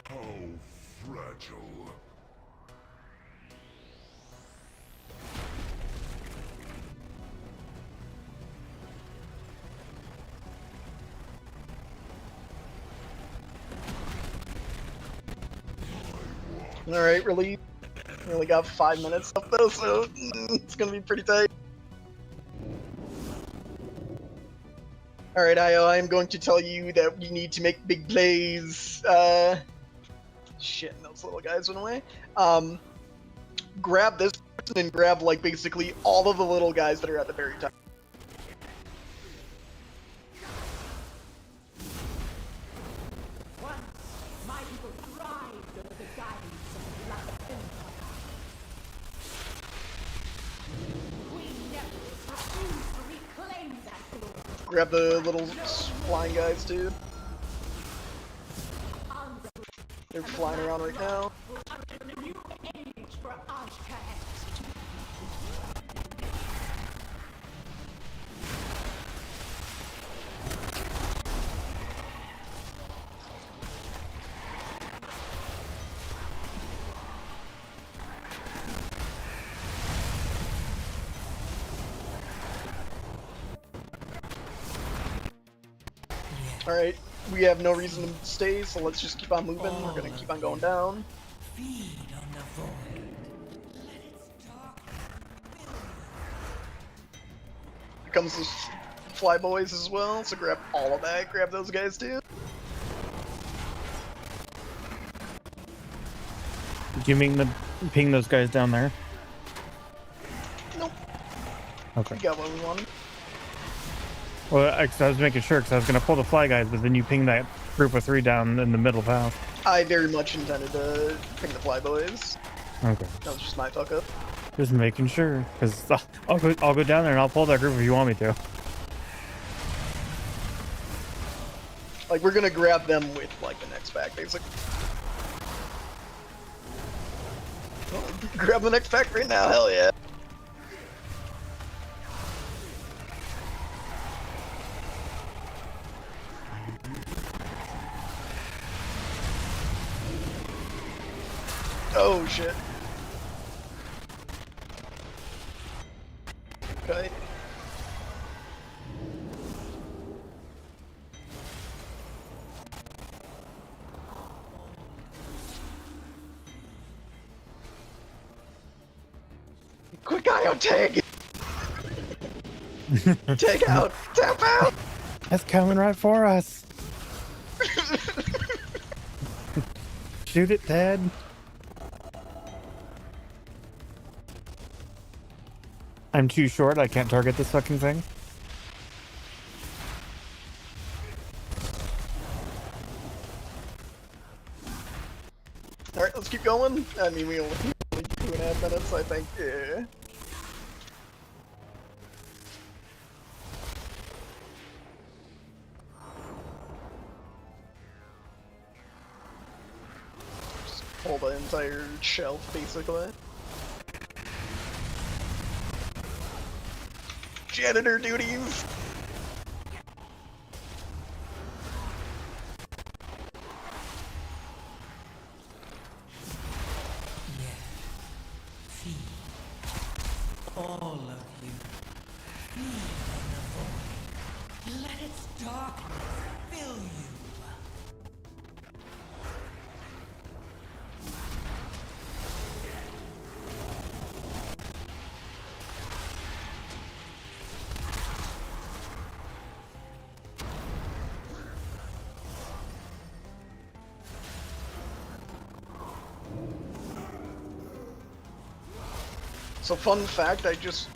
How fragile. Alright, really. We only got 5 minutes left though, so it's gonna be pretty tight. Alright, Io, I am going to tell you that we need to make big plays. Shit, those little guys went away. Grab this person and grab, like, basically all of the little guys that are at the very top. Once, my people thrived under the guidance of Black Empire. We never refuse to reclaim that glory. Grab the little flying guys, too. They're flying around right now. A new age for Ashkahet. Alright, we have no reason to stay, so let's just keep on moving. We're gonna keep on going down. Feed on the void. Let its dark Here comes the fly boys as well, so grab all of that. Grab those guys too. Did you ping those guys down there? Nope. Okay. We got what we wanted. Well, I was making sure because I was gonna pull the fly guys, but then you ping that group of 3 down in the middle path. I very much intended to ping the fly boys. Okay. That was just my fuck up. Just making sure, because I'll go down there and I'll pull that group if you want me to. Like, we're gonna grab them with, like, the next pack, basically. Oh, grab the next pack right now, hell yeah. Oh shit. Okay. Quick IO tag! Take out! Tap out! That's coming right for us. Shoot it, Dad. I'm too short. I can't target this fucking thing. Alright, let's keep going. I mean, we only 2.5 minutes, I think. Yeah. Just pull the entire shelf, basically. Janitor duties! All of you. Feed on the void. Let its darkness fill you. So fun fact, I just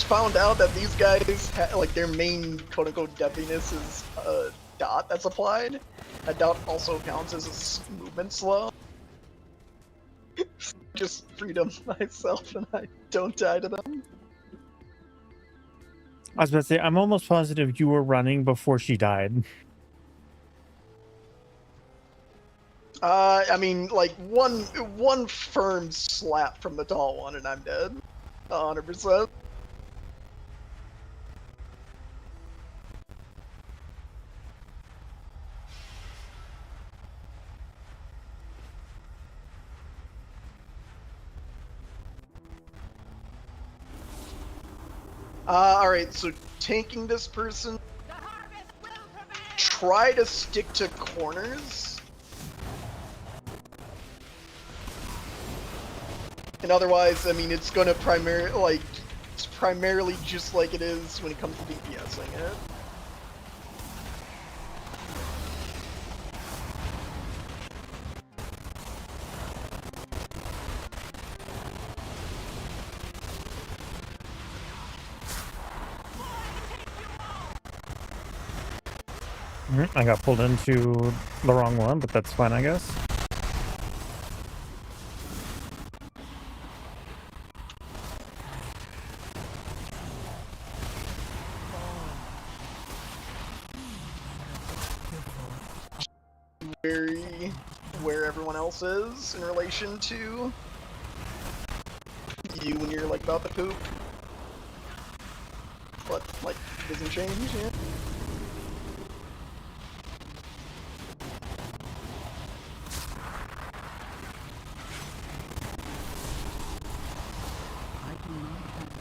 found out that these guys like their main quote-unquote deadliness is a dot that's applied. A dot also counts as a movement slow. Just freedom myself and I don't die to them. I was about to say, I'm almost positive you were running before she died. I mean, like one firm slap from the tall one and I'm dead. 100%. Alright, so tanking this person, try to stick to corners. And otherwise, I mean, it's gonna it's primarily just like it is when it comes to DPSing it. I got pulled into the wrong one, but that's fine, I guess. Very where everyone else is in relation to you when you're like about to poop. But like doesn't change, yeah. I do not have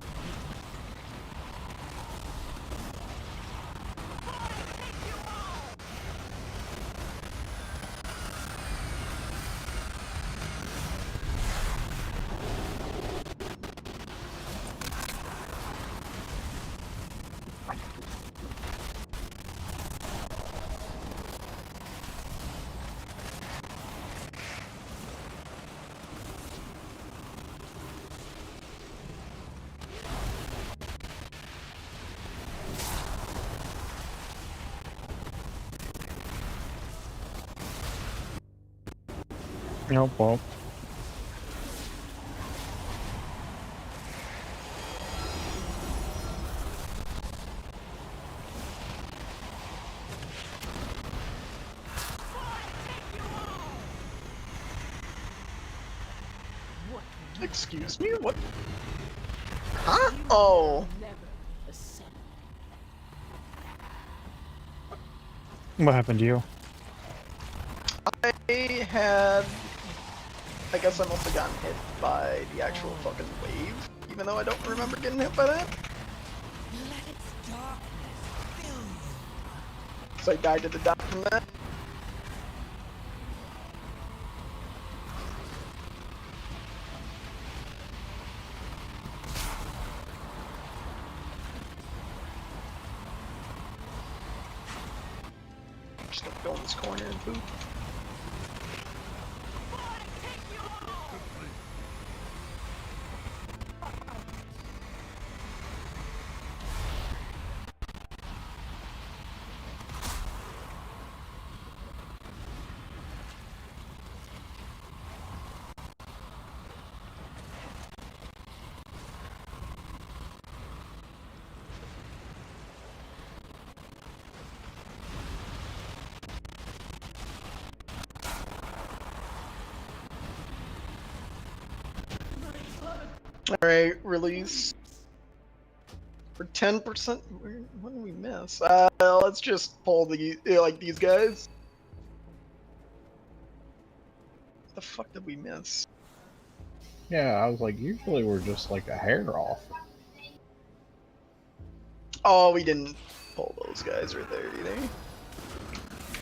Nope, well. Excuse me? What? Huh? Oh. Never ascend. What happened to you? I had... I guess I must have gotten hit by the actual fucking wave, even though I don't remember getting hit by that. So I died to the dot from that. Just gonna go in this corner and poop. Alright, release. For 10%? What did we miss? Let's just pull the, like, these guys. What the fuck did we miss? Yeah, I was like, usually we're just like a hair off. Oh, we didn't pull those guys right there either.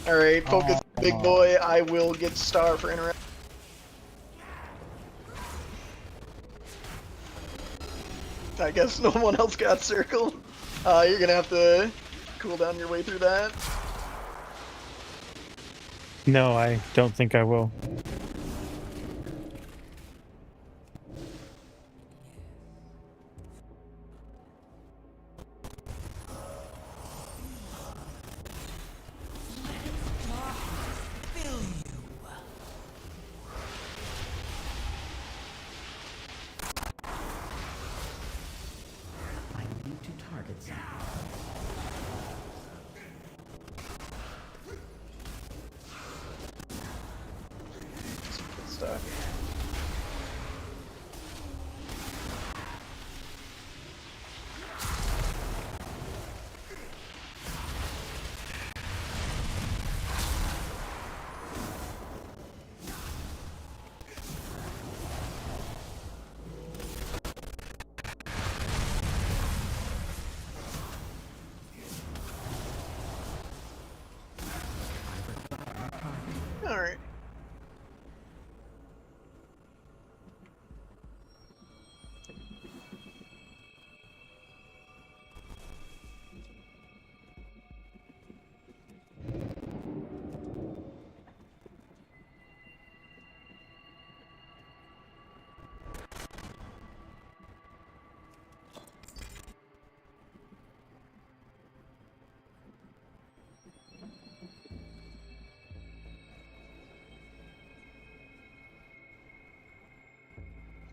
Alright, focus, big boy. I will get star for interact. I guess no one else got circled. You're gonna have to cool down your way through that. No, I don't think I will. I need to target something. Good stuff. Alright.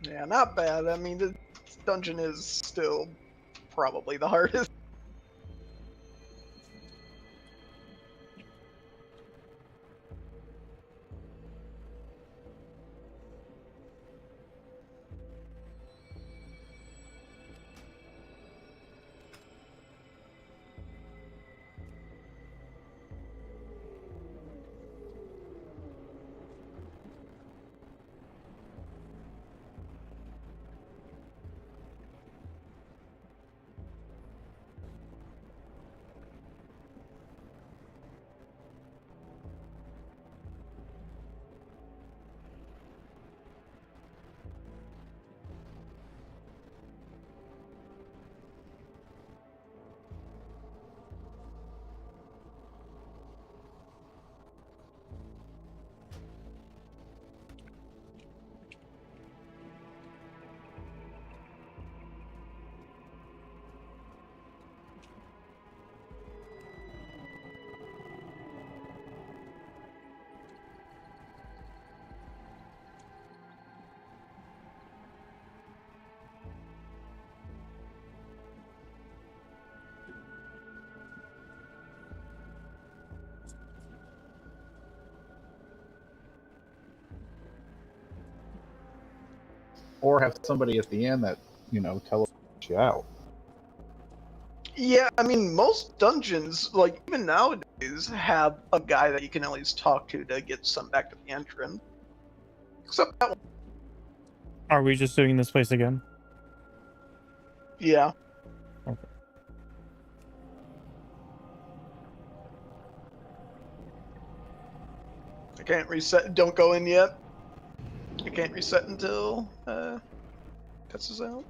Yeah, not bad. I mean, this dungeon is still probably the hardest. or have somebody at the end that teleports you out. Yeah, I mean, most dungeons, like even nowadays, have a guy that you can at least talk to get some back to the entrance. Except that one. Are we just doing this place again? Yeah. Okay. I can't reset. Don't go in yet. I can't reset until cuts us out.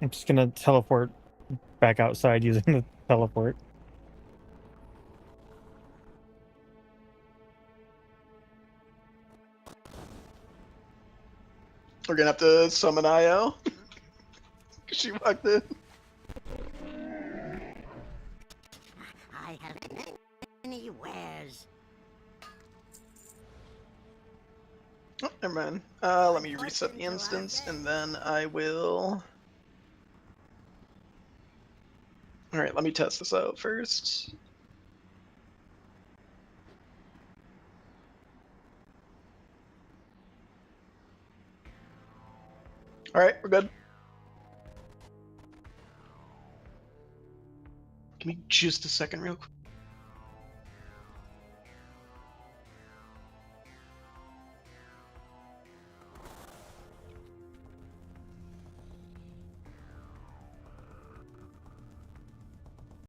I'm just gonna teleport back outside using the teleport. We're gonna have to summon IO. She walked in. I have many wares. Oh, never mind. Let me reset the instance, and then I will. All right, let me test this out first. All right, we're good. Give me just a second, real quick.